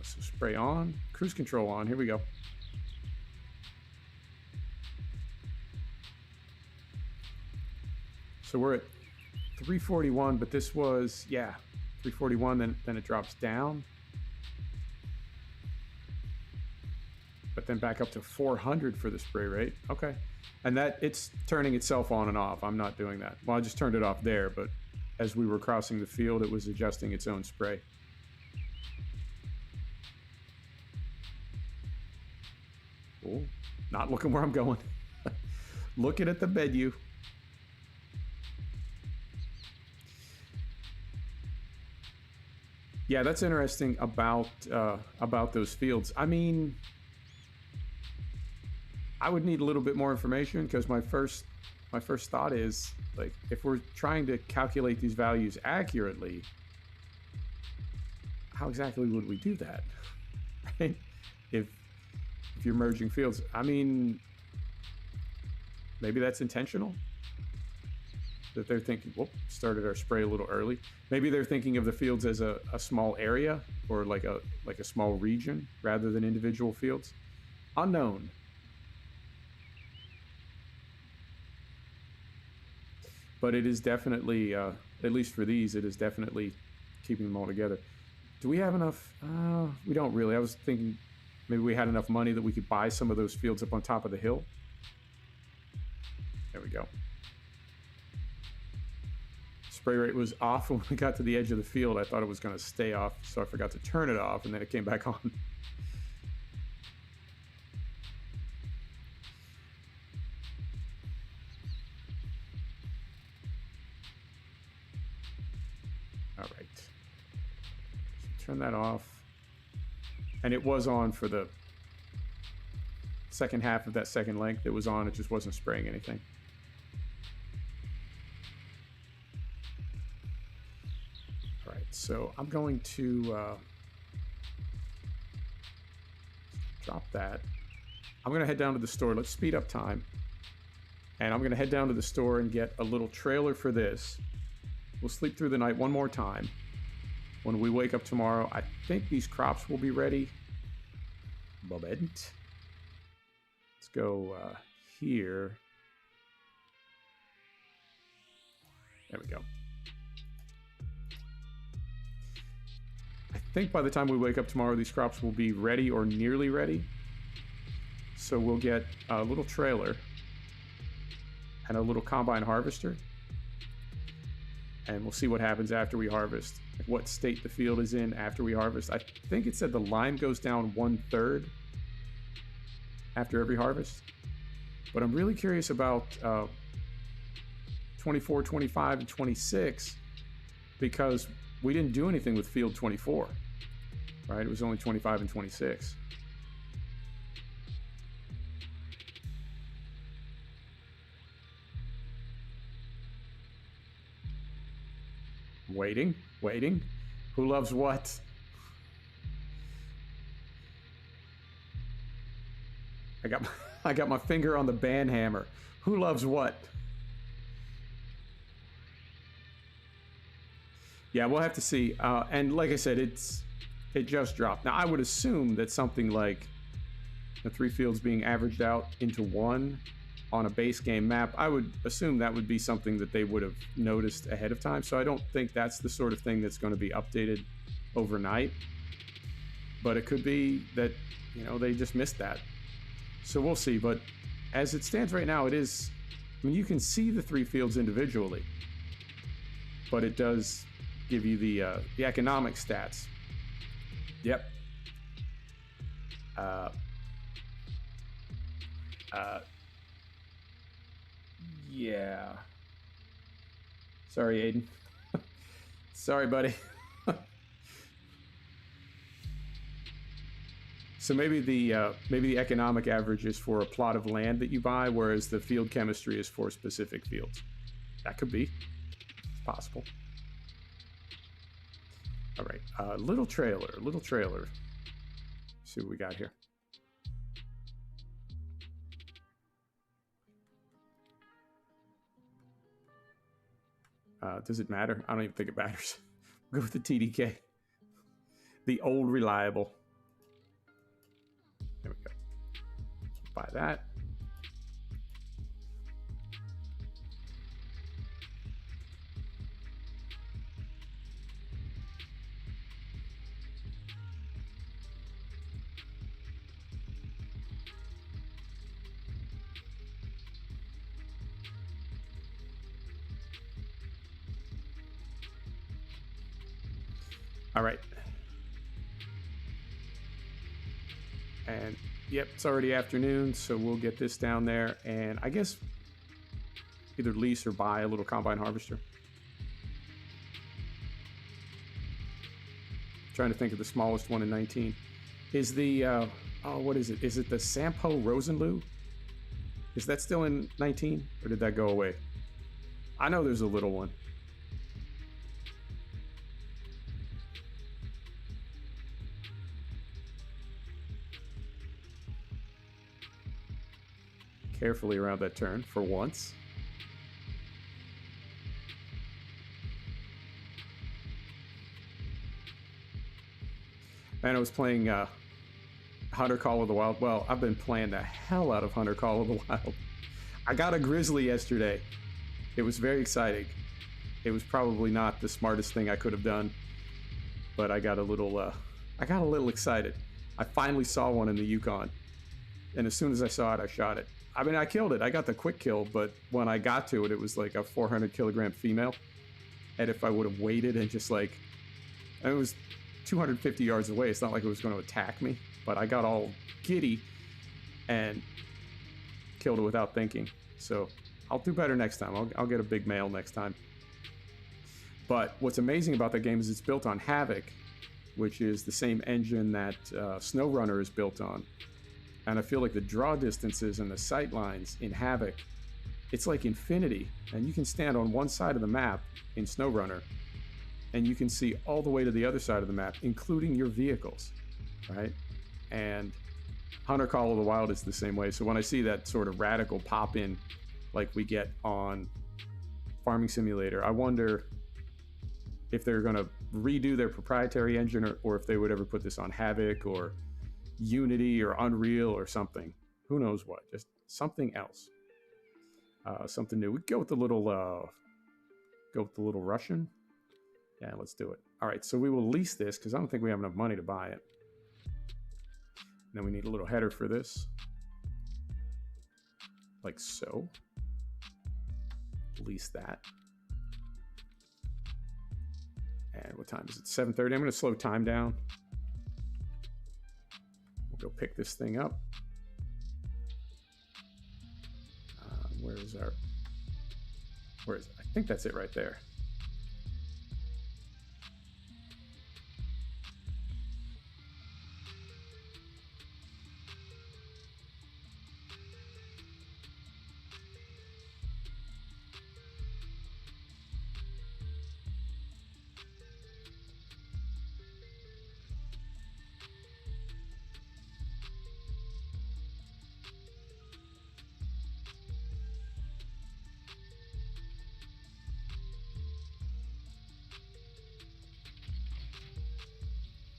So spray on. Cruise control on. Here we go. So we're at 341, but this was, yeah, 341, then it drops down. But then back up to 400 for the spray rate. Okay. And that, it's turning itself on and off. I'm not doing that. Well, I just turned it off there, but as we were crossing the field, it was adjusting its own spray. Oh, not looking where I'm going. Looking at the menu. Yeah, that's interesting about those fields. I mean, I would need a little bit more information because my first thought is, like, if we're trying to calculate these values accurately, how exactly would we do that? Right? If you're merging fields, I mean, maybe that's intentional. That they're thinking, whoop, started our spray a little early. Maybe they're thinking of the fields as a small area or like a small region rather than individual fields. Unknown. But it is definitely, at least for these, it is definitely keeping them all together. Do we have enough? We don't really. I was thinking maybe we had enough money that we could buy some of those fields up on top of the hill. There we go. Spray rate was off when we got to the edge of the field. I thought it was going to stay off, so I forgot to turn it off, and then it came back on. All right. So turn that off. And it was on for the second half of that second length. It was on. It just wasn't spraying anything. So I'm going to drop that. I'm going to head down to the store. Let's speed up time. And I'm going to head down to the store and get a little trailer for this. We'll sleep through the night one more time. When we wake up tomorrow, I think these crops will be ready. Moment. Let's go here. There we go. I think by the time we wake up tomorrow, these crops will be ready or nearly ready. So we'll get a little trailer and a little combine harvester. And we'll see what happens after we harvest. Like what state the field is in after we harvest. I think it said the lime goes down 1/3 after every harvest. But I'm really curious about 24, 25, and 26 because we didn't do anything with field 24, right? It was only 25 and 26. Waiting. Who loves what? I got my finger on the band hammer. Who loves what? Yeah, we'll have to see. And like I said, it just dropped. Now I would assume that something like the 3 fields being averaged out into 1 on a base game map, I would assume that would be something that they would have noticed ahead of time. So I don't think that's the sort of thing that's going to be updated overnight. But it could be that, they just missed that. So we'll see. But as it stands right now, it is, you can see the 3 fields individually, but it does give you the economic stats. Yep. Yeah. Sorry, Aiden. Sorry, buddy. So maybe the economic average is for a plot of land that you buy, whereas the field chemistry is for specific fields. That could be. It's possible. All right. Little trailer. See what we got here. Does it matter? I don't even think it matters. We'll go with the TDK. The old reliable. There we go. Buy that. All right. And yep, it's already afternoon, so we'll get this down there. And I guess either lease or buy a little combine harvester. Trying to think of the smallest one in 19. Is the, what is it? Is it the Sampo Rosenlu? Is that still in 19? Or did that go away? I know there's a little one. Carefully around that turn for once. And I was playing Hunter Call of the Wild. Well, I've been playing the hell out of Hunter Call of the Wild. I got a grizzly yesterday. It was very exciting. It was probably not the smartest thing I could have done, but I got a little excited. I finally saw one in the Yukon, and as soon as I saw it, I shot it. I mean, I killed it. I got the quick kill, but when I got to it, it was like a 400 kilogram female. And if I would have waited and just and it was 250 yards away. It's not like it was going to attack me, but I got all giddy and killed it without thinking. So I'll do better next time. I'll get a big male next time. But what's amazing about that game is it's built on Havoc, which is the same engine that SnowRunner is built on. And I feel like the draw distances and the sight lines in Havoc, it's like infinity. And you can stand on one side of the map in SnowRunner, and you can see all the way to the other side of the map, including your vehicles, right? And Hunter Call of the Wild is the same way. So when I see that sort of radical pop-in like we get on Farming Simulator, I wonder if they're going to redo their proprietary engine or if they would ever put this on Havoc or Unity or Unreal or something. Who knows what? Just something else. Something new. We go with the little Russian. Yeah, let's do it. All right, so we will lease this because I don't think we have enough money to buy it. And then we need a little header for this. Like so. Lease that. And what time is it? 7:30. I'm going to slow time down. We'll go pick this thing up. Where is our... Where is it? I think that's it right there.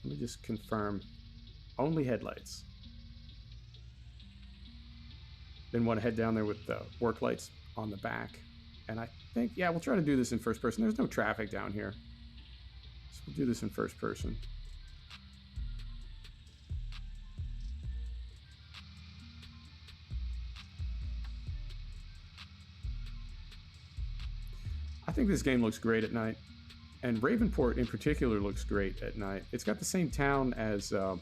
Let me just confirm. Only headlights. Then want to head down there with the work lights on the back. And I think, yeah, we'll try to do this in first person. There's no traffic down here. So we'll do this in first person. I think this game looks great at night. And Ravenport in particular looks great at night. It's got the same town as, well,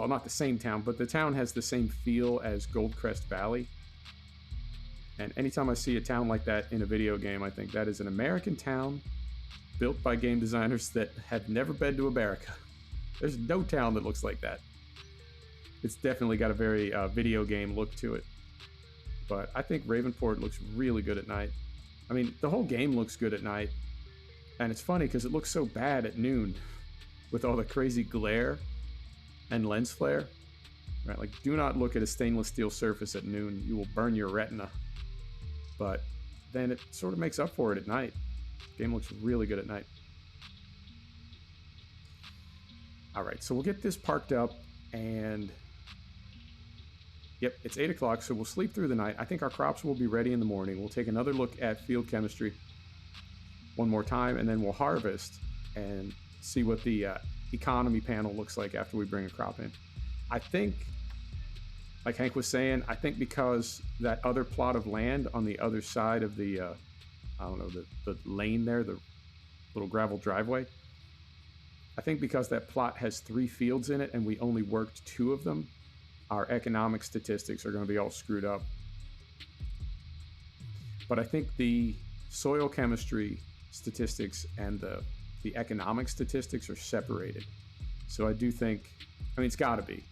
not the same town, but the town has the same feel as Goldcrest Valley. And anytime I see a town like that in a video game, I think that is an American town built by game designers that have never been to America. There's no town that looks like that. It's definitely got a very video game look to it. But I think Ravenport looks really good at night. I mean, the whole game looks good at night. And it's funny because it looks so bad at noon with all the crazy glare and lens flare. Right? Like, do not look at a stainless steel surface at noon. You will burn your retina. But then it sort of makes up for it at night. The game looks really good at night. All right, so we'll get this parked up and... Yep, it's 8 o'clock, so we'll sleep through the night. I think our crops will be ready in the morning. We'll take another look at field chemistry one more time, and then we'll harvest and see what the economy panel looks like after we bring a crop in. I think, like Hank was saying, I think because that other plot of land on the other side of the, I don't know, the lane there, the little gravel driveway, I think because that plot has 3 fields in it and we only worked 2 of them, our economic statistics are going to be all screwed up. But I think the soil chemistry statistics and the economic statistics are separated. So I do think, I mean, it's got to be,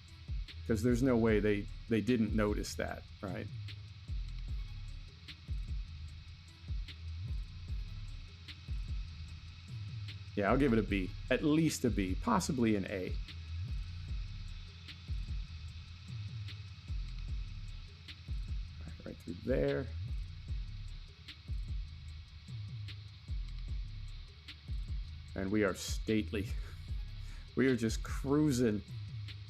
because there's no way they didn't notice that, right? Yeah, I'll give it a B. At least a B, possibly an A. Right through there. And we are stately. We are just cruising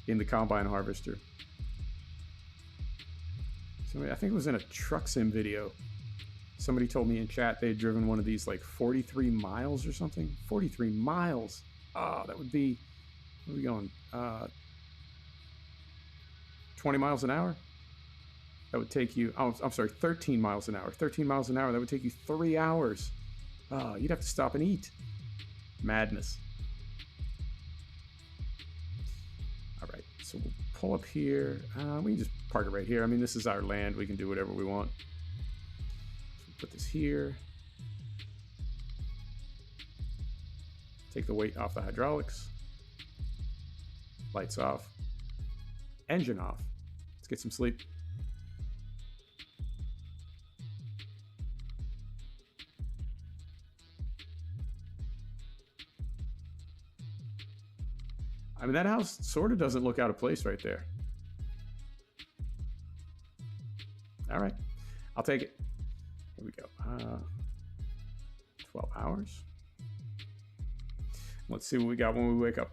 in the combine harvester. Somebody, I think it was in a truck sim video. Somebody told me in chat they had driven one of these like 43 miles or something. 43 miles. Oh, that would be, where are we going? 20 miles an hour? That would take you, oh, I'm sorry, 13 miles an hour. 13 miles an hour, that would take you 3 hours. Oh, you'd have to stop and eat. Madness. All right, so we'll pull up here. We can just park it right here. I mean, this is our land. We can do whatever we want. So we'll put this here. Take the weight off the hydraulics. Lights off. Engine off. Let's get some sleep. I mean, that house sort of doesn't look out of place right there. All right, I'll take it. Here we go. 12 hours. Let's see what we got when we wake up.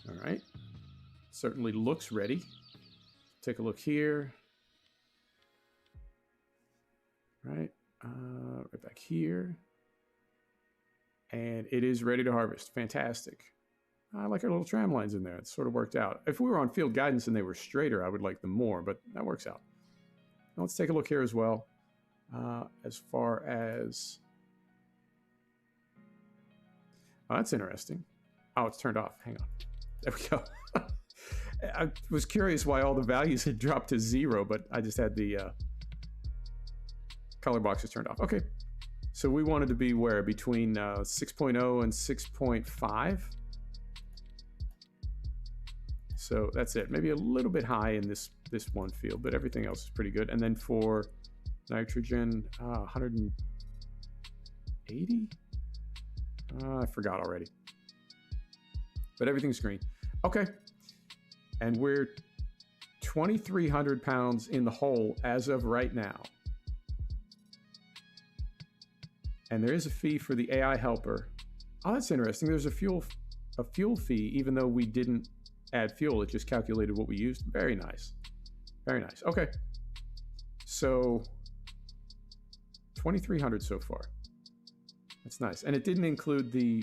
All right. Certainly looks ready. Take a look here. Right back here. And it is ready to harvest. Fantastic. I like our little tram lines in there. It sort of worked out. If we were on field guidance and they were straighter, I would like them more, but that works out. Now let's take a look here as well. As far as... Oh, that's interesting. Oh, it's turned off. Hang on. There we go. I was curious why all the values had dropped to 0, but I just had the color boxes turned off. Okay, so we wanted to be where? Between 6.0 and 6.5. So that's it. Maybe a little bit high in this one field, but everything else is pretty good. And then for nitrogen, 180? I forgot already. But everything's green. Okay. And we're 2,300 pounds in the hole as of right now. And there is a fee for the AI helper. Oh, that's interesting. There's a fuel fee, even though we didn't add fuel. It just calculated what we used. Very nice. Very nice. Okay. So 2,300 so far. That's nice. And it didn't include the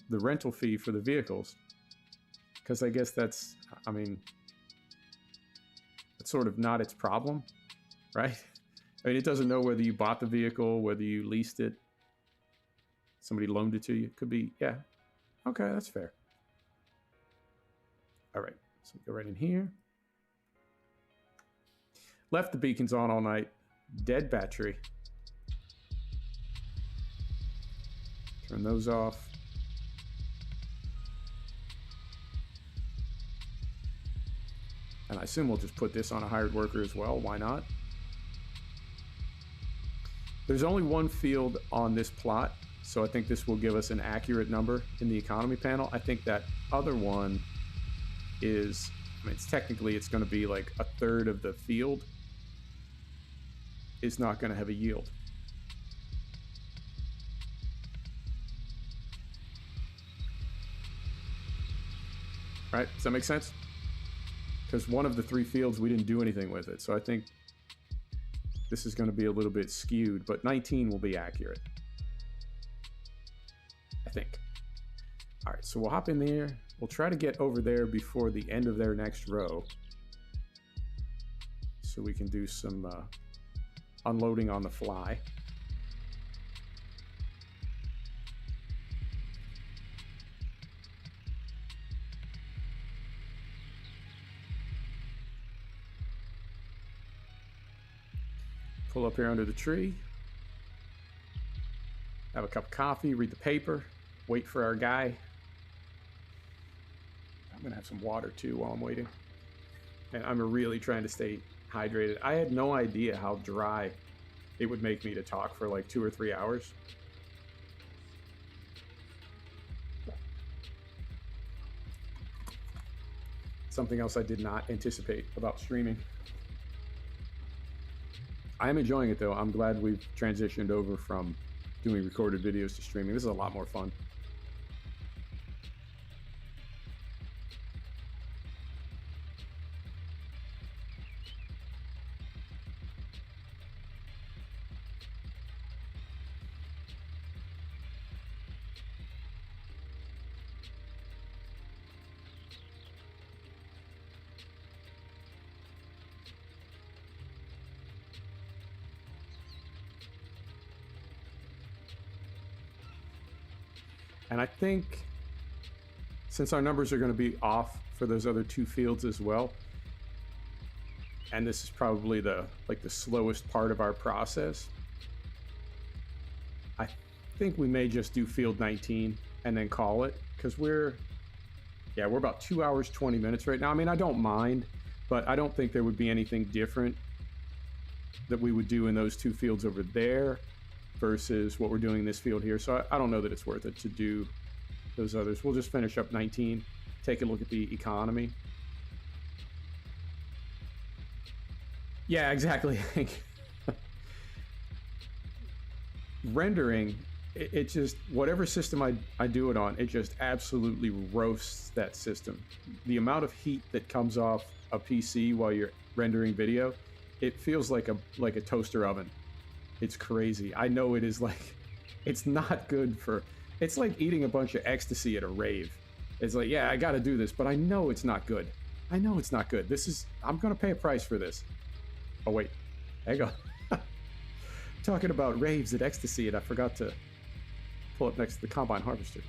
rental fee for the vehicles, because I guess that's, I mean, it's sort of not its problem, right? I mean, it doesn't know whether you bought the vehicle, whether you leased it, somebody loaned it to you. Could be, yeah. Okay, that's fair. All right, so go right in here. Left the beacons on all night. Dead battery. Turn those off. And I assume we'll just put this on a hired worker as well. Why not? There's only one field on this plot, so I think this will give us an accurate number in the economy panel. I think that other one is, I mean, it's going to be like a third of the field is not going to have a yield. Right? Does that make sense? Because one of the 3 fields, we didn't do anything with it. So I think this is going to be a little bit skewed, but 19 will be accurate. I think. All right, so we'll hop in there. We'll try to get over there before the end of their next row, so we can do some unloading on the fly. Pull up here under the tree, have a cup of coffee, read the paper, wait for our guy. I'm gonna have some water too while I'm waiting. And I'm really trying to stay hydrated. I had no idea how dry it would make me to talk for like 2 or 3 hours. Something else I did not anticipate about streaming. I'm enjoying it though. I'm glad we've transitioned over from doing recorded videos to streaming. This is a lot more fun. And I think since our numbers are going to be off for those other 2 fields as well, and this is probably the slowest part of our process, I think we may just do field 19 and then call it, because we're about 2 hours 20 minutes right now. I mean, I don't mind, but I don't think there would be anything different that we would do in those 2 fields over there versus what we're doing in this field here. So I don't know that it's worth it to do those others. We'll just finish up 19, take a look at the economy. Yeah, exactly. Rendering, it just, whatever system I do it on, it just absolutely roasts that system. The amount of heat that comes off a PC while you're rendering video, it feels like a toaster oven. It's crazy. I know it is like, it's not good for, it's like eating a bunch of ecstasy at a rave. It's like, yeah, I got to do this, but I know it's not good. I know it's not good. I'm going to pay a price for this. Oh, wait. Hang on. Talking about raves at ecstasy, and I forgot to pull up next to the combine harvester.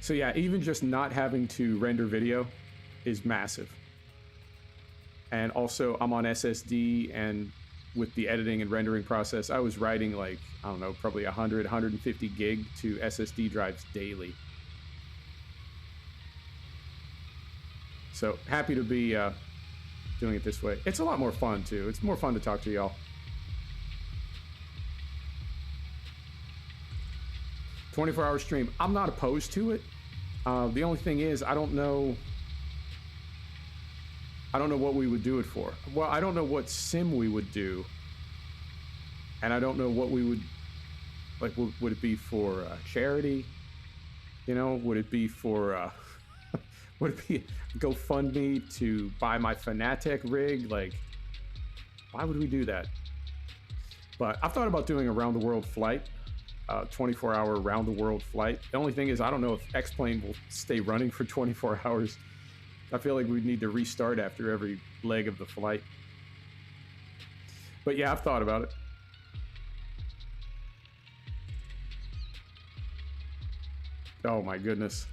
So yeah, even just not having to render video is massive. And also I'm on SSD, and with the editing and rendering process, I was writing like, I don't know, probably 100, 150 gig to SSD drives daily. So happy to be doing it this way. It's a lot more fun too. It's more fun to talk to y'all. 24-hour stream. I'm not opposed to it. The only thing is, I don't know what we would do it for. Well, I don't know what sim we would do. And I don't know what we would, like, would it be for charity? You know, would it be for, would it be GoFundMe to buy my Fanatec rig? Like, why would we do that? But I've thought about doing a round the world flight, 24-hour round the world flight. The only thing is, I don't know if X-Plane will stay running for 24 hours. I feel like we'd need to restart after every leg of the flight. But yeah, I've thought about it. Oh my goodness.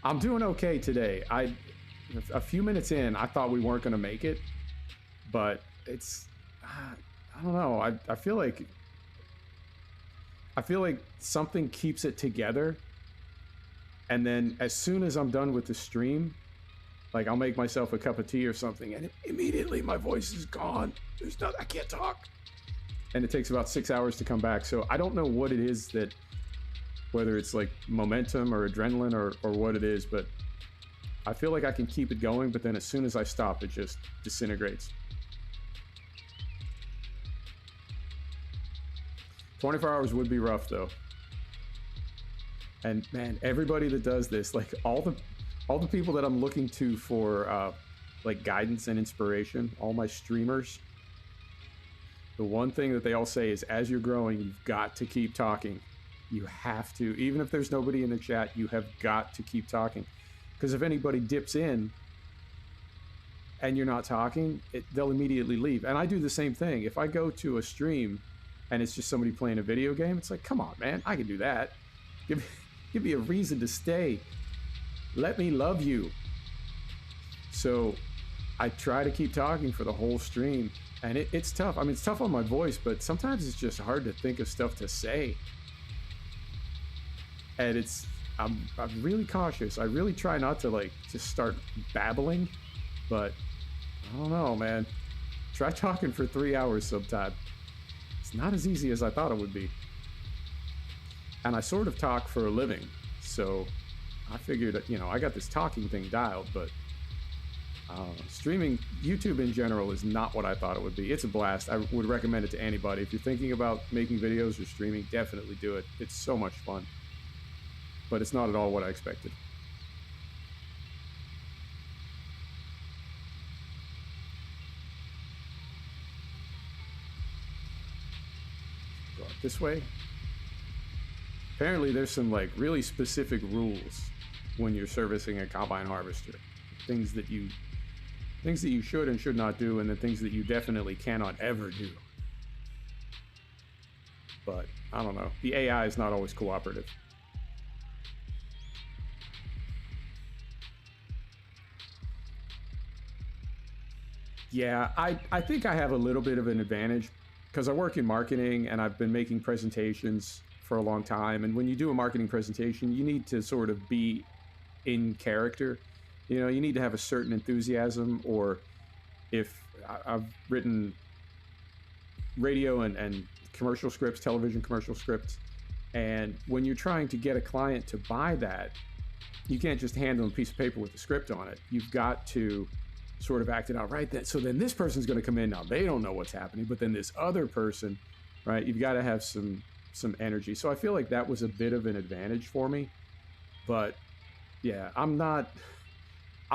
I'm doing okay today. A few minutes in, I thought we weren't going to make it, but it's, I don't know. I feel like something keeps it together. And then as soon as I'm done with the stream, like I'll make myself a cup of tea or something, and immediately my voice is gone. I can't talk. And it takes about 6 hours to come back. So I don't know what it is that, whether it's like momentum or adrenaline or what it is, but I feel like I can keep it going, but then as soon as I stop, it just disintegrates. 24 hours would be rough though. And man, everybody that does this, like all the people that I'm looking to for like guidance and inspiration, all my streamers, the one thing that they all say is, as you're growing, you've got to keep talking. You have to, even if there's nobody in the chat, you have got to keep talking. Because if anybody dips in and you're not talking, they'll immediately leave. And I do the same thing. If I go to a stream and it's just somebody playing a video game, it's like, come on, man, I can do that. Give me a reason to stay. Let me love you. So I try to keep talking for the whole stream. And it's tough. I mean, it's tough on my voice, but sometimes it's just hard to think of stuff to say. And I'm really cautious. I really try not to like just start babbling, but I don't know, man. Try talking for 3 hours sometime. It's not as easy as I thought it would be. And I sort of talk for a living, so I figured, you know, I got this talking thing dialed, but streaming, YouTube in general, is not what I thought it would be. It's a blast. I would recommend it to anybody. If you're thinking about making videos or streaming, definitely do it. It's so much fun. But it's not at all what I expected. Go out this way. Apparently there's some like really specific rules when you're servicing a combine harvester. Things that you should and should not do, and the things that you definitely cannot ever do. But I don't know. The AI is not always cooperative. Yeah, I think I have a little bit of an advantage because I work in marketing and I've been making presentations for a long time. And when you do a marketing presentation, you need to sort of be in character. You know, you need to have a certain enthusiasm, or if I've written radio and commercial scripts, television commercial scripts, and when you're trying to get a client to buy that, you can't just hand them a piece of paper with the script on it. You've got to sort of act it out right then. So then this person's going to come in. Now they don't know what's happening, but then this other person, right? You've got to have some energy. So I feel like that was a bit of an advantage for me. But yeah, I'm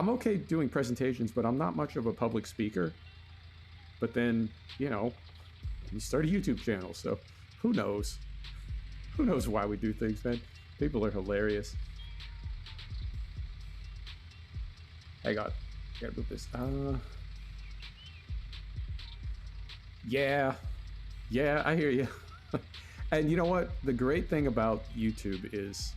okay doing presentations, but I'm not much of a public speaker. But then, you know, you start a YouTube channel, so who knows? Who knows why we do things, man? People are hilarious. Hang on. Gotta move this. Yeah, I hear you. And you know what? The great thing about YouTube is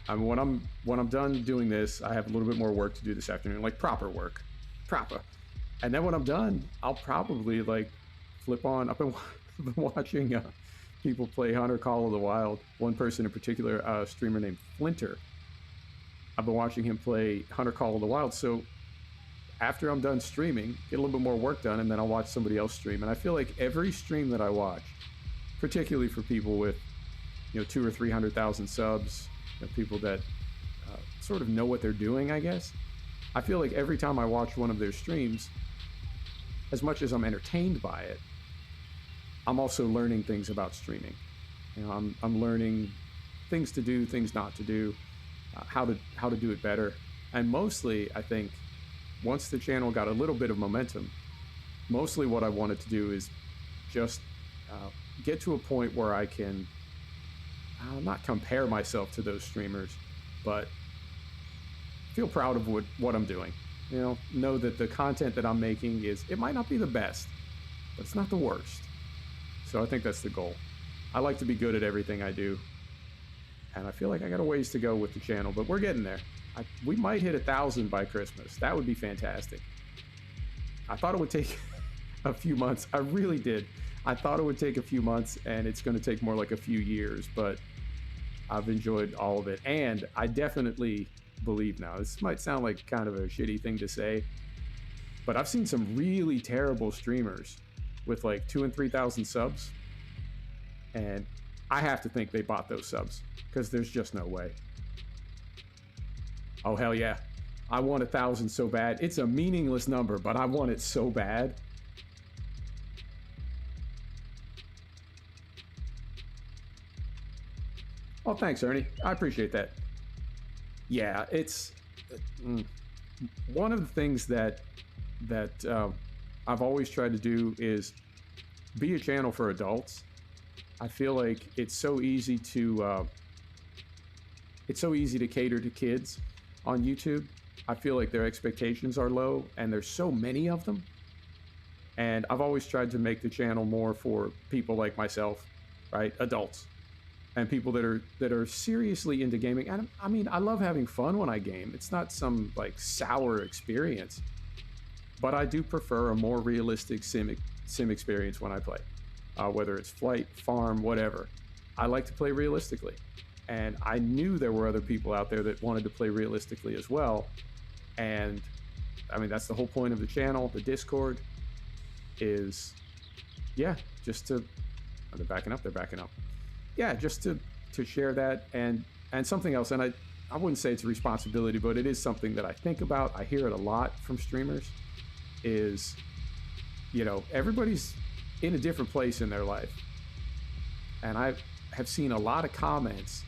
I mean, when I'm done doing this, I have a little bit more work to do this afternoon, like proper work, proper. And then when I'm done, I'll probably like flip on. I've been watching people play Hunter Call of the Wild. One person in particular, a streamer named Flinter. I've been watching him play Hunter Call of the Wild. So after I'm done streaming, get a little bit more work done, and then I'll watch somebody else stream. And I feel like every stream that I watch, particularly for people with, 200,000 or 300,000 subs, people that sort of know what they're doing, I guess. I feel like every time I watch one of their streams, as much as I'm entertained by it, I'm also learning things about streaming. I'm learning things to do, things not to do, how to do it better. And mostly, I think, once the channel got a little bit of momentum, mostly what I wanted to do is just get to a point where I can not compare myself to those streamers, but feel proud of what I'm doing. Know that the content that I'm making it might not be the best, but it's not the worst. So I think that's the goal. I like to be good at everything I do, and I feel like I got a ways to go with the channel, but we're getting there. We might hit 1,000 by Christmas. That would be fantastic. I thought it would take a few months. I really did. I thought it would take a few months, and it's going to take more like a few years, but I've enjoyed all of it. And I definitely believe now, this might sound like kind of a shitty thing to say, but I've seen some really terrible streamers with like 2,000 and 3,000 subs, and I have to think they bought those subs, because there's just no way. Oh, hell yeah. I want 1,000 so bad. It's a meaningless number, but I want it so bad. Oh, thanks, Ernie. I appreciate that. Yeah, it's one of the things that I've always tried to do is be a channel for adults. I feel like it's so easy to cater to kids on YouTube. I feel like their expectations are low, and there's so many of them. And I've always tried to make the channel more for people like myself, right? Adults. And people that are seriously into gaming. And I mean, I love having fun when I game. It's not some like sour experience, but I do prefer a more realistic sim experience when I play, whether it's flight, farm, whatever. I like to play realistically, and I knew there were other people out there that wanted to play realistically as well. And I mean, that's the whole point of the channel. The Discord is, yeah, just to, oh, they're backing up. Yeah, just to share that and something else. And I wouldn't say it's a responsibility, but it is something that I think about. I hear it a lot from streamers is, everybody's in a different place in their life. And I have seen a lot of comments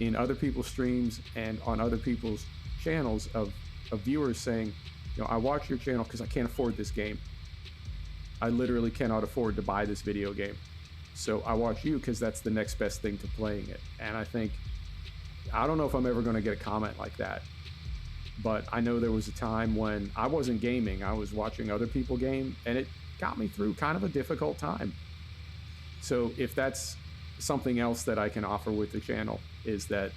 in other people's streams and on other people's channels of viewers saying, I watch your channel because I can't afford this game. I literally cannot afford to buy this video game. So I watch you because that's the next best thing to playing it. And I don't know if I'm ever going to get a comment like that, but I know there was a time when I wasn't gaming, I was watching other people game, and it got me through kind of a difficult time. So if that's something else that I can offer with the channel, is that,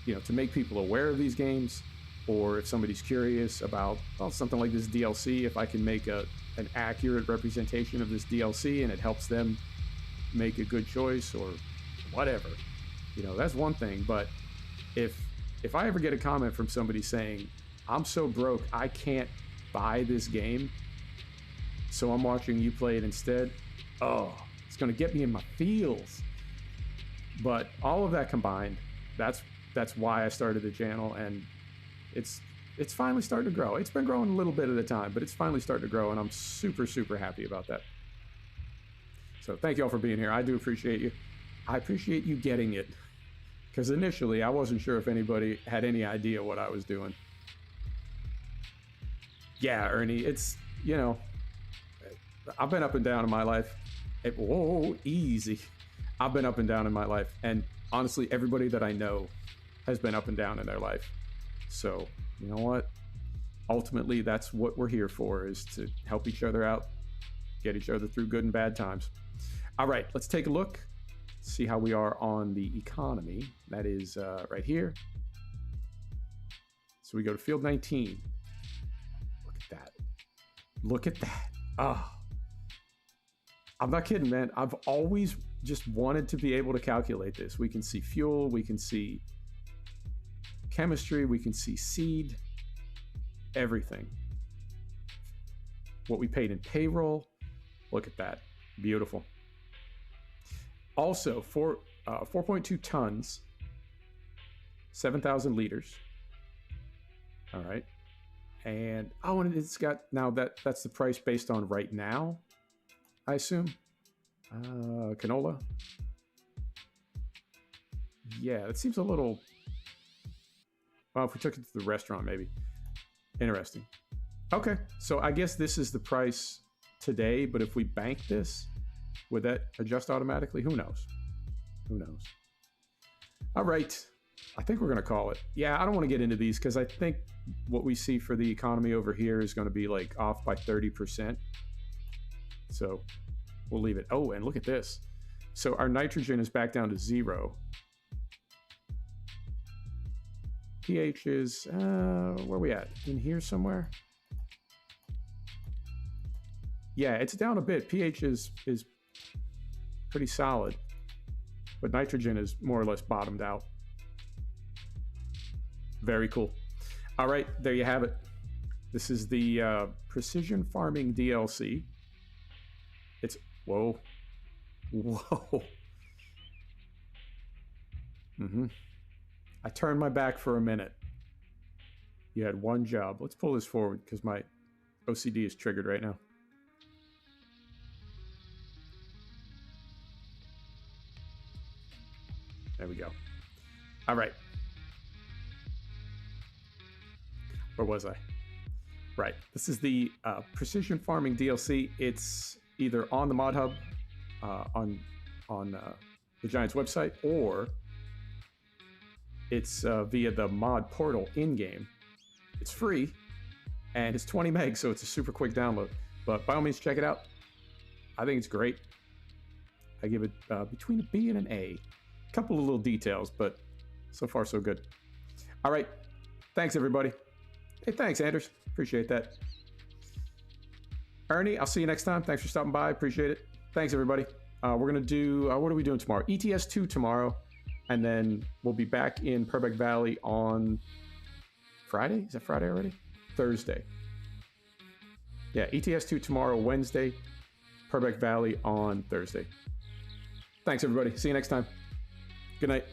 to make people aware of these games, or if somebody's curious about something like this DLC, if I can make an accurate representation of this DLC and it helps them make a good choice or whatever, that's one thing. But if I ever get a comment from somebody saying, I'm so broke I can't buy this game, so I'm watching you play it instead, it's going to get me in my feels. But all of that combined, that's why I started the channel, and it's finally starting to grow. It's been growing a little bit at a time, but it's finally starting to grow, and I'm super, super happy about that. So thank you all for being here. I do appreciate you. I appreciate you getting it, because initially I wasn't sure if anybody had any idea what I was doing. Yeah, Ernie, it's, I've been up and down in my life. Whoa, easy. I've been up and down in my life, and honestly, everybody that I know has been up and down in their life. So, you know what? Ultimately, that's what we're here for, is to help each other out, get each other through good and bad times. All right, let's take a look see how we are on the economy. That is right here. So we go to field 19. Look at that. Look at that. Oh, I'm not kidding, man. I've always just wanted to be able to calculate this. We can see fuel, we can see chemistry, we can see seed, everything. What we paid in payroll. Look at that. Beautiful. Also, 4.2 tons, 7,000 liters. All right. And and it's got, now that's the price based on right now, I assume. Canola. Yeah, it seems a little, well, if we took it to the restaurant, maybe. Interesting. Okay, so I guess this is the price today, but if we bank this, would that adjust automatically? Who knows? Who knows? All right, I think we're going to call it. Yeah, I don't want to get into these because I think what we see for the economy over here is going to be like off by 30%. So we'll leave it. Oh, and look at this. So our nitrogen is back down to 0. pH is, where are we at? In here somewhere? Yeah, it's down a bit. pH is pretty solid, but nitrogen is more or less bottomed out. Very cool. All right, there you have it. This is the Precision Farming DLC. It's, whoa. I turned my back for a minute. You had one job. Let's pull this forward because my OCD is triggered right now. There we go. All right. Where was I? Right. This is the Precision Farming DLC. It's either on the Mod Hub, on the Giants website, or it's via the mod portal in-game. It's free, and it's 20 megs, so it's a super quick download. But by all means, check it out. I think it's great. I give it between a B and an A. A couple of little details, but so far so good. All right. Thanks, everybody. Hey, thanks, Anders. Appreciate that. Ernie, I'll see you next time. Thanks for stopping by. Appreciate it. Thanks, everybody. We're going to do, what are we doing tomorrow? ETS 2 tomorrow. And then we'll be back in Purbeck Valley on Friday. Is that Friday already? Thursday. Yeah, ETS 2 tomorrow, Wednesday. Purbeck Valley on Thursday. Thanks, everybody. See you next time. Good night.